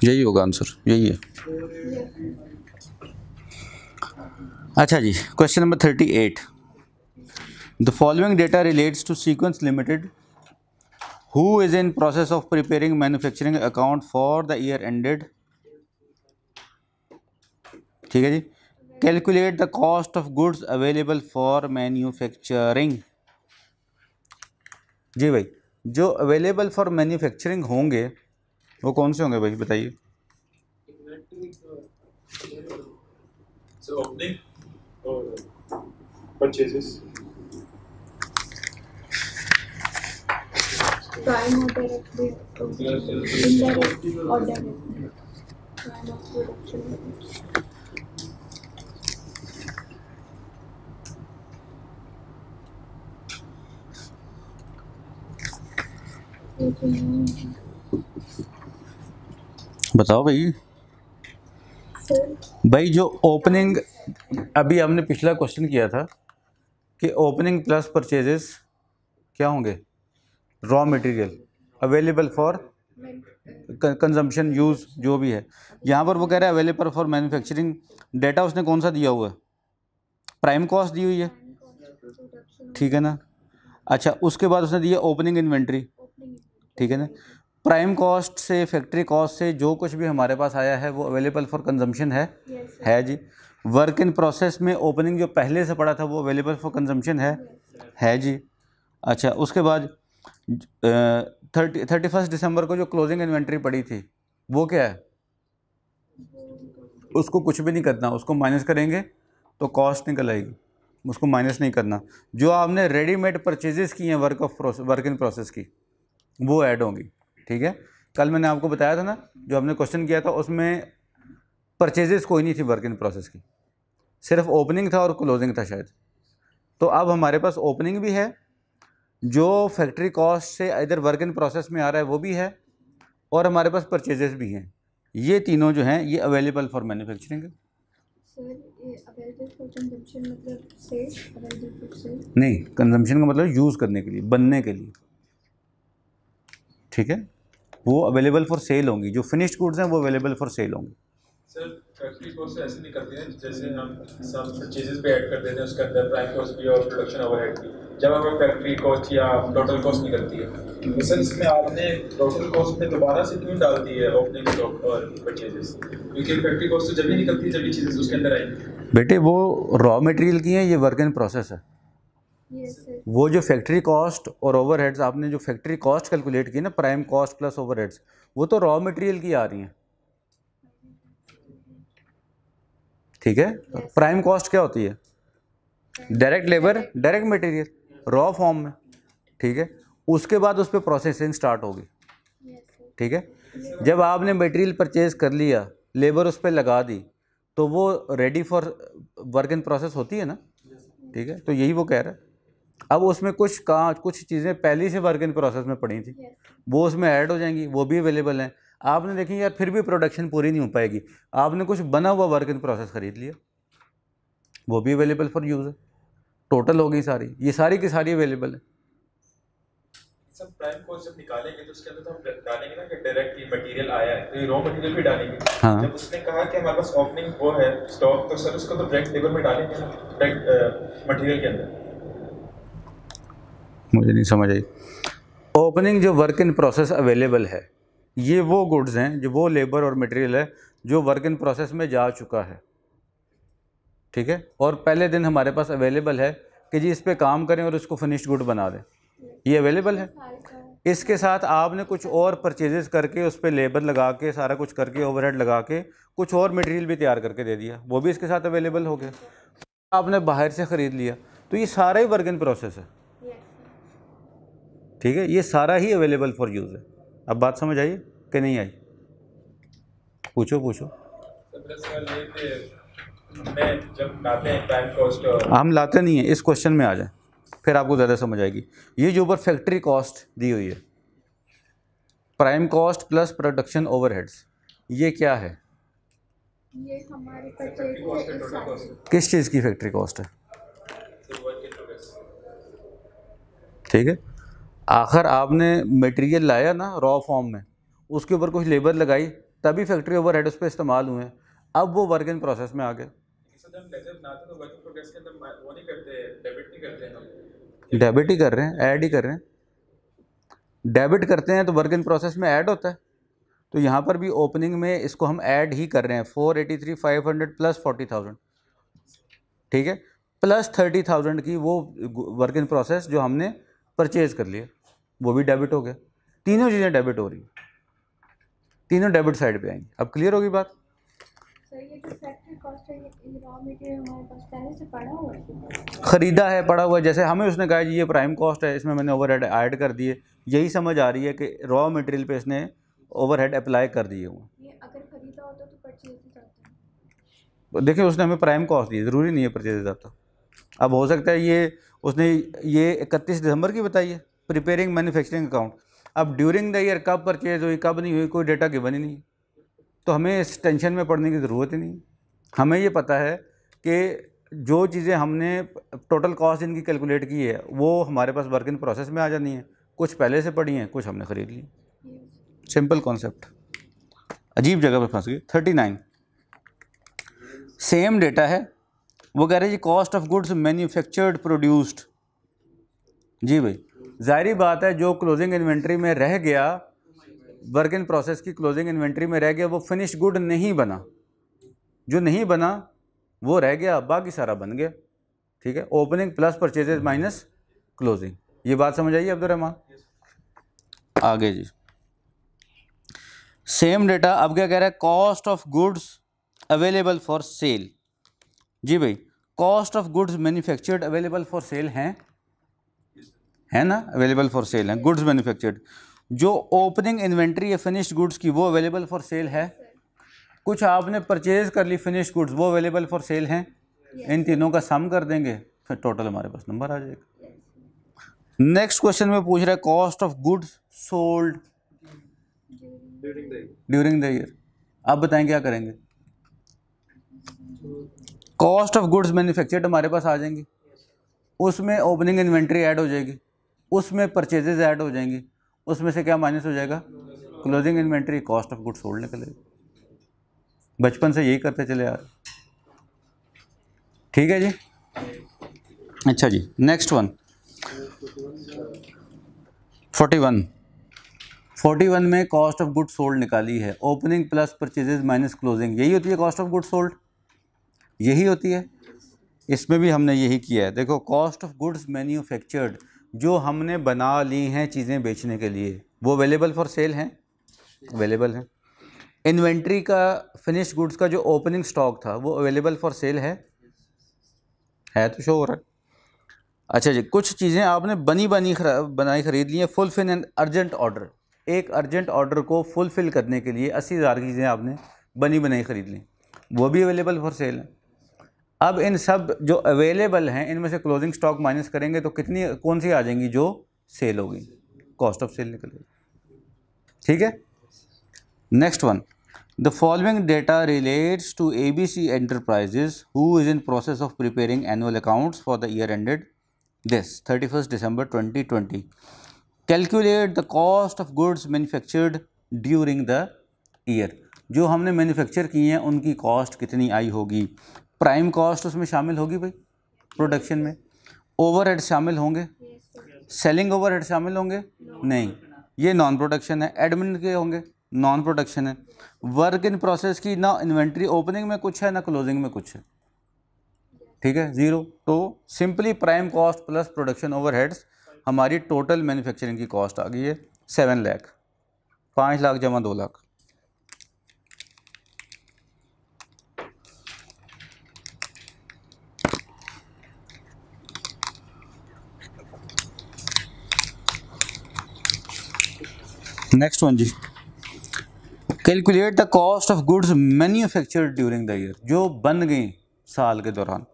यही होगा आंसर, यही है। अच्छा जी, question number 38। The following data relates to sequence limited who is in process of preparing manufacturing account for the year ended. ठीक है जी। Calculate the cost of goods available for manufacturing. जी भाई, जो अवेलेबल फॉर मैन्युफैक्चरिंग होंगे वो कौन से होंगे भाई, बताइए। ओपनिंग और परचेजेस। प्राइम और डायरेक्ट, इनडायरेक्ट और डायरेक्ट। Prime of production. बताओ भाई। सर भाई जो ओपनिंग, अभी हमने पिछला क्वेश्चन किया था कि ओपनिंग प्लस परचेजेस क्या होंगे, raw material available for consumption use जो भी है। यहाँ पर वो कह रहा है अवेलेबल फॉर मैन्युफैक्चरिंग, डेटा उसने कौन सा दिया हुआ है, प्राइम कॉस्ट दी हुई है, ठीक है ना। अच्छा, उसके बाद उसने दिया ओपनिंग इन्वेंट्री, ठीक है ना। प्राइम कॉस्ट से फैक्ट्री कॉस्ट से जो कुछ भी हमारे पास आया है वो अवेलेबल फॉर कंजम्पशन है जी। वर्क इन प्रोसेस में ओपनिंग जो पहले से पड़ा था वो अवेलेबल फॉर कंजम्पशन है जी। अच्छा, उसके बाद 31 दिसंबर को जो क्लोजिंग इन्वेंट्री पड़ी थी वो क्या है, उसको कुछ भी नहीं करना, उसको माइनस करेंगे तो कॉस्ट निकल आएगी, उसको माइनस नहीं करना। जो आपने रेडीमेड परचेजेस की हैं वर्क इन प्रोसेस की वो ऐड होंगी, ठीक है। कल मैंने आपको बताया था ना, जो हमने क्वेश्चन किया था उसमें परचेजेस कोई नहीं थी वर्क इन प्रोसेस की, सिर्फ ओपनिंग था और क्लोजिंग था शायद। तो अब हमारे पास ओपनिंग भी है, जो फैक्ट्री कॉस्ट से इधर वर्क इन प्रोसेस में आ रहा है वो भी है, और हमारे पास परचेजेस भी हैं। ये तीनों जो हैं ये अवेलेबल फॉर मैन्युफैक्चरिंग है। सर ये अवेलेबल फॉर कंजम्पशन मतलब सेल, अवेलेबल फॉर सेल नहीं, कंजम्पशन का मतलब यूज़ करने के लिए, बनने के लिए, ठीक है। वो अवेलेबल फॉर सेल होंगी, जो फिनिश्ड गुड्स हैं वो अवेलेबल फॉर सेल होंगी। सर फैक्ट्री कॉस्ट से ऐसे नहीं करते हैं जैसे हम सब परचेजेस पे ऐड कर देते हैं, उसके अंदर प्राइम कॉस्ट भी और प्रोडक्शन ओवरहेड भी, जब हमें फैक्ट्री कॉस्ट या टोटल कॉस्ट निकलती है। तो सर इसमें आपने टोटल कॉस्ट में दोबारा से क्यों डाल दी है ओपनिंग स्टॉक और परचेजेस, क्योंकि फैक्ट्री कॉस्ट तो जब भी निकलती है जब भी चीज़ें उसके अंदर आएंगी। बेटे वो रॉ मटेरियल की हैं, ये वर्क इन प्रोसेस है। Yes sir. वो जो फैक्ट्री कॉस्ट और ओवरहेड्स आपने जो फैक्ट्री कॉस्ट कैलकुलेट की ना, प्राइम कॉस्ट प्लस ओवरहेड्स, वो तो रॉ मटेरियल की आ रही हैं, ठीक है। प्राइम कॉस्ट क्या होती है, direct labour direct material raw form में, ठीक है। उसके बाद उस पर प्रोसेसिंग स्टार्ट होगी, ठीक है। जब आपने मटेरियल परचेज कर लिया, लेबर उस पर लगा दी, तो वो ready for work in process होती है ना, ठीक है। तो यही वो कह रहा है। अब उसमें कुछ चीज़ें पहले से वर्क इन प्रोसेस में पड़ी थी, वो उसमें ऐड हो जाएंगी, वो भी अवेलेबल हैं। आपने देखी यार फिर भी प्रोडक्शन पूरी नहीं हो पाएगी, आपने कुछ बना हुआ वर्क इन प्रोसेस खरीद लिया, वो भी अवेलेबल फॉर यूज़ है। टोटल हो गई सारी, ये सारी की सारी अवेलेबल है। सब प्राइम कॉस्ट जब निकालेंगे तो उसके अंदर तो हम डालेंगे ना कि डायरेक्ट ये मटेरियल आया है, तो ये रॉ मटेरियल भी डालेंगे। हाँ। जब उसने कहा कि हमारे पास ओपनिंग वो है स्टॉक, तो सर उसको तो डायरेक्ट लेबर में डालेंगे ना, डायरेक्ट मटेरियल के अंदर। मुझे नहीं समझ आई। ओपनिंग जो वर्क इन प्रोसेस अवेलेबल है, ये वो गुड्स हैं, जो वो लेबर और मटेरियल है जो वर्क इन प्रोसेस में जा चुका है, ठीक है। और पहले दिन हमारे पास अवेलेबल है कि जी इस पे काम करें और इसको फिनिश्ड गुड बना दें, ये अवेलेबल है। इसके साथ आपने कुछ और परचेजेस करके उस पर लेबर लगा के सारा कुछ करके ओवरहेड लगा के कुछ और मटेरियल भी तैयार करके दे दिया, वो भी इसके साथ अवेलेबल हो गया। आपने बाहर से ख़रीद लिया, तो ये सारा ही वर्क इन प्रोसेस है, ठीक है। ये सारा ही अवेलेबल फॉर यूज़ है। अब बात समझ आई कि नहीं आई, पूछो। मैं जब लाते हैं प्राइम कॉस्ट, हम लाते नहीं हैं, इस क्वेश्चन में आ जाए फिर आपको ज़्यादा समझ आएगी। ये जो ऊपर फैक्ट्री कॉस्ट दी हुई है, prime cost plus production overheads, ये क्या है, ये हमारी परचेज किस चीज़ की फैक्ट्री कॉस्ट है, ठीक है। आखिर आपने मटेरियल लाया ना रॉ फॉर्म में, उसके ऊपर कुछ लेबर लगाई, तभी फैक्ट्री ओवरहेड उस पर इस्तेमाल हुए हैं, अब वो वर्क इन प्रोसेस में आ गए। डेबिट ही कर रहे हैं, ऐड ही कर रहे हैं। डेबिट करते हैं तो वर्क इन प्रोसेस में ऐड होता है, तो यहाँ पर भी ओपनिंग में इसको हम ऐड ही कर रहे हैं। 483,500 प्लस 40,000, ठीक है, प्लस 30,000 की वो वर्क इन प्रोसेस जो हमने परचेज कर लिया, वो भी डेबिट हो गया। तीनों चीज़ें डेबिट हो रही हैं, तीनों डेबिट साइड पे आएंगी। अब क्लियर होगी बात। सर ये जो फैक्ट्री कॉस्ट है, ये रॉ मटेरियल हमारे पास पहले से पड़ा हुआ है, ख़रीदा है, पड़ा हुआ है। जैसे हमें उसने कहा जी ये प्राइम कॉस्ट है, इसमें मैंने ओवरहेड ऐड कर दिए, यही समझ आ रही है कि रॉ मटेरियल पे इसने ओवरहेड अप्लाई कर दिए हुए। ये अगर खरीदा होता तो परचेज ही जाता है। देखिए उसने हमें प्राइम कॉस्ट दी, ज़रूरी नहीं है परचेज जाता। अब हो सकता है ये उसने ये 31 दिसंबर की बताई है, प्रिपेयरिंग मैन्युफैक्चरिंग अकाउंट, अब ड्यूरिंग द ईयर कब परचेज हुई कब नहीं हुई कोई डेटा गिवन ही नहीं, तो हमें इस टेंशन में पड़ने की ज़रूरत ही नहीं। हमें ये पता है कि जो चीज़ें हमने टोटल कॉस्ट इनकी कैलकुलेट की है वो हमारे पास वर्क इन प्रोसेस में आ जानी है, कुछ पहले से पड़ी हैं कुछ हमने ख़रीद ली। सिंपल कॉन्सेप्ट, अजीब जगह पे फंस गए। 39 सेम डेटा है, वो कह रहे जी cost of goods manufactured produced. जी भाई, ज़ाहिरी बात है जो क्लोजिंग इन्वेंट्री में रह गया, वर्क इन प्रोसेस की क्लोजिंग इन्वेंट्री में रह गया, वो फिनिश गुड नहीं बना, जो नहीं बना वो रह गया, बाकी सारा बन गया। ठीक है, opening plus purchases minus closing, ये बात समझ आइए अब्दुर्रहमान। आगे जी सेम डेटा, अब क्या कह रहा है, cost of goods available for sale. जी भाई, cost of goods manufactured available for sale हैं, है ना, अवेलेबल फॉर सेल हैं गुड्स मैन्युफैक्चर्ड। जो ओपनिंग इन्वेंट्री है फिनिश्ड गुड्स की वो अवेलेबल फॉर सेल है, कुछ आपने परचेज कर ली फिनिश्ड गुड्स वो अवेलेबल फॉर सेल हैं। इन तीनों का सम कर देंगे फिर टोटल हमारे पास नंबर आ जाएगा। नेक्स्ट क्वेश्चन में पूछ रहा है cost of goods sold during the year. आप बताएं क्या करेंगे। कॉस्ट ऑफ गुड्स मैन्युफैक्चर्ड हमारे पास आ जाएंगी, उसमें ओपनिंग इन्वेंट्री ऐड हो जाएगी, उसमें परचेजेज ऐड हो जाएंगी, उसमें से क्या माइनस हो जाएगा, closing inventory, cost of goods sold निकलेगी। बचपन से यही करते चले यार। ठीक है जी, अच्छा जी नेक्स्ट वन 41 में कॉस्ट ऑफ गुड्स सोल्ड निकाली है, opening plus purchases minus closing, यही होती है कॉस्ट ऑफ गुड्स सोल्ड, यही होती है। इसमें भी हमने यही किया है। देखो कॉस्ट ऑफ गुड्स मैन्युफैक्चर्ड, जो हमने बना ली हैं चीज़ें बेचने के लिए वो अवेलेबल फॉर सेल हैं, अवेलेबल हैं। इन्वेंट्री का फिनिश गुड्स का जो ओपनिंग स्टॉक था वो अवेलेबल फॉर सेल है तो शो हो रहा है। अच्छा जी, कुछ चीज़ें आपने बनाई खरीद ली हैं, फुलफिल एन अर्जेंट ऑर्डर, एक अर्जेंट ऑर्डर को फुलफिल करने के लिए 80,000 की चीज़ें आपने बनी बनाई खरीद ली, वो भी अवेलेबल फॉर सेल है। अब इन सब जो अवेलेबल हैं इनमें से क्लोजिंग स्टॉक माइनस करेंगे तो कितनी कौन सी आ जाएंगी, जो सेल होगी, कॉस्ट ऑफ सेल निकलेगी। ठीक है, next one, the following data relates to ABC enterprises who is in process of preparing annual accounts for the year ended this 31 December 2020। Calculate the cost of goods manufactured during the year. जो हमने मैन्युफैक्चर किए हैं उनकी कॉस्ट कितनी आई होगी। प्राइम कॉस्ट उसमें शामिल होगी भाई प्रोडक्शन में, ओवरहेड शामिल होंगे, सेलिंग ओवरहेड शामिल होंगे नहीं, ये नॉन प्रोडक्शन है। एडमिन के होंगे, नॉन प्रोडक्शन है। वर्क इन प्रोसेस की ना इन्वेंट्री ओपनिंग में कुछ है ना क्लोजिंग में कुछ है, ठीक है, ज़ीरो। तो simply prime cost plus production overheads हमारी टोटल मैन्युफैक्चरिंग की कॉस्ट आ गई है 7 लाख, 5 लाख जमा 2 लाख। नेक्स्ट वन जी, calculate the cost of goods manufactured during the year, जो बन गई साल के दौरान।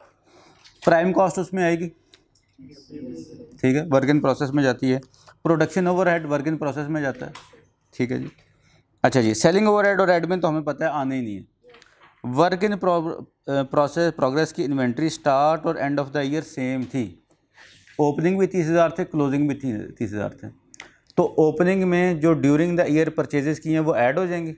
प्राइम कॉस्ट उसमें आएगी, ठीक है, वर्क इन प्रोसेस में जाती है। Production overhead work in process में जाता है, ठीक है जी। अच्छा जी, सेलिंग ओवरहेड और एडमिन तो हमें पता है आने ही नहीं है। वर्क इन प्रोसेस प्रोग्रेस की इन्वेंट्री स्टार्ट और and of the year same थी, ओपनिंग भी 30,000 थे, क्लोजिंग भी 30,000 थे। तो ओपनिंग में जो ड्यूरिंग द ईयर परचेजेस की हैं वो ऐड हो जाएंगी।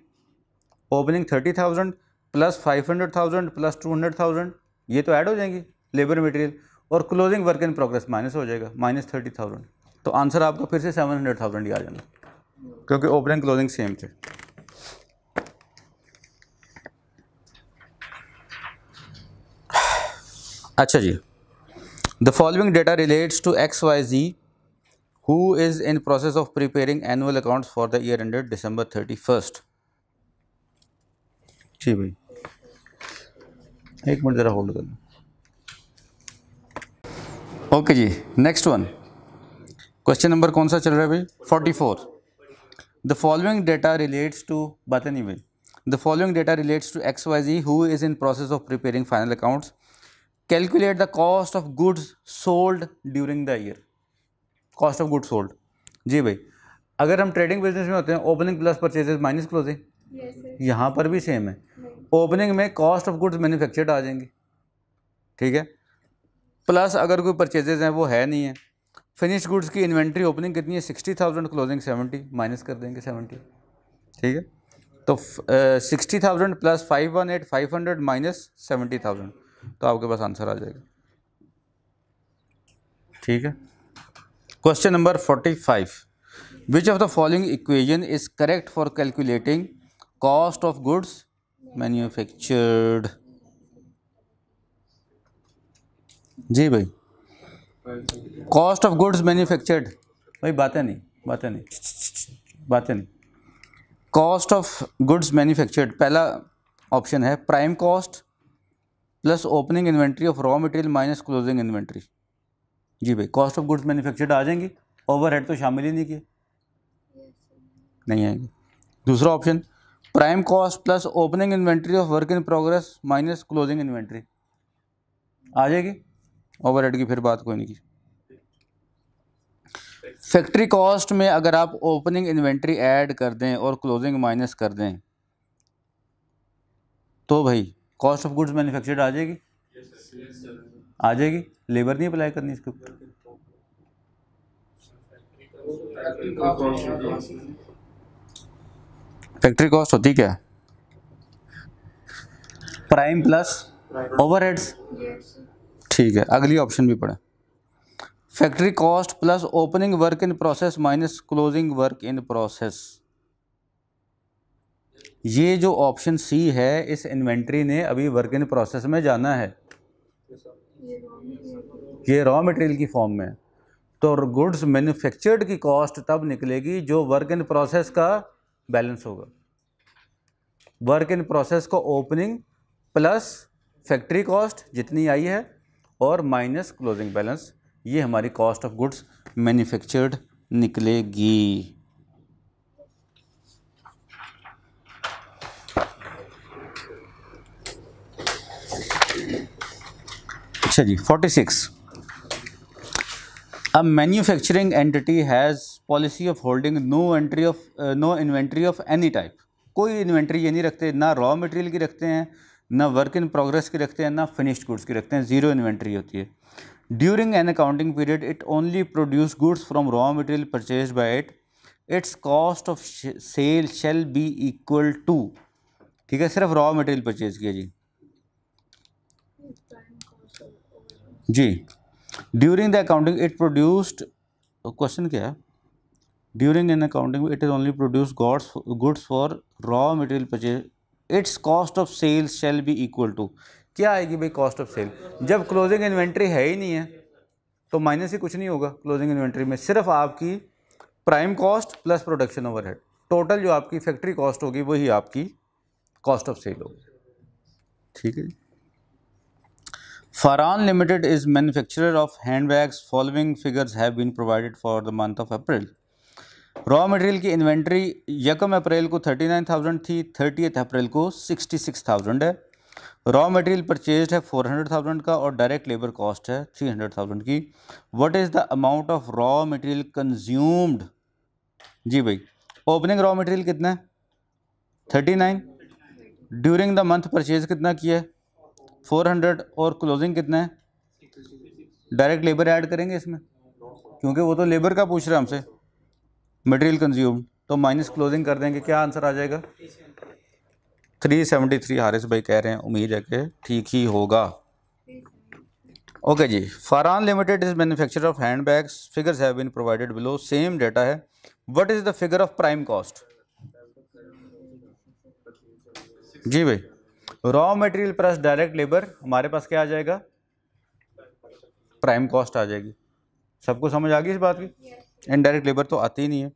ओपनिंग 30,000 प्लस 500,000 प्लस 200,000 ये तो ऐड हो जाएंगी लेबर मटेरियल, और closing work in progress minus हो जाएगा -30,000। तो आंसर आपका फिर से 700,000 ही आ जाना, क्योंकि ओपनिंग क्लोजिंग सेम थे। अच्छा जी, the following data relates to XYZ who is in process of preparing annual accounts for the year ended December 31st। जी भाई, एक मिनट ज़रा होल्ड करना। ओके जी, नेक्स्ट वन, क्वेश्चन नंबर कौन सा चल रहा है भाई, 44। The following data relates to, बातें नहीं भाई, the following data relates to XYZ who is in process of preparing final accounts। Calculate the cost of goods sold during the year. Cost of goods sold, जी भाई, अगर हम ट्रेडिंग बिजनेस में होते हैं opening plus purchases minus closing, yes sir. यहाँ पर भी सेम है। नहीं। ओपनिंग में कॉस्ट ऑफ गुड्स मैन्युफैक्चर्ड आ जाएंगी, ठीक है, प्लस अगर कोई परचेजेज हैं वो है नहीं है। फिनिश गुड्स की इन्वेंट्री ओपनिंग कितनी है 60,000, क्लोजिंग 70, माइनस कर देंगे 70, ठीक है। तो 60,000 प्लस 518 500 माइनस 70,000, तो आपके पास आंसर आ जाएगा, ठीक है। Question number 45, which of the following equation is correct for calculating cost of goods manufactured. जी भाई, कॉस्ट ऑफ गुड्स मैन्युफैक्चर्ड, भाई बातें नहीं, कॉस्ट ऑफ गुड्स मैन्युफैक्चर्ड पहला ऑप्शन है prime cost plus opening inventory of raw material minus closing inventory. जी भाई, कॉस्ट ऑफ गुड्स मैन्युफैक्चर्ड आ जाएंगी, ओवरहेड तो शामिल ही नहीं किए, नहीं आएंगे। दूसरा option prime cost plus opening inventory of work in progress minus closing inventory आ जाएगी, ओवरहेड की फिर बात कोई नहीं की। फैक्ट्री कॉस्ट में अगर आप ओपनिंग इन्वेंट्री ऐड कर दें और क्लोजिंग माइनस कर दें तो भाई कॉस्ट ऑफ गुड्स मैन्युफैक्चर्ड आ जाएगी, आ जाएगी। लेबर नहीं अप्लाई करनी इसके ऊपर। फैक्ट्री कॉस्ट होती क्या है? Prime plus overheads, yes sir. ठीक है। अगली ऑप्शन भी पढ़ें, factory cost plus opening work in process minus closing work in process. ये जो ऑप्शन सी है, इस इन्वेंट्री ने अभी वर्क इन प्रोसेस में जाना है, ये रॉ मटेरियल की फॉर्म में, तो गुड्स मैन्युफैक्चर्ड की कॉस्ट तब निकलेगी जो वर्क इन प्रोसेस का बैलेंस होगा। वर्क इन प्रोसेस को ओपनिंग प्लस फैक्ट्री कॉस्ट जितनी आई है और माइनस क्लोजिंग बैलेंस, ये हमारी कॉस्ट ऑफ गुड्स मैन्युफैक्चर्ड निकलेगी। अच्छा जी, 46, A manufacturing entity has policy of holding no inventory of any type। कोई इन्वेंट्री ये नहीं रखते, ना रॉ मटेरियल की रखते हैं, ना वर्क इन प्रोग्रेस की रखते हैं, ना फिनिश्ड गुड्स की रखते हैं, जीरो इन्वेंट्री होती है। During an accounting period it only produce goods from raw material purchase by it, its cost of sale shall be equal to, ठीक है, सिर्फ रॉ मटेरियल परचेज किया जी। During the accounting it produced, question क्या है, during an accounting it is only produce goods for raw material purchase, its cost of sales shall be equal to, क्या आएगी भाई कॉस्ट ऑफ सेल? जब क्लोजिंग इन्वेंट्री है ही नहीं है तो माइनस ही कुछ नहीं होगा। क्लोजिंग इन्वेंट्री में सिर्फ आपकी prime cost plus production overhead, total जो आपकी फैक्ट्री कॉस्ट होगी वही आपकी कॉस्ट ऑफ सेल होगी, ठीक है जी। Farhan Limited is manufacturer of handbags. Following figures have been provided for the month of April. Raw material की इन्वेंट्री 1 अप्रैल को 39,000 थी, 30 अप्रैल को 66,000 है। रॉ मटेरियल परचेज्ड है 400,000 का और डायरेक्ट लेबर कॉस्ट है 300,000 की। What is the amount of raw material consumed? जी भाई, ओपनिंग रॉ मटेरियल कितना है 39, ड्यूरिंग द मंथ परचेज कितना किया है 400 और क्लोजिंग कितना है, डायरेक्ट लेबर ऐड करेंगे इसमें क्योंकि वो तो लेबर का पूछ रहा है हमसे, मटेरियल कंज्यूम, तो माइनस क्लोजिंग कर देंगे, क्या आंसर आ जाएगा 373। हारिस भाई कह रहे हैं, उम्मीद है कि ठीक ही होगा। ओके जी, Farhan limited is manufacturer of hand bags, figures have been provided below, same data है। What is the figure of prime cost? जी भाई, raw material plus direct labour, हमारे पास क्या आ जाएगा प्राइम कॉस्ट आ जाएगी। सबको समझ आ गई इस बात की? इनडायरेक्ट लेबर तो आती ही नहीं है।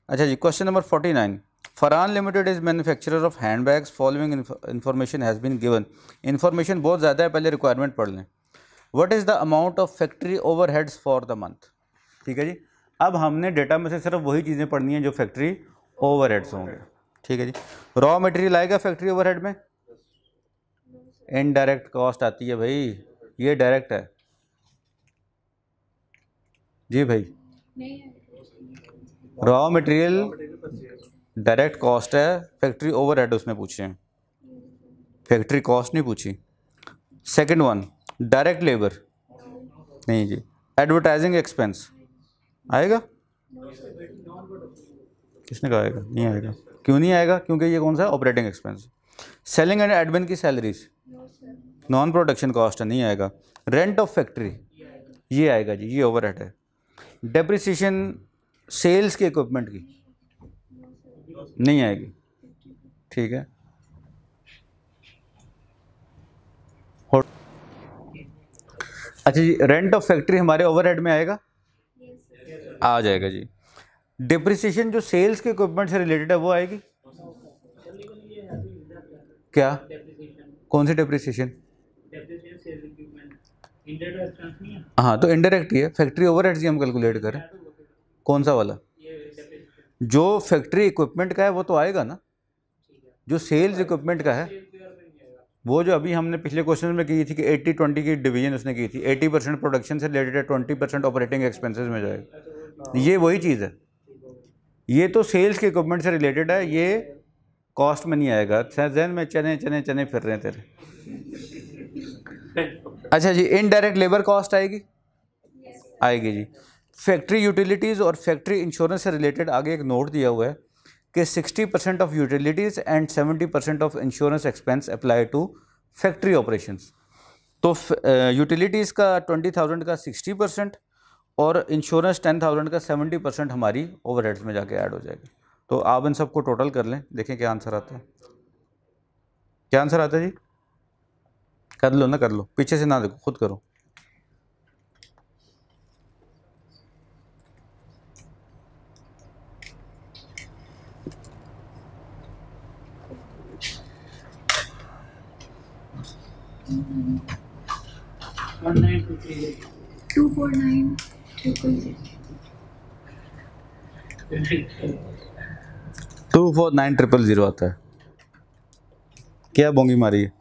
अच्छा जी, question number 49, Farhan limited is manufacturer of hand bags, following information has been given. Information बहुत ज़्यादा है, पहले रिक्वायरमेंट पढ़ लें। What is the amount of factory overheads for the month? ठीक है जी, अब हमने डेटा में से सिर्फ वही चीज़ें पढ़नी हैं जो फैक्ट्री ओवरहेड्स होंगे, ठीक है जी। रॉ मटेरियल आएगा फैक्ट्री ओवरहेड में, इनडायरेक्ट कॉस्ट आती है भाई, ये डायरेक्ट है जी भाई। रॉ मटेरियल डायरेक्ट कॉस्ट है, फैक्ट्री ओवरहेड उसमें पूछे हैं, फैक्ट्री कॉस्ट नहीं पूछी। सेकंड वन डायरेक्ट लेबर नहीं जी। एडवर्टाइजिंग एक्सपेंस आएगा? किसने कहा आएगा? नहीं आएगा। क्यों नहीं आएगा? क्योंकि ये कौन सा है? Operating expense. Selling and admin की सैलरीज नॉन प्रोडक्शन कॉस्ट है, नहीं आएगा। रेंट ऑफ फैक्ट्री ये आएगा जी, ये ओवरहेड है। डेप्रिसिएशन सेल्स के इक्विपमेंट की नहीं आएगी, ठीक है। अच्छा जी, रेंट ऑफ फैक्ट्री हमारे ओवरहेड में आएगा? आ जाएगा जी। डिप्रिसिएशन जो सेल्स के इक्विपमेंट से रिलेटेड है वो आएगी क्या? कौन सी डिप्रिसिएशन? हाँ तो इनडायरेक्ट ही है, फैक्ट्री ओवरहेड्स ही हम कैलकुलेट करें। कौन सा वाला? जो फैक्ट्री इक्विपमेंट का है वो तो आएगा ना, जो सेल्स इक्विपमेंट का है वो जो अभी हमने पिछले क्वेश्चन में की थी कि 80-20 की डिवीजन उसने की थी, 80% प्रोडक्शन से रिलेटेड है, 20% ऑपरेटिंग एक्सपेंसेस में जाएगा। ये वही चीज़ है, ये तो सेल्स के इक्विपमेंट से रिलेटेड है, ये कॉस्ट में नहीं आएगा। जहन में चने चने चने फिर रहे हैं तेरे। अच्छा जी, इनडायरेक्ट लेबर कॉस्ट आएगी? आएगी जी। फैक्ट्री यूटिलिटीज़ और फैक्ट्री इंश्योरेंस से रिलेटेड आगे एक नोट दिया हुआ है कि 60% of utilities and 70% of insurance expense apply to factory operations. तो यूटिलिटीज़ का 20,000 का 60% और इंश्योरेंस 10,000 का 70% हमारी ओवरहेड्स में जाके ऐड हो जाएगा। तो आप इन सबको टोटल कर लें, देखें क्या आंसर आता है। क्या आंसर आता है जी? कर लो ना, कर लो, पीछे से ना देखो, खुद करो। टू 249,000 आता है। क्या बोंगी मारी है?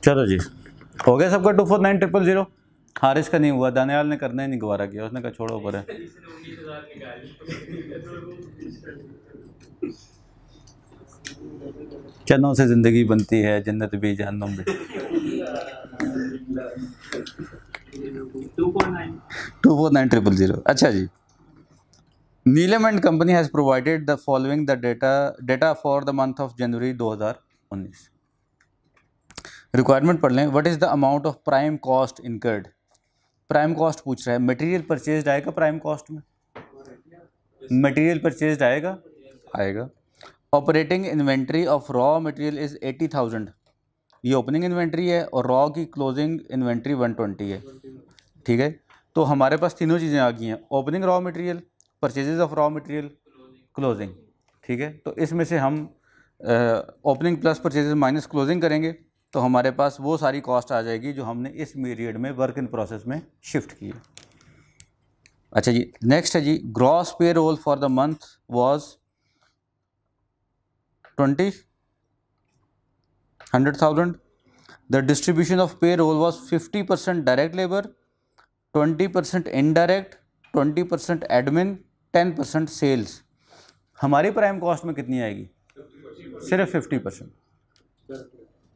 चलो जी, हो गया सबका 249,000। हारिस का नहीं हुआ, दानियाल ने करना ही नहीं गवारा किया, उसने कहा छोड़ो ऊपर है। चनों से ज़िंदगी बनती है, जन्नत भी जहन्नम भी। 249,000। अच्छा जी, Neelam and company has provided the following the data for the month of January 2019। Requirement पढ़ लें। What is the amount of prime cost incurred? Prime cost पूछ रहा है, मटेरियल परचेज्ड आएगा प्राइम कॉस्ट में? मटेरियल परचेज्ड आएगा? आएगा। Operating inventory of raw material is 80,000, ये ओपनिंग इन्वेंट्री है और रॉ की क्लोजिंग इन्वेंट्री 120 है, ठीक है। तो हमारे पास तीनों चीज़ें आ गई हैं, opening raw material, purchases of raw material, closing, ठीक है। तो इसमें से हम opening plus purchases minus closing करेंगे तो हमारे पास वो सारी कॉस्ट आ जाएगी जो हमने इस पीरियड में वर्क इन प्रोसेस में शिफ्ट की है। अच्छा जी, नेक्स्ट है जी, gross payroll for the month was 100,000। The distribution of payroll was 50% direct labour, 20% indirect, 20% admin, 10% sales. हमारी प्राइम कॉस्ट में कितनी आएगी? सिर्फ 50%।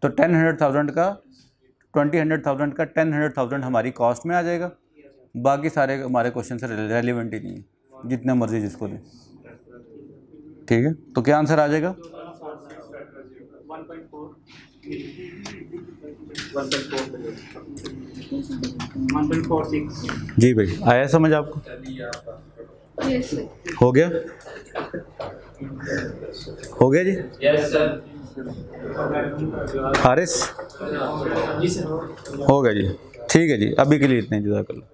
तो 10,100,000 का 20,100,000 का 10,100,000 हमारी कॉस्ट में आ जाएगा। बाकी सारे हमारे क्वेश्चन से रेलिवेंट ही नहीं है, जितने मर्जी जिसको दें, ठीक है। तो क्या आंसर आ जाएगा? 1.46। जी भाई, आया समझ आपको? Yes, sir. हो गया? हो गया जी? Yes sir. हारिस? जी सर। हो गया जी, ठीक है जी, अभी के लिए इतने, जज़ाकल्लाह।